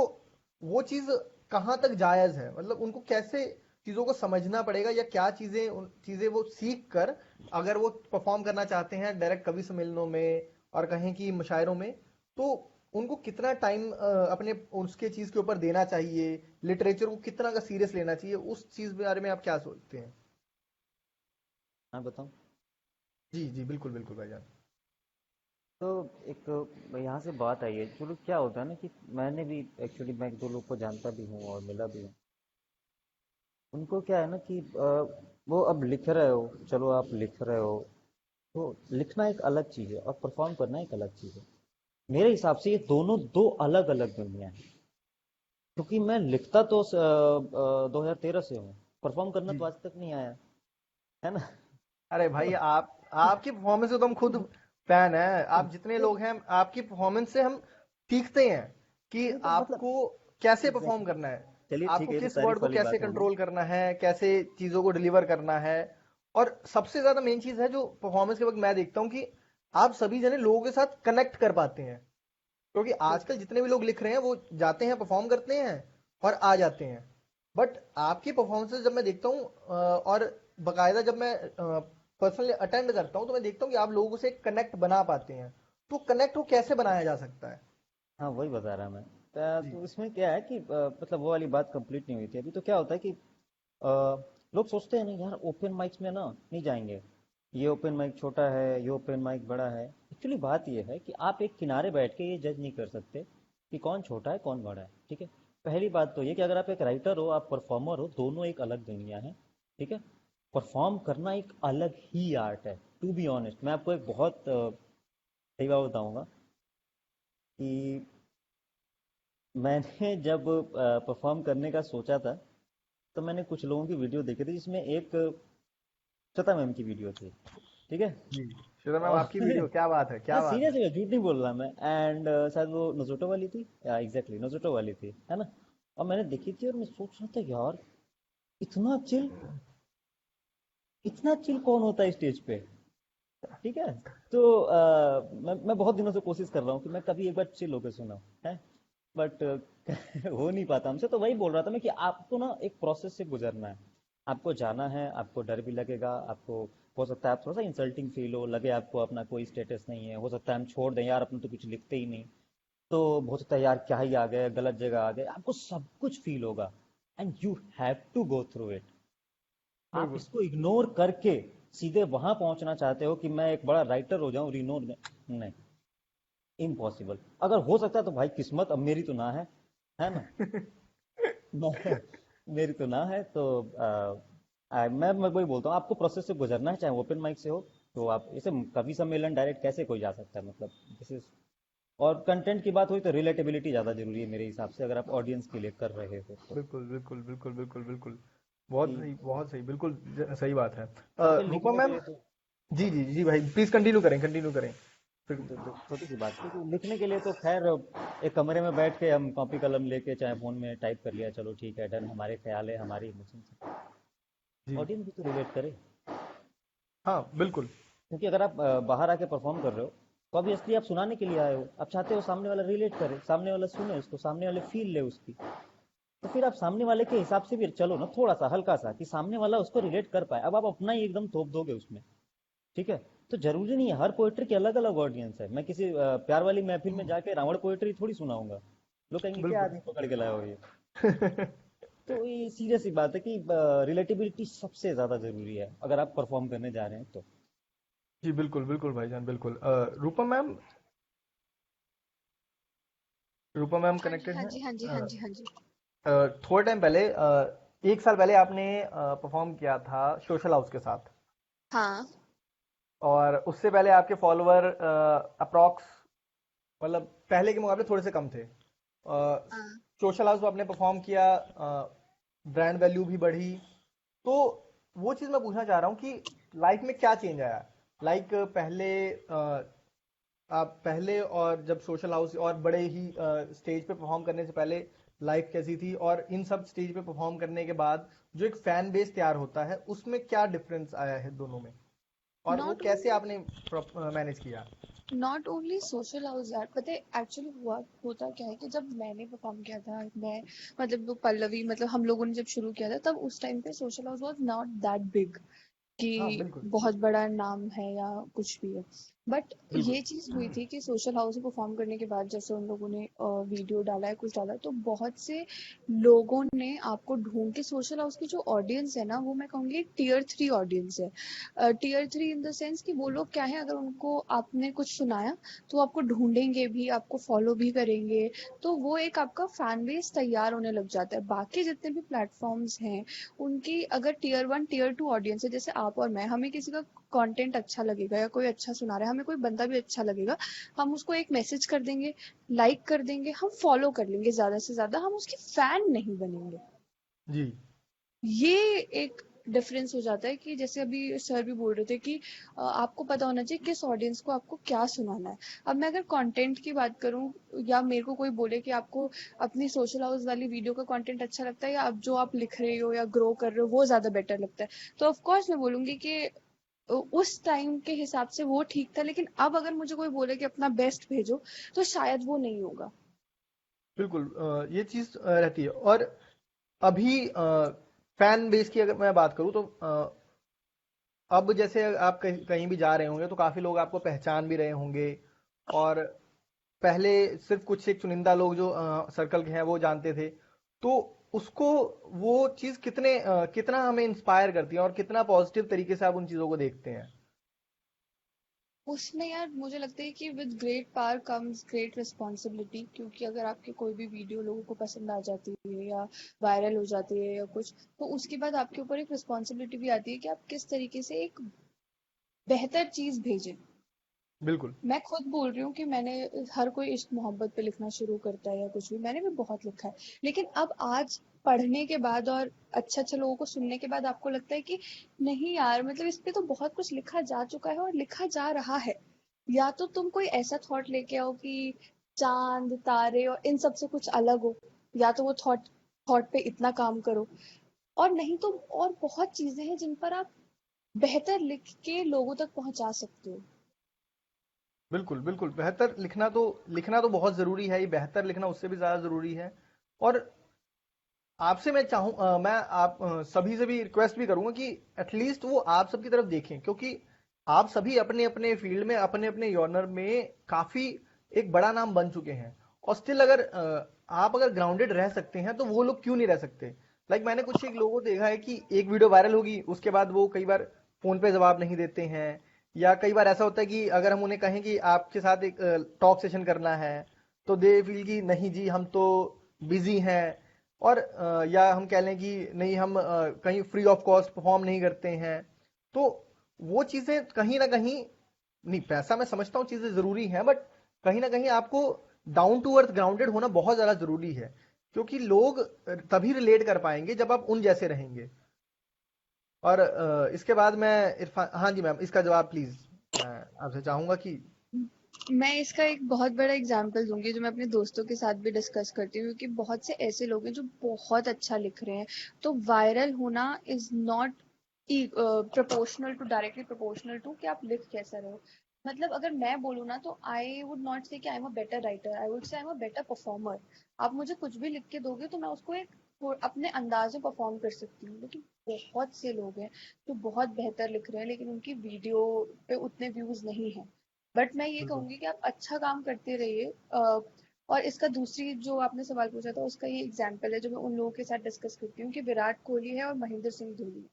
वो चीज कहाँ तक जायज है, मतलब उनको कैसे चीजों को समझना पड़ेगा, या क्या चीजें वो सीख कर अगर वो परफॉर्म करना चाहते हैं डायरेक्ट कवि सम्मेलनों में और कहें कि मुशायरों में, तो उनको कितना टाइम अपने उसके चीज के ऊपर देना चाहिए, लिटरेचर को कितना का सीरियस लेना चाहिए, उस चीज के बारे में आप क्या सोचते हैं? हाँ बताऊँ। जी जी बिल्कुल बिल्कुल भाईजान। तो एक यहाँ से बात आई है, चलो क्या होता है ना कि मैंने भी एक्चुअली मैं एक दो लोग को जानता भी हूँ और मिला भी हूँ। उनको क्या है ना कि वो अब लिख रहे हो, चलो आप लिख रहे हो, तो लिखना एक अलग चीज़ है और परफॉर्म करना एक अलग चीज़ है। मेरे हिसाब से ये दोनों दो अलग अलग दुनिया है। क्योंकि मैं लिखता तो 2013 से हूँ, परफॉर्म करना जी। तो आज तक नहीं आया, है ना। अरे भाई आप आपकी परफॉर्मेंस से तो हम खुद फैन है, तो, आप जितने तो, लोग हैं आपकी परफॉर्मेंस से हम सीखते हैं कि नहीं तो मतलब आपको कैसे परफॉर्म एग्जैक्टली। करना है, चलिए ठीक आपको है, ये तो किस वर्ड तारीफ को वाली कैसे बात होगी। कंट्रोल करना है, कैसे चीजों को डिलीवर करना है। और सबसे ज्यादा मेन चीज है जो परफॉर्मेंस के वक्त मैं देखता हूँ कि आप सभी जने लोगों के साथ कनेक्ट कर पाते हैं, क्योंकि आजकल जितने भी लोग लिख रहे हैं वो जाते हैं परफॉर्म करते हैं और आ जाते हैं। बट आपकी परफॉर्मेंसेस जब मैं देखता हूँ और बकायदा जब मैं पर्सनली अटेंड करता हूँ तो मैं देखता हूँ कि आप लोगों से कनेक्ट बना पाते हैं। तो कनेक्ट को कैसे बनाया जा सकता है? हाँ वही बता रहा मैं। जी तो इसमें क्या है कि मतलब वो वाली बात कंप्लीट नहीं हुई थी अभी। तो क्या होता है कि अ, लोग सोचते हैं ना यार ओपन माइक्स में ना नहीं जाएंगे, ये ओपन माइक छोटा है, ये ओपन माइक बड़ा है। एक्चुअली बात ये है कि आप एक किनारे बैठ के ये जज नहीं कर सकते कि कौन छोटा है कौन बड़ा है, ठीक है। पहली बात तो ये कि अगर आप एक राइटर हो, आप परफॉर्मर हो, दोनों एक अलग दुनिया है, ठीक है। परफॉर्म करना एक अलग ही आर्ट है। टू बी ऑनेस्ट मैं आपको एक बहुत सही बात बताऊंगा कि मैंने जब परफॉर्म करने का सोचा था, तो मैंने कुछ लोगों की वीडियो देखी थी जिसमें एक श्वेता मैम की वीडियो थी, ठीक है। जी। श्वेता मैम और आपकी वीडियो, क्या बात है, हाँ क्या बात है। सीरियसली झूठ नहीं बोल रहा मैं। एंड शायद वो नोजोटो वाली थी, एग्जैक्टली नोजोटो वाली थी, है ना। और मैंने देखी थी और मैं सोच रहा था यार इतना चिल, इतना चिल कौन होता है स्टेज पे, ठीक है। तो मैं बहुत दिनों से कोशिश कर रहा हूँ कि मैं कभी एक बार चिल होकर सुना है, बट हो नहीं पाता हमसे। तो वही बोल रहा था मैं कि आपको ना एक प्रोसेस से गुजरना है। आपको जाना है, आपको डर भी लगेगा, आपको हो सकता है आप थोड़ा सा इंसल्टिंग फील हो लगे, आपको अपना कोई स्टेटस नहीं है, हो सकता है हम छोड़ दें यार, अपने तो कुछ लिखते ही नहीं। तो हो सकता है यार क्या ही आ गए, गलत जगह आ गए, आपको सब कुछ फील होगा। And you have to go through it. आप बिल्कुल। इसको इग्नोर करके सीधे वहां पहुंचना चाहते हो कि मैं एक बड़ा राइटर हो जाऊं, रिनोर में, नहीं, इम्पॉसिबल। अगर हो सकता है तो भाई किस्मत, अब मेरी तो ना है ना। मेरी तो ना है तो मैं वही बोलता हूँ, आपको प्रोसेस से गुजरना है, चाहे ओपन माइक से हो। तो आप इसे कवि सम्मेलन डायरेक्ट कैसे कोई जा सकता है, मतलब दिस इज। और कंटेंट की बात हुई तो रिलेटेबिलिटी ज़्यादा जरूरी है मेरे हिसाब से, अगर आप ऑडियंस के लिए कर रहे हो तो। बिल्कुल बिल्कुल बिल्कुल बिल्कुल बिल्कुल। कि बहुत सही, बिल्कुल सही बात है। क्योंकि रूपा लिखने के मैम, लिए तो जी जी जी भाई, प्लीज कंटिन्यू करें, कंटिन्यू करें फिर। तो छोटी सी बात, क्योंकि लिखने के लिए तो खैर एक कमरे में बैठ के हम कॉपी कलम लेके चाहे फोन में टाइप कर लिया, चलो ठीक है डन, हमारे ख्याल है हमारी इमोशन है। जी ऑडियंस भी तो रिलेट करे, हाँ बिल्कुल। क्योंकि अगर आप बाहर आके परफॉर्म कर रहे हो तो ऑब्वियसली आप सुनाने के लिए आए हो, आप चाहते हो सामने वाला रिलेट करे, सामने वाला सुने उसको, सामने वाले फील ले उसकी। तो फिर आप सामने वाले के हिसाब से भी चलो ना, थोड़ा सा हल्का सा, कि सामने वाला उसको रिलेट कर पाए। अब आप अपना ही एकदम थोप दोगे उसमें, ठीक है? तो जरूरी नहीं है, हर पोएट्री की अलग अलग ऑडियंस है। मैं किसी प्यार वाली महफिल में जाके रावण पोएट्री थोड़ी सुनाऊंगा, लोग कहेंगे क्या बिल्कुल। आदमी पकड़ के लाया हो ये। तो ये सीरियस सी बात है कि रिलेटिबिलिटी सबसे ज्यादा जरूरी है अगर आप परफॉर्म करने जा रहे हैं तो। जी बिल्कुल बिल्कुल भाईजान, बिल्कुल। रूपा मैम, रूपा मैम हाँ जी कनेक्टेड हाँ हैं? जी हाँ जी हाँ जी हाँ जी। थोड़े टाइम पहले, एक साल पहले आपने परफॉर्म किया था सोशल हाउस के साथ, हाँ और उससे पहले आपके फॉलोअर अप्रॉक्स, मतलब पहले के मुकाबले थोड़े से कम थे। हाँ। सोशल हाउस में आपने परफॉर्म किया, ब्रांड वैल्यू भी बढ़ी। तो वो चीज़ मैं पूछना चाह रहा हूँ कि लाइफ में क्या चेंज आया। लाइक पहले, आप पहले और जब सोशल हाउस और बड़े ही स्टेज पे परफॉर्म करने से पहले लाइफ कैसी थी, और इन सब स्टेज पे परफॉर्म करने के बाद जो एक फैन बेस तैयार होता है, उसमें क्या डिफरेंस आया है दोनों में, और वो नॉट कैसे ओनली आपने मैनेज किया? नॉट ओनली सोशल हाउस यार, पता है एक्चुअली हुआ होता क्या है कि जब मैंने परफॉर्म किया था, मैं मतलब वो पल्लवी, मतलब हम लोगों ने जब शुरू किया था तब उस टाइम पे social house was not that big कि हाँ बिल्कुल बहुत बड़ा नाम है या कुछ भी है। बट बिल्कुल। ये चीज हुई थी कि सोशल हाउस में परफॉर्म करने के बाद जैसे उन लोगों ने वीडियो डाला है, कुछ डाला, तो बहुत से लोगों ने आपको ढूंढ के, सोशल हाउस की जो ऑडियंस है ना, वो मैं कहूँगी एक टियर 3 ऑडियंस है। टियर 3 इन द सेंस कि वो लोग क्या है, अगर उनको आपने कुछ सुनाया तो वो आपको ढूंढेंगे भी, आपको फॉलो भी करेंगे। तो वो एक आपका फैन बेस तैयार होने लग जाता है। बाकी जितने भी प्लेटफॉर्म्स हैं उनकी अगर टियर 1 टियर 2 ऑडियंस है, जैसे आप और मैं, हमें किसी का कंटेंट अच्छा लगेगा या कोई अच्छा सुना रहा है, हमें कोई बंदा भी अच्छा लगेगा, हम उसको एक मैसेज कर देंगे, लाइक कर देंगे, हम फॉलो कर लेंगे, ज्यादा से ज्यादा हम उसके फैन नहीं बनेंगे। जी ये एक डिफरेंस हो जाता है कि जैसे अभी सर भी बोल रहे थे कि आपको पता होना चाहिए किस ऑडियंस को आपको क्या सुनाना है। अब मैं अगर कंटेंट की बात करूं, या मेरे को कोई बोले कि आपको अपनी सोशल हाउस वाली वीडियो का कंटेंट अच्छा लगता है या अब जो आप लिख रहे हो या ग्रो कर रहे हो वो ज्यादा बेटर लगता है, तो ऑफ कोर्स मैं बोलूंगी कि उस टाइम के हिसाब से वो ठीक था, लेकिन अब अगर मुझे कोई बोले कि अपना बेस्ट भेजो तो शायद वो नहीं होगा। बिल्कुल, ये चीज़ रहती है। और अभी फैन बेस की अगर मैं बात करूँ तो अब जैसे आप कहीं कहीं भी जा रहे होंगे तो काफी लोग आपको पहचान भी रहे होंगे, और पहले सिर्फ कुछ एक चुनिंदा लोग जो सर्कल के हैं वो जानते थे। तो उसको, वो चीज कितना हमें इंस्पायर करती है, और कितना पॉजिटिव तरीके से आप उन चीजों को देखते हैं? उसमें यार मुझे लगता है कि with great power comes great responsibility, क्योंकि अगर आपकी कोई भी वीडियो लोगों को पसंद आ जाती है या वायरल हो जाती है या कुछ, तो उसके बाद आपके ऊपर एक रिस्पॉन्सिबिलिटी भी आती है कि आप किस तरीके से एक बेहतर चीज भेजें। बिल्कुल मैं खुद बोल रही हूँ कि मैंने, हर कोई इश्क मोहब्बत पे लिखना शुरू करता है या कुछ भी, मैंने भी बहुत लिखा है, लेकिन अब आज पढ़ने के बाद और अच्छा अच्छा लोगों को सुनने के बाद आपको लगता है कि नहीं यार, मतलब इस पे तो बहुत कुछ लिखा जा चुका है और लिखा जा रहा है। या तो तुम कोई ऐसा थॉट लेके आओ कि चांद तारे और इन सब से कुछ अलग हो, या तो वो थॉट थॉट पे इतना काम करो, और नहीं तो और बहुत चीजें हैं जिन पर आप बेहतर लिख के लोगों तक पहुंचा सकते हो। बिल्कुल बिल्कुल, बेहतर लिखना तो बहुत जरूरी है, ये बेहतर लिखना उससे भी ज्यादा जरूरी है। और आपसे मैं मैं आप सभी से भी रिक्वेस्ट भी करूंगा कि एटलीस्ट वो आप सबकी तरफ देखें, क्योंकि आप सभी अपने अपने फील्ड में, अपने अपने जॉनर में काफी एक बड़ा नाम बन चुके हैं। और स्टिल अगर आप अगर ग्राउंडेड रह सकते हैं तो वो लोग क्यों नहीं रह सकते? लाइक मैंने कुछ एक लोगों को देखा है कि एक वीडियो वायरल होगी, उसके बाद वो कई बार फोन पे जवाब नहीं देते हैं, या कई बार ऐसा होता है कि अगर हम उन्हें कहें कि आपके साथ एक टॉक सेशन करना है, तो दे फील कि नहीं जी हम तो बिजी हैं। और या हम कह लें कि नहीं, हम कहीं फ्री ऑफ कॉस्ट परफॉर्म नहीं करते हैं। तो वो चीजें कहीं ना कहीं, नहीं पैसा मैं समझता हूँ चीजें जरूरी हैं, बट कहीं ना कहीं आपको डाउन टू अर्थ ग्राउंडेड होना बहुत ज्यादा जरूरी है, क्योंकि लोग तभी रिलेट कर पाएंगे जब आप उन जैसे रहेंगे। और इसके बाद मैं इरफान, हाँ जी मैम, इसका जवाब प्लीज मैं आपसे चाहूंगा कि मैं इसका एक बहुत बड़ा एग्जांपल दूंगी जो मैं अपने दोस्तों के साथ भी डिस्कस करती हूँ, क्योंकि बहुत से ऐसे लोग हैं जो बहुत अच्छा लिख रहे हैं। तो वायरल होना is not proportional to, directly proportional to कि आप लिख कैसा रहे हो। मतलब अगर मैं बोलूँ ना, तो आई वुड नॉट से कि I am a better writer, I would say I am a better performer. आप मुझे कुछ भी लिख के दोगे तो मैं उसको एक अपने अंदाज में परफॉर्म कर सकती हूँ। लेकिन बहुत से लोग हैं जो बहुत बेहतर लिख रहे हैं लेकिन उनकी वीडियो पे उतने व्यूज नहीं है। बट मैं ये बिल्कुल। कहूंगी कि आप अच्छा काम करते रहिए। और इसका दूसरी जो आपने सवाल पूछा था उसका ये एग्जाम्पल है जो मैं उन लोगों के साथ डिस्कस करती हूँ कि विराट कोहली है और महेंद्र सिंह धोनी है।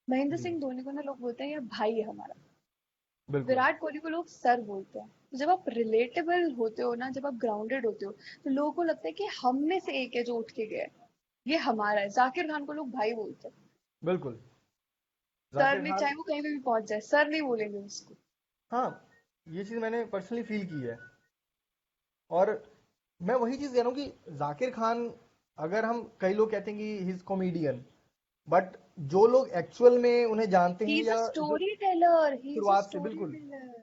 महेंद्र जी। सिंह धोनी को ना लोग बोलते हैं यार भाई है हमारा। बिल्कुल। विराट कोहली को लोग सर बोलते हैं। तो जब आप रिलेटेबल होते हो ना, जब आप ग्राउंडेड होते हो, तो लोगों को लगता है कि हम में से एक है जो उठ के गया है, ये हमारा है। जाकिर खान को लोग भाई बोलते हैं। बिल्कुल। सर जाकिर नहीं, खान। चाहे वो कहीं पे भी पहुंच जाए, सर नहीं बोलेंगे उसको। हाँ, ये चीज मैंने पर्सनली फील की है। और मैं वही चीज कह रहा हूँ कि जाकिर खान, अगर हम, कई लोग कहते हैं कि ही इज कॉमेडियन, बट जो लोग एक्चुअल में उन्हें जानते ही हैं इज अ या जो story teller, he is a शुरुआत से, स्टोरी बिल्कुल। टेलर।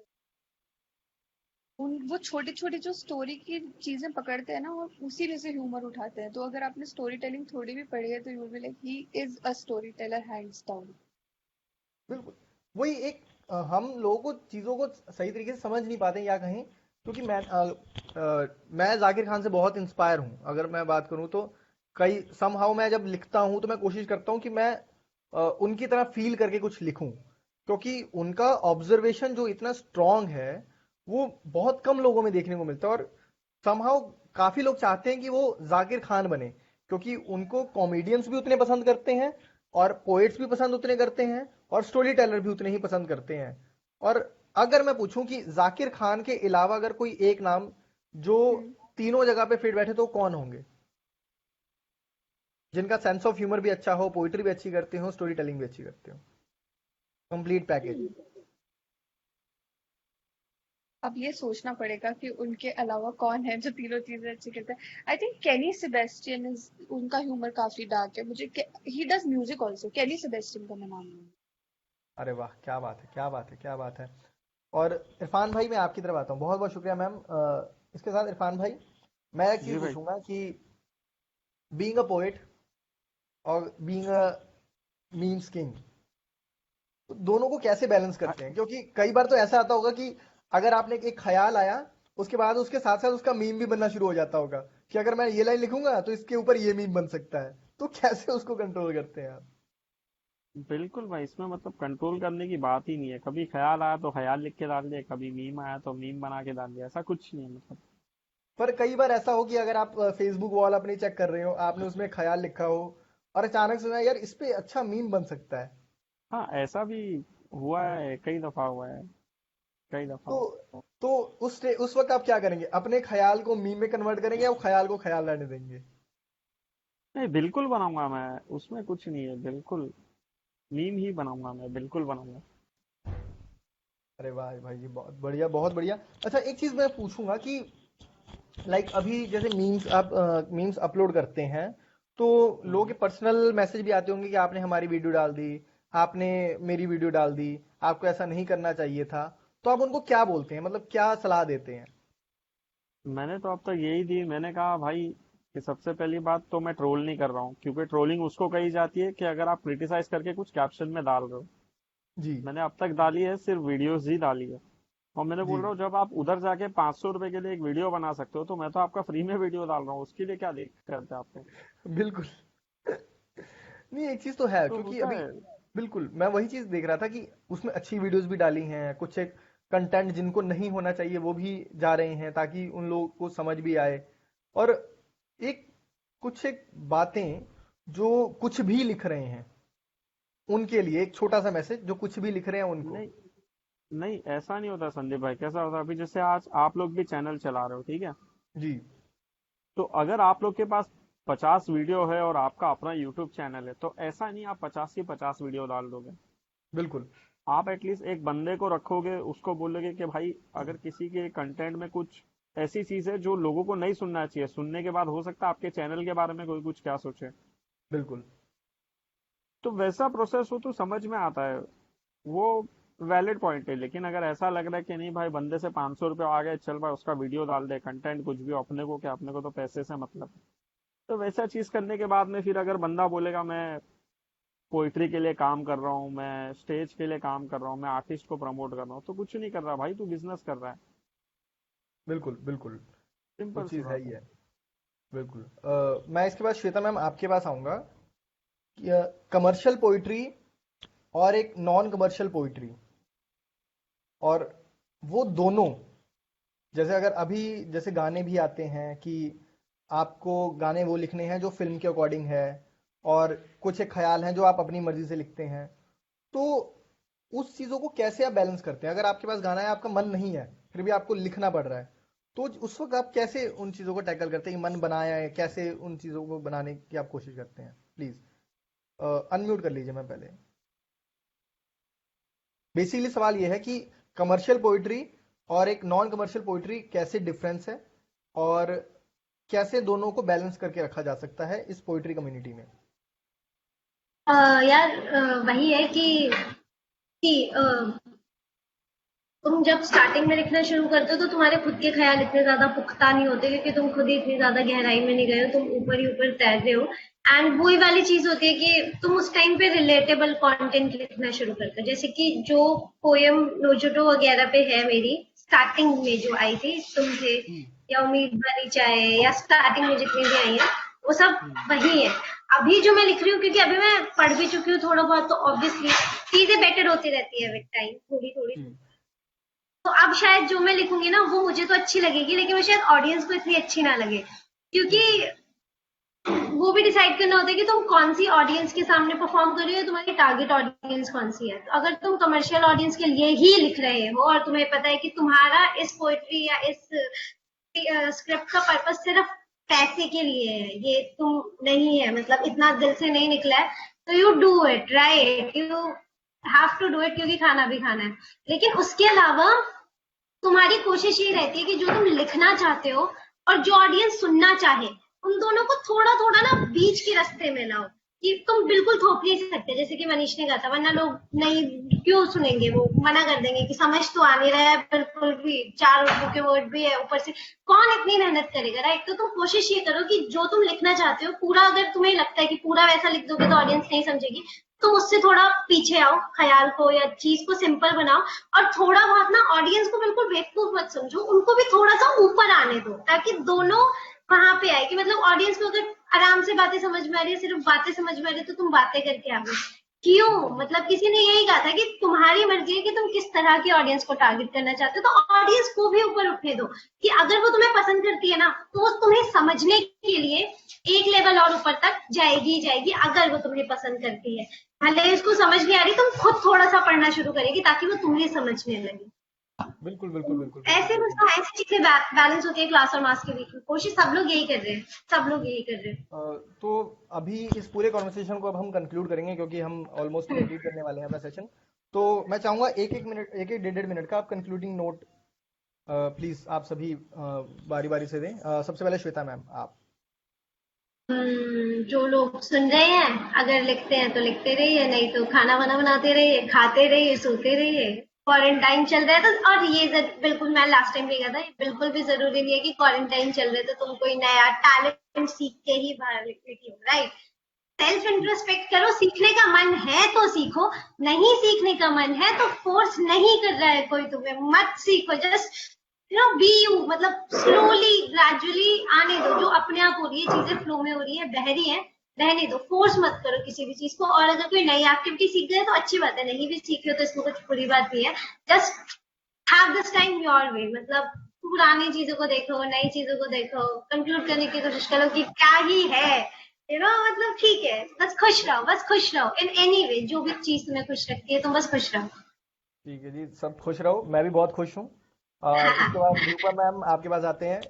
उन वो छोटी छोटी जो स्टोरी की चीजें पकड़ते हैं ना और उसी में से ह्यूमर उठाते हैं। तो अगर आपने स्टोरी टेलिंग थोड़ी भी पढ़ी है तो you will be like he is a story teller hands down. बिल्कुल। वही एक, हम लोगों को चीज़ों को सही तरीके से समझ नहीं पाते या कहें, क्योंकि मैं जाकिर खान से बहुत इंस्पायर हूँ। अगर मैं बात करूँ तो कई समहाउ मैं जब लिखता हूँ तो मैं कोशिश करता हूँ कि मैं उनकी तरह फील करके कुछ लिखूं, क्योंकि उनका ऑब्जर्वेशन जो इतना स्ट्रांग है वो बहुत कम लोगों में देखने को मिलता है। और समहाउ काफी लोग चाहते हैं कि वो जाकिर खान बने, क्योंकि उनको कॉमेडियंस भी उतने पसंद करते हैं और पोएट्स भी पसंद उतने करते हैं और स्टोरी टेलर भी उतने ही पसंद करते हैं। और अगर मैं पूछूं कि जाकिर खान के अलावा अगर कोई एक नाम जो तीनों जगह पे फिट बैठे, तो कौन होंगे? जिनका सेंस ऑफ ह्यूमर भी अच्छा हो, पोइट्री भी अच्छी करते हो, स्टोरी टेलिंग भी अच्छी करते हो, कंप्लीट पैकेज। अब ये सोचना पड़ेगा कि उनके अलावा कौन है जो तीनों चीजें अच्छी करते हैं। आई थिंक केनी सेबेस्टियन इज, उनका ह्यूमर काफी डार्क है। मुझे ही डज म्यूजिक ऑल्सो, केनी सेबेस्टियन का मैं नाम लूंगी। अरे वाह, क्या बात है, क्या बात है, क्या बात है। और इरफान भाई, मैं आपकी तरफ आता हूँ। बहुत बहुत शुक्रिया मैम। इसके साथ इरफान भाई, मैं एक चीज जी भाई। पूछूंगा कि बीइंग अ पोएट और बीइंग अ मीम्स किंग, दोनों को कैसे बैलेंस हाँ, करते हैं? क्योंकि कई बार तो ऐसा आता होगा कि अगर आपने एक ख्याल आया, उसके बाद उसके साथ साथ उसका मीम भी बनना शुरू हो जाता होगा कि अगर मैं ये लाइन लिखूंगा तो इसके ऊपर ये मीम बन सकता है। तो कैसे उसको कंट्रोल करते हैं आप? बिल्कुल भाई, इसमें मतलब कंट्रोल करने की बात ही नहीं है। कभी ख्याल आया तो ख्याल लिख के डाल दिया, कभी मीम आया तो मीम बना के डाल दिया, ऐसा कुछ नहीं है मतलब। पर कई बार ऐसा हो कि अगर आप फेसबुक वॉल अपनी चेक कर रहे हो, आपने उसमें ख्याल लिखा हो और अचानक सुना यार इस पे अच्छा मीम बन सकता है, हाँ, ऐसा भी हुआ है, कई दफा हुआ है, कई दफा। तो उस वक्त आप क्या करेंगे? अपने ख्याल को मीम में कन्वर्ट करेंगे या वो ख्याल को ख्याल रहने देंगे? नहीं, बिल्कुल बनाऊंगा मैं, उसमें कुछ नहीं है, बिल्कुल मीम ही बनाऊंगा मैं, बिल्कुल बनाऊंगा। अरे वाह भाई जी, बहुत बढ़िया, बहुत बढ़िया। अच्छा, एक चीज मैं पूछूंगा कि अभी जैसे मीम्स आप मीम्स अपलोड करते हैं, तो लोगों के हम्म। पर्सनल मैसेज भी आते होंगे कि आपने हमारी वीडियो डाल दी, आपने मेरी वीडियो डाल दी, आपको ऐसा नहीं करना चाहिए था। तो आप उनको क्या बोलते हैं, मतलब क्या सलाह देते हैं? मैंने तो अब तक यही दी, मैंने कहा भाई कि सबसे पहली बात तो मैं ट्रोल नहीं कर रहा हूँ, क्योंकि ट्रोलिंग उसको कही जाती है कि अगर आप क्रिटिसाइज करके कुछ कैप्शन में डाल रहे हो। जी। मैंने अब तक डाली है सिर्फ वीडियोस ही डाली है। और मैंने जी। बोल रहा हूँ, जब आप उधर जाके 500 रुपए के लिए एक वीडियो बना सकते हो, तो मैं तो आपका फ्री में वीडियो डाल रहा हूँ, उसके लिए क्या दिक्कत है आपको? बिल्कुल। नहीं, एक चीज तो है, तो क्योंकि होता अभी है। बिल्कुल मैं वही चीज देख रहा था कि उसमें अच्छी वीडियोस भी डाली हैं, कुछ एक कंटेंट जिनको नहीं होना चाहिए वो भी जा रहे हैं, ताकि उन लोगों को समझ भी आए। और एक कुछ एक बातें जो कुछ भी लिख रहे हैं उनके लिए एक छोटा सा मैसेज, जो कुछ भी लिख रहे हैं उनको। नहीं, नहीं, ऐसा नहीं होता संदीप भाई। कैसा होता है, अभी जैसे आज आप लोग भी चैनल चला रहे हो, ठीक है? जी। तो अगर आप लोग के पास 50 वीडियो है और आपका अपना यूट्यूब चैनल है, तो ऐसा नहीं आप 50 की 50 वीडियो डाल दोगे। बिल्कुल। आप एटलीस्ट एक बंदे को रखोगे, उसको बोलोगे कि भाई अगर किसी के कंटेंट में कुछ ऐसी चीज है जो लोगों को नहीं सुनना चाहिए, सुनने के बाद हो सकता है आपके चैनल के बारे में कोई कुछ क्या सोचे। बिल्कुल। तो वैसा प्रोसेस हो तो समझ में आता है, वो वैलिड पॉइंट है। लेकिन अगर ऐसा लग रहा है कि नहीं भाई बंदे से 500 रुपये आ गए, चल भाई उसका वीडियो डाल दे, कंटेंट कुछ भी, अपने को क्या, अपने को तो पैसे से मतलब है। तो वैसा चीज करने के बाद में फिर अगर बंदा बोलेगा मैं पोइट्री के लिए काम कर रहा हूँ, मैं स्टेज के लिए काम कर रहा हूँ, मैं आर्टिस्ट को प्रमोट कर रहा हूँ, तो कुछ नहीं कर रहा भाई, तू बिजनेस कर रहा है। बिल्कुल बिल्कुल, वो सिंपल सी चीज़ है बात ही है। है। बिल्कुल। मैं इसके बाद श्वेता मैम आपके पास आऊंगा कि कमर्शियल पोइट्री और एक नॉन कमर्शियल पोइट्री, और वो दोनों, जैसे अगर अभी जैसे गाने भी आते हैं कि आपको गाने वो लिखने हैं जो फिल्म के अकॉर्डिंग है, और कुछ एक ख्याल हैं जो आप अपनी मर्जी से लिखते हैं, तो उस चीज़ों को कैसे आप बैलेंस करते हैं? अगर आपके पास गाना है, आपका मन नहीं है, फिर भी आपको लिखना पड़ रहा है, तो उस वक्त आप कैसे उन चीज़ों को टैकल करते हैं कि मन बनाया है, कैसे उन चीज़ों को बनाने की आप कोशिश करते हैं? प्लीज़ अनम्यूट कर लीजिए मैम पहले। बेसिकली सवाल ये है कि कमर्शियल पोइट्री और एक नॉन कमर्शियल पोइट्री कैसे डिफरेंस है, और कैसे दोनों को बैलेंस करके रखा जा सकता है इस पोइट्री कम्युनिटी में? यार वही है कि तुम जब स्टार्टिंग में लिखना शुरू करते हो तो तुम्हारे खुद के ख्याल इतने ज्यादा पुख्ता नहीं होते, क्योंकि तुम खुद ही इतनी ज्यादा गहराई में नहीं गए हो, तुम ऊपर ही ऊपर तैर रहे हो। एंड वही वाली चीज होती है कि तुम उस टाइम पे रिलेटेबल कंटेंट लिखना शुरू करते हो, जैसे कि जो पोयम नोजुटो वगैरह पे है मेरी, स्टार्टिंग में जो आई थी, तुम थे हम्म। या उम्मीद भरी चाहे, या स्टार्टिंग में जितनी भी आई है वो सब हम्म। वही है। अभी जो मैं लिख रही हूँ, क्योंकि अभी मैं पढ़ भी चुकी हूँ थोड़ा बहुत, तो ऑब्वियसली चीजें बेटर होती रहती है विद टाइम, थोड़ी थोड़ी। हम्म। तो अब शायद जो मैं लिखूंगी ना वो मुझे तो अच्छी लगेगी, लेकिन वो शायद ऑडियंस को इतनी अच्छी ना लगे, क्योंकि बिल्कुल। वो भी डिसाइड करना होता है कि तुम कौन सी ऑडियंस के सामने परफॉर्म कर रही हो, तुम्हारी टारगेट ऑडियंस कौन सी है। तो अगर तुम कमर्शियल ऑडियंस के लिए ही लिख रहे हो और तुम्हें पता है कि तुम्हारा इस पोएट्री या इस स्क्रिप्ट का पर्पस सिर्फ पैसे के लिए है, ये तुम नहीं है, मतलब इतना दिल से नहीं निकला है, तो you do it right, you have to do it, क्योंकि खाना भी खाना है। लेकिन उसके अलावा तुम्हारी कोशिश ये रहती है कि जो तुम लिखना चाहते हो और जो ऑडियंस सुनना चाहे, उन दोनों को थोड़ा थोड़ा ना बीच के रास्ते में लाओ, कि तुम बिल्कुल थोप नहीं सकते, जैसे कि मनीष ने कहा था, वरना लोग नहीं, क्यों सुनेंगे, वो मना कर देंगे कि समझ तो आ नहीं रहा है बिल्कुल भी, 4 उर्दू के वर्ड भी है ऊपर से, कौन इतनी मेहनत करेगा, राइट। तो तुम कोशिश ये करो कि जो तुम लिखना चाहते हो पूरा, अगर तुम्हें लगता है कि पूरा वैसा लिख दोगे तो ऑडियंस नहीं समझेगी, तो उससे थोड़ा पीछे आओ, ख्याल को या चीज को सिंपल बनाओ, और थोड़ा बहुत ना ऑडियंस को बिल्कुल बेवकूफ मत समझो, उनको भी थोड़ा सा ऊपर आने दो, ताकि दोनों वहां पे आए, कि मतलब ऑडियंस को अगर आराम से बातें समझ में आ रही है, सिर्फ बातें समझ में आ रही है, तो तुम बातें करके आ गए। क्यों, मतलब किसी ने यही कहा था कि तुम्हारी मर्जी है कि तुम किस तरह की ऑडियंस को टारगेट करना चाहते हो, तो ऑडियंस को भी ऊपर उठने दो, कि अगर वो तुम्हें पसंद करती है ना, तो वो तुम्हें समझने के लिए एक लेवल और ऊपर तक जाएगी जाएगी, अगर वो तुम्हें पसंद करती है। भले उसको समझ नहीं आ रही, तुम खुद थोड़ा सा पढ़ना शुरू करेगी ताकि वो तुम्हें समझने लगे। बिल्कुल बिल्कुल बिल्कुल बिल्कुल ऐसे बिल्कुल। मतलब ऐसी चीजें बैलेंस होती है क्लास और मास के बीच में, कोशिश सब लोग यही कर रहे हैं, सब लोग यही कर रहे तो अभी इस पूरे कॉन्वर्सेशन को अब हम कंक्लूड करेंगे, क्योंकि हम ऑलमोस्ट हैं। कंप्लीट करने वाले हैं अपना सेशन। तो मैं चाहूंगा एक एक मिनट, एक एक 1.5 मिनट का आप कंक्लूडिंग नोट प्लीज आप सभी बारी बारी से दें। सबसे पहले श्वेता मैम आप। जो लोग सुन रहे हैं, अगर लिखते हैं तो लिखते रहिए, नहीं तो खाना वाना बनाते रहिए, खाते रहिए, सोते रहिए। क्वारंटाइन चल रहा है तो, और ये बिल्कुल मैं लास्ट टाइम भी कहा था, ये बिल्कुल भी जरूरी नहीं है कि क्वारंटाइन चल रहा है तो तुम कोई नया टैलेंट सीख के ही बाहर लिखी हो, राइट। सेल्फ इंट्रोस्पेक्ट करो, सीखने का मन है तो सीखो, नहीं सीखने का मन है तो फोर्स नहीं कर रहा है कोई तुम्हें, मत सीखो, जस्ट बी यू, मतलब स्लोली ग्रेजुअली आने दो, जो अपने आप हो रही है, चीजें फ्लो में हो रही है, बह रही है, रहने दो, फोर्स मत करो किसी भी चीज को। और अगर कोई नई एक्टिविटी सीख गए तो अच्छी बात है, नहीं भी सीखी हो तो इसमें कुछ बुरी बात नहीं है, just have this time your way, मतलब पुरानी चीजों को देखो, नई चीजों को देखो, कंक्लूड करने की कोशिश करो कि क्या ही है, मतलब ठीक है, बस खुश रहो, बस खुश रहो इन एनी वे, जो भी चीज तुम्हें खुश रखती है तुम बस खुश रहो। ठीक है जी, सब खुश रहो, मैं भी बहुत खुश हूँ। इसके बाद रूपा मैम आपके पास आते हैं।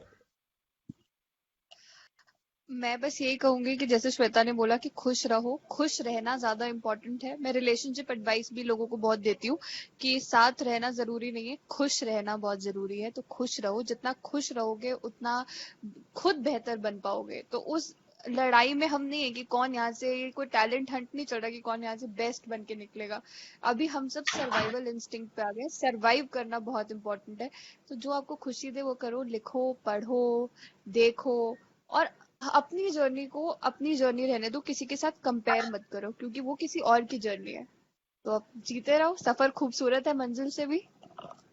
मैं बस यही कहूंगी कि जैसे श्वेता ने बोला कि खुश रहो, खुश रहना ज्यादा इम्पोर्टेंट है। मैं रिलेशनशिप एडवाइस भी लोगों को बहुत देती हूँ कि साथ रहना जरूरी नहीं है, खुश रहना बहुत जरूरी है। तो खुश रहो, जितना खुश रहोगे उतना खुद बेहतर बन पाओगे। तो उस लड़ाई में हम नहीं है कि कौन यहाँ से, कोई टैलेंट हंट नहीं चल रहा कि कौन यहाँ से बेस्ट बन के निकलेगा। अभी हम सब सर्वाइवल इंस्टिंक्ट पे आ गए, सर्वाइव करना बहुत इंपॉर्टेंट है। तो जो आपको खुशी दे वो करो, लिखो, पढ़ो, देखो, और अपनी जर्नी रहने दो, किसी के साथ कंपेयर मत करो, क्योंकि वो किसी और की जर्नी है। तो आप जीते रहो, सफर खूबसूरत है मंजिल से भी।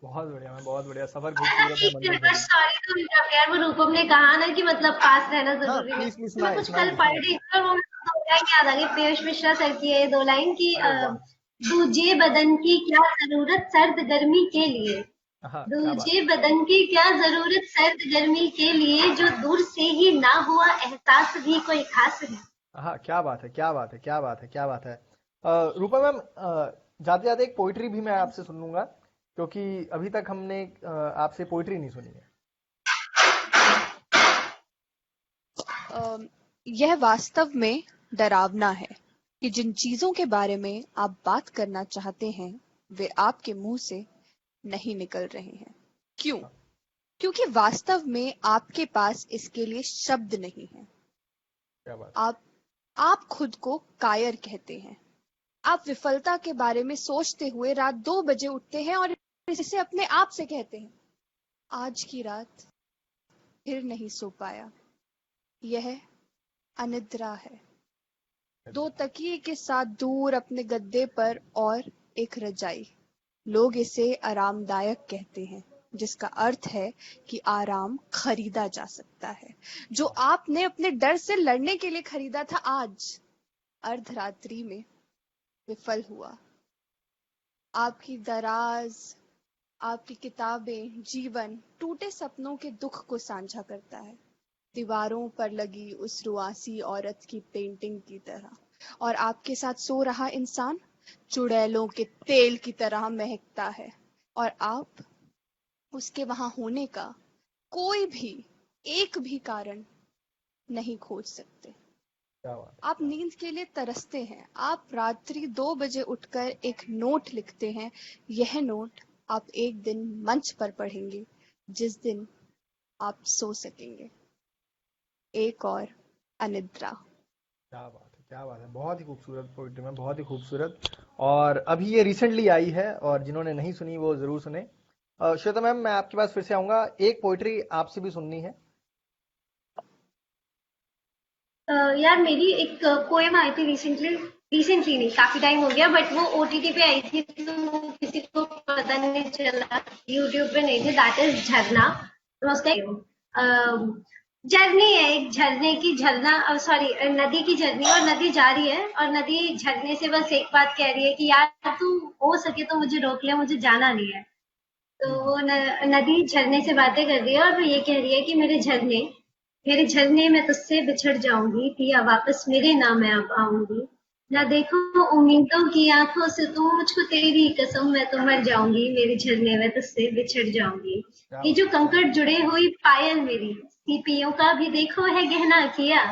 बहुत बढ़िया मैम, बहुत बढ़िया। सफर खूबसूरत है मंजिल से बस भी। सॉरी टू इंटरप्ट यार, वो रूपम ने कहा ना कि मतलब पास रहना हाँ जरूरी नहीं। प्लीज प्लीज, मैं सुनाए कुछ कल सुनाइए पढ़ सुनाइए। रही थी और वो मुझे दो लाइन याद आ गई, पीयूष मिश्रा सर की है ये दो लाइन की अरे वाह। दूजे बदन की क्या जरूरत सर्द गर्मी के लिए, हाँ क्या बात दूजे बदन की क्या जरूरत सर्द गर्मी के लिए, जो दूर से ही ना हुआ एहसास भी कोई खास है। है। हाँ क्या बात है, क्या बात है, क्या बात है, क्या बात है। रूपा मैम, जाते जाते एक पोइट्री भी मैं आपसे सुन लूंगा, क्योंकि अभी तक हमने आपसे पोइट्री नहीं सुनी है। यह वास्तव में डरावना है कि जिन चीजों के बारे में आप बात करना चाहते हैं वे आपके मुंह से नहीं निकल रहे हैं। क्यों? क्योंकि वास्तव में आपके पास इसके लिए शब्द नहीं है। क्या बात आप आप खुद को कायर कहते हैं। आप विफलता के बारे में सोचते हुए रात 2 बजे उठते हैं और इसे अपने आप से कहते हैं, आज की रात फिर नहीं सो पाया, यह अनिद्रा है। है। 2 तकिए के साथ दूर अपने गद्दे पर और एक रजाई। लोग इसे आरामदायक कहते हैं, जिसका अर्थ है कि आराम खरीदा जा सकता है। जो आपने अपने डर से लड़ने के लिए खरीदा था, आज अर्धरात्रि में विफल हुआ। आपकी दराज, आपकी किताबें, जीवन टूटे सपनों के दुख को साझा करता है, दीवारों पर लगी उस रुआसी औरत की पेंटिंग की तरह। और आपके साथ सो रहा इंसान चुड़ैलों के तेल की तरह महकता है, और आप उसके वहां होने का कोई भी एक भी कारण नहीं खोज सकते। क्या बात आप नींद के लिए तरसते हैं, आप रात्रि 2 बजे उठकर एक नोट लिखते हैं। यह नोट आप एक दिन मंच पर पढ़ेंगे, जिस दिन आप सो सकेंगे। एक और अनिद्रा। क्या बात है, क्या बात है। बहुत ही खूबसूरत पोइट्री में, बहुत ही खूबसूरत। और अभी ये रिसेंटली आई है, और जिन्होंने नहीं सुनी वो जरूर सुने। श्वेता मैम, मैं आपके पास फिर से आऊंगा, एक पोइट्री आपसे भी सुननी है। यार मेरी एक पोएम आई थी रिसेंटली, रिसेंटली नहीं काफी टाइम हो गया, बट वो ओटीटी पे आई थी तो किसी को पता नहीं चला, यूट्यूब पे नहीं थी। दैट इज झरना। तो उसका जर्नी है, एक झरने की, झरना सॉरी नदी की जर्नी, और नदी जा रही है और नदी झरने से बस एक बात कह रही है कि यार तू हो सके तो मुझे रोक ले, मुझे जाना नहीं है। तो जी जी। वो नदी झरने से बातें कर रही है और वो ये कह रही है कि मेरे झरने में तुझसे बिछड़ जाऊंगी, पिया वापस मेरे ना मैं अब आऊंगी। क्या ना बात देखो उम्मीदों की आंखों से तू मुझको, तेरी कसम मैं तो मर जाऊंगी, मेरे झरने में तुझसे बिछड़ जाऊंगी। क्या ये बात जो है, क्या कंकड़ बात जुड़े हुई पायल मेरी, सीपियों का भी देखो है गहना किया।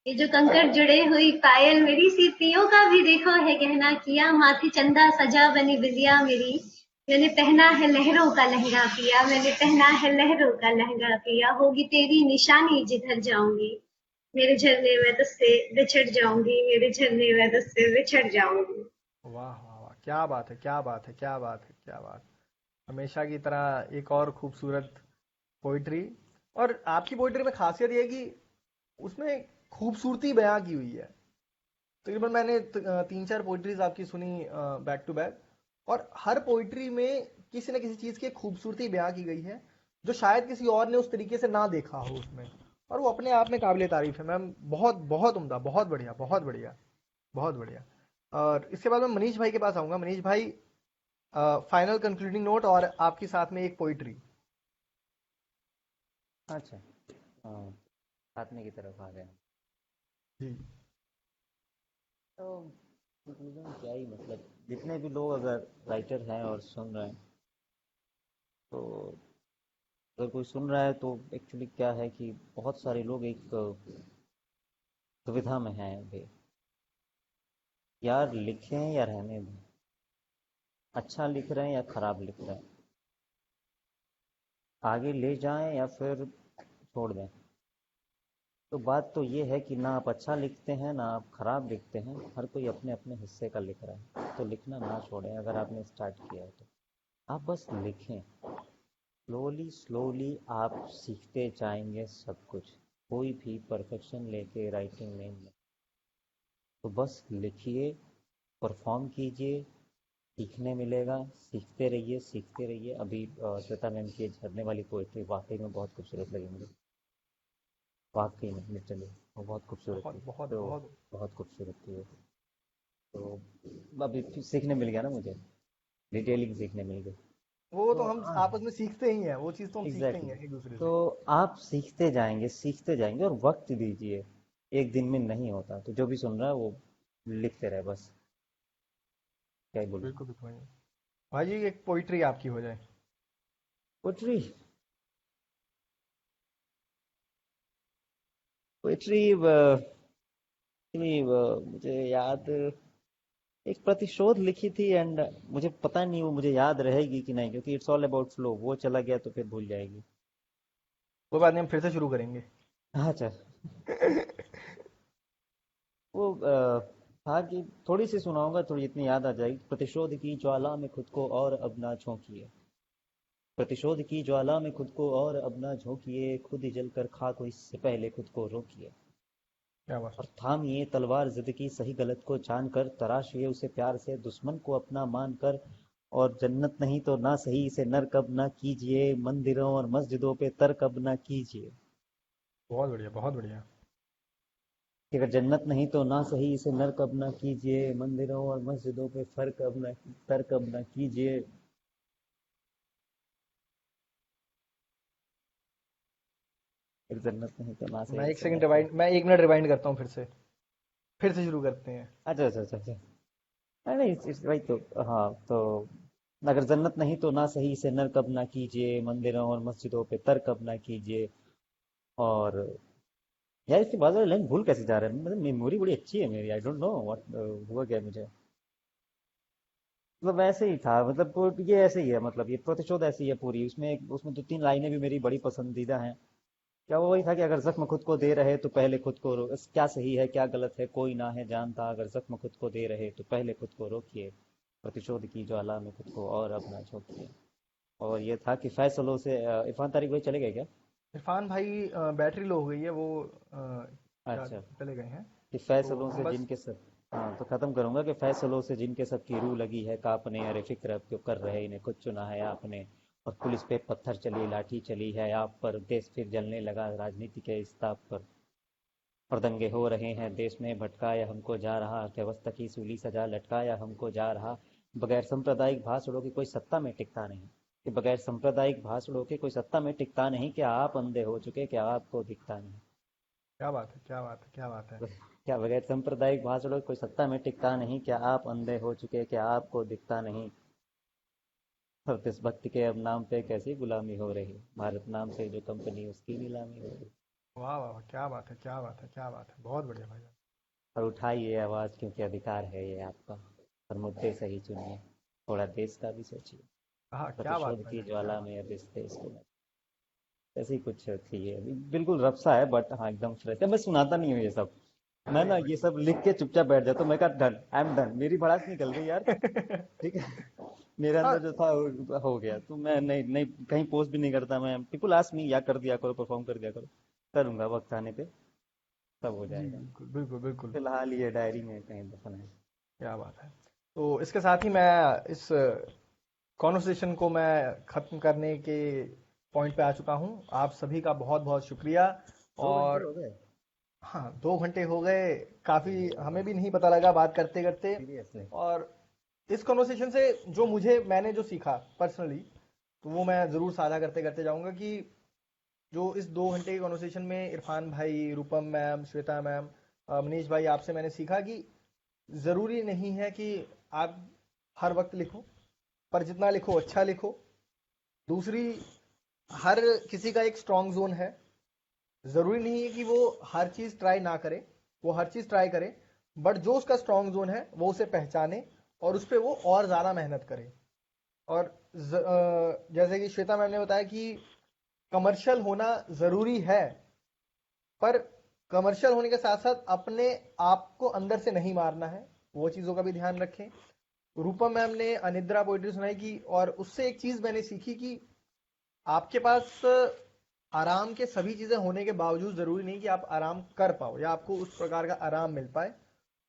ये जो कंकड़ जुड़े हुई पायल मेरी, सीपियों का भी देखो है गहना किया। माथे चंदा सजा बनी बिंदिया मेरी, मैंने पहना है लहरों का लहंगा पिया, मैंने पहना है लहरों का लहंगा पिया। होगी तेरी निशानी जिधर जाऊंगी, मेरे झरने में तुझसे बिछड़ जाऊंगी, मेरे झरने में तुझसे बिछड़ जाऊंगी। है। वाह वाह वाह, क्या बात है, क्या बात है, क्या बात है, क्या बात। हमेशा की तरह एक और खूबसूरत पोइट्री। और आपकी पोइट्री में खासियत ये है कि उसमें खूबसूरती बयां की हुई है। तकरीबन मैंने 3-4 पोइट्रीज आपकी सुनी बैक टू बैक, और हर पोइट्री में किसी न किसी चीज की खूबसूरती बयां की गई है, जो शायद किसी और ने उस तरीके से ना देखा हो उसमें। और वो अपने आप में काबिले तारीफ है मैम। बहुत बहुत उम्दा, बहुत बढ़िया, बहुत बढ़िया, बहुत बढ़िया। और इसके बाद मैं मनीष भाई के पास आऊंगा। मनीष भाई, फाइनल कंक्लूडिंग नोट और आपके साथ में एक पोइट्री। अच्छा, हाँ, खात्मे की तरफ आ गए। जी। तो कंक्लूजन क्या ही, मतलब जितने भी लोग अगर राइटर हैं और सुन रहे हैं, तो अगर कोई सुन रहा है तो एक्चुअली क्या है कि बहुत सारे लोग एक दुविधा में हैं अभी, यार लिखें या रहने दें, अच्छा लिख रहे हैं या खराब लिख रहे हैं, आगे ले जाएं या फिर छोड़ दें। तो बात तो ये है कि ना आप अच्छा लिखते हैं ना आप खराब लिखते हैं, हर कोई अपने अपने हिस्से का लिख रहा है, तो लिखना ना छोड़ें। अगर आपने स्टार्ट किया है तो आप बस लिखें, स्लोली स्लोली आप सीखते जाएंगे सब कुछ। कोई भी परफेक्शन लेके राइटिंग नहीं है, तो बस लिखिए, परफॉर्म कीजिए, सीखने मिलेगा, सीखते रहिए सीखते रहिए। अभी श्वेता मैम की झरने वाली पोइट्री वाकई में बहुत खूबसूरत लगी मुझे, वाकई में लिटरली वो बहुत खूबसूरत बहुत थी। बहुत तो बहुत। बहुत खूबसूरत थी वो। तो अभी फिर सीखने मिल गया ना मुझे, डिटेलिंग सीखने मिल गई। वो तो तो हम हाँ, आपस में सीखते ही हैं, वो चीज़ तो हम सीखते ही एग्जैक्टली हैं एक दूसरे तो से। आप सीखते जाएंगे और वक्त दीजिए। एक दिन में नहीं होता, तो जो भी सुन रहा है वो लिखते रहे बस, क्या ही बोलूँ। बिल्कुल बिल्कुल भाई। भाई जी एक पोइट्री आपकी हो जाए। पोइट्री, पोइट्री मुझे याद, एक प्रतिशोध लिखी थी एंड मुझे पता नहीं वो मुझे याद रहेगी कि नहीं, क्योंकि इट्स ऑल अबाउट फ्लो, वो चला गया तो फिर भूल जाएगी। कोई बात नहीं, हम फिर से शुरू करेंगे। अच्छा, वो था कि थोड़ी सी सुनाऊंगा, थोड़ी इतनी याद आ जाएगी। प्रतिशोध की ज्वाला में खुद को और अब ना झोंकिए, प्रतिशोध की ज्वाला में खुद को और अब ना झोंकिए, खुद ही जलकर खाक हो इससे पहले खुद को रोकिए। क्या बात। और थामिए तलवार जिद की सही गलत को जानकर, तराशिए उसे प्यार से दुश्मन को अपना मानकर। और जन्नत नहीं तो ना सही इसे नर्क अब ना कीजिए, मंदिरों और मस्जिदों पे तर्क अब ना कीजिए। बहुत बढ़िया बहुत बढ़िया। कि अगर जन्नत नहीं तो ना सही इसे नर्क अब ना कीजिए, मंदिरों और मस्जिदों पे फर्क अब ना तर्क अब ना कीजिए। अगर जन्नत नहीं तो ना मैं सही एक इसे सेकंड नर्क। रिवाइंड, मैं 1 मिनट रिवाइंड करता हूँ, फिर से शुरू करते हैं। अच्छा अच्छा अच्छा अच्छा। नहीं वही तो। हाँ तो, अगर जन्नत नहीं तो ना सही इसे नर्क अब ना कीजिए, मंदिरों और मस्जिदों पे तर्क अब ना कीजिए। और यार इसके बाद वाले लाइन भूल कैसे जा रहे हैं, मतलब मेमोरी बड़ी अच्छी है मेरी, आई डोंट नो व्हाट हुआ क्या मुझे। मतलब ऐसे ही था, मतलब ये ऐसे ही है, मतलब ये प्रतिशोध ऐसी है पूरी, उसमें उसमें 2-3 लाइनें भी मेरी बड़ी पसंदीदा हैं। क्या वो वही था कि अगर जख्म खुद को दे रहे तो पहले खुद को क्या सही है क्या गलत है कोई ना है जानता, अगर जख्म खुद को दे रहे तो पहले खुद को रोकिए, प्रतिशोध की ज्वाला में खुद को और अपना झोंकिए। और ये था कि फैसलों से इरफान तारिक भाई चले गए क्या? इरफान भाई बैटरी लो हो गई है, वो शायद अच्छा, चले गए हैं। कि तो फैसलों हम से बस। जिनके सब, हाँ तो खत्म करूंगा कि फैसलों से जिनके सब की रूह लगी है कांपने, अरे फिक्र अब क्यों कर रहे इन्हें खुद चुना है आपने। और पुलिस पे पत्थर चली लाठी चली है आप पर, देश फिर जलने लगा राजनीति के इस ताप पर। और दंगे हो रहे हैं देश में, भटकाया हमको जा रहा अर्थव्यवस्था की सूली सजा, लटकाया हमको जा रहा। बगैर सांप्रदायिक भाषणों की कोई सत्ता में टिकता नहीं, कि बगैर सांप्रदायिक भाषणों के कोई सत्ता में टिकता नहीं, क्या आप अंधे हो चुके क्या आपको दिखता नहीं। क्या बात है क्या बात है क्या बात है। क्या बगैर सांप्रदायिक भाषणों के कोई सत्ता में टिकता नहीं, क्या आप अंधे हो चुके क्या आपको दिखता नहीं। और देशभक्ति के अब नाम पे कैसी गुलामी हो रही, भारत नाम से जो कंपनी उसकी नीलामी हो रही। वाह वाह वाह, क्या बात है क्या बात है क्या बात है, बहुत बढ़िया भाई। और उठाइए आवाज क्योंकि अधिकार है ये आपका, और मुद्दे सही चुनिए, थोड़ा देश का भी सोचिए, हाँ क्या बात प्रतिशोध भाई की जान, क्या ज्वाला बात। में अब इस देश को न-। ऐसी कुछ थी ये, अभी बिल्कुल रफ्सा है बट हाँ एकदम फ्रेश है। मैं सुनाता नहीं हूँ ये सब, मैं अरे ना भाई। ये सब लिख के चुपचाप बैठ जाता हूँ, मैं कहा डन आई एम डन, मेरी भड़ास निकल गई यार। ठीक है, मेरे हाँ अंदर जो था वो हो गया, तो मैं नहीं नहीं कहीं पोस्ट भी नहीं करता, मैं पीपल आस्क मी या कर दिया करो परफॉर्म कर दिया करो, करूंगा वक्त आने पे सब हो जी जाएगा। बिल्कुल बिल्कुल बिल्कुल। फिलहाल ये डायरी में कहीं दफन है। क्या बात है। तो इसके साथ ही मैं इस कॉन्वर्सेशन को मैं ख़त्म करने के पॉइंट पे आ चुका हूँ। आप सभी का बहुत बहुत शुक्रिया। 2 घंटे और हो गए? हाँ 2 घंटे हो गए, काफ़ी हमें भी नहीं पता लगा बात करते करते। सीरियसली। और इस कॉन्वर्सेशन से जो मैंने जो सीखा पर्सनली, तो वो मैं ज़रूर साझा करते करते जाऊंगा कि जो इस 2 घंटे की कॉन्वर्सेशन में इरफान भाई, रूपम मैम, श्वेता मैम, मनीष भाई, आपसे मैंने सीखा कि ज़रूरी नहीं है कि आप हर वक्त लिखो, पर जितना लिखो अच्छा लिखो। दूसरी, हर किसी का एक स्ट्रॉन्ग जोन है, ज़रूरी नहीं है कि वो हर चीज़ ट्राई ना करे, वो हर चीज़ ट्राई करे, बट जो उसका स्ट्रॉन्ग जोन है वो उसे पहचाने और उस पर वो और ज़्यादा मेहनत करे। और जैसे कि श्वेता मैम ने बताया कि कमर्शियल होना ज़रूरी है, पर कमर्शियल होने के साथ साथ अपने आप को अंदर से नहीं मारना है, वो चीज़ों का भी ध्यान रखें। रूपा मैम ने अनिद्रा पोइट्री सुनाई की, और उससे एक चीज़ मैंने सीखी कि आपके पास आराम के सभी चीज़ें होने के बावजूद ज़रूरी नहीं कि आप आराम कर पाओ या आपको उस प्रकार का आराम मिल पाए।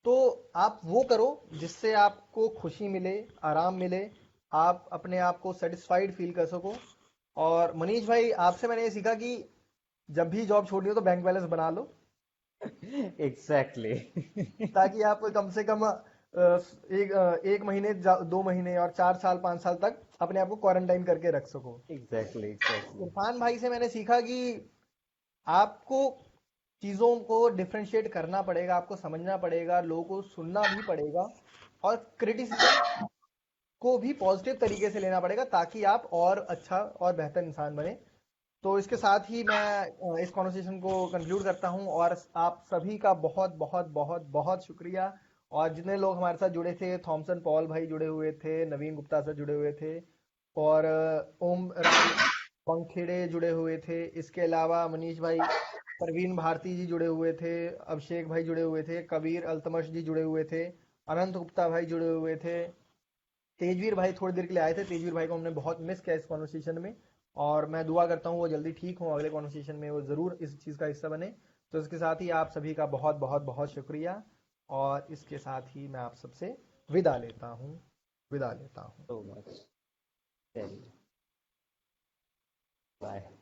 तो आप वो करो जिससे आपको खुशी मिले, आराम मिले, आप अपने आप को सेटिस्फाइड फील कर सको। और मनीष भाई, आपसे मैंने ये सीखा कि जब भी जॉब छोड़नी हो तो बैंक बैलेंस बना लो, एग्जैक्टली। ताकि आप कम से कम एक महीने, 2 महीने और 4 साल 5 साल तक अपने आप को क्वारंटाइन करके रख सको। Exactly exactly. इरफान भाई से मैंने सीखा कि आपको चीज़ों को डिफ्रेंशिएट करना पड़ेगा, आपको समझना पड़ेगा, लोगों को सुनना भी पड़ेगा, और क्रिटिसिज्म को भी पॉजिटिव तरीके से लेना पड़ेगा, ताकि आप और अच्छा और बेहतर इंसान बने। तो इसके साथ ही मैं इस कॉन्वर्सेशन को कंक्लूड करता हूं, और आप सभी का बहुत बहुत बहुत बहुत शुक्रिया। और जितने लोग हमारे साथ जुड़े थे, थॉमसन पॉल भाई जुड़े हुए थे, नवीन गुप्ता सर जुड़े हुए थे, और ओम राम पंखेड़े जुड़े हुए थे, इसके अलावा मनीष भाई, परवीन भारती जी जुड़े हुए थे, अभिषेक भाई जुड़े हुए थे, कबीर अल्तमश जी जुड़े हुए थे, अनंत गुप्ता भाई जुड़े हुए थे, तेजवीर भाई थोड़ी देर के लिए आए थे। तेजवीर भाई को हमने बहुत मिस किया इस कॉन्वर्सेशन में, और मैं दुआ करता हूँ वो जल्दी ठीक हो, अगले कॉन्वर्सेशन में वो ज़रूर इस चीज़ का हिस्सा बने। तो इसके साथ ही आप सभी का बहुत बहुत बहुत शुक्रिया, और इसके साथ ही मैं आप सबसे विदा लेता हूँ, विदा लेता हूँ। So much. चलिए, बाय।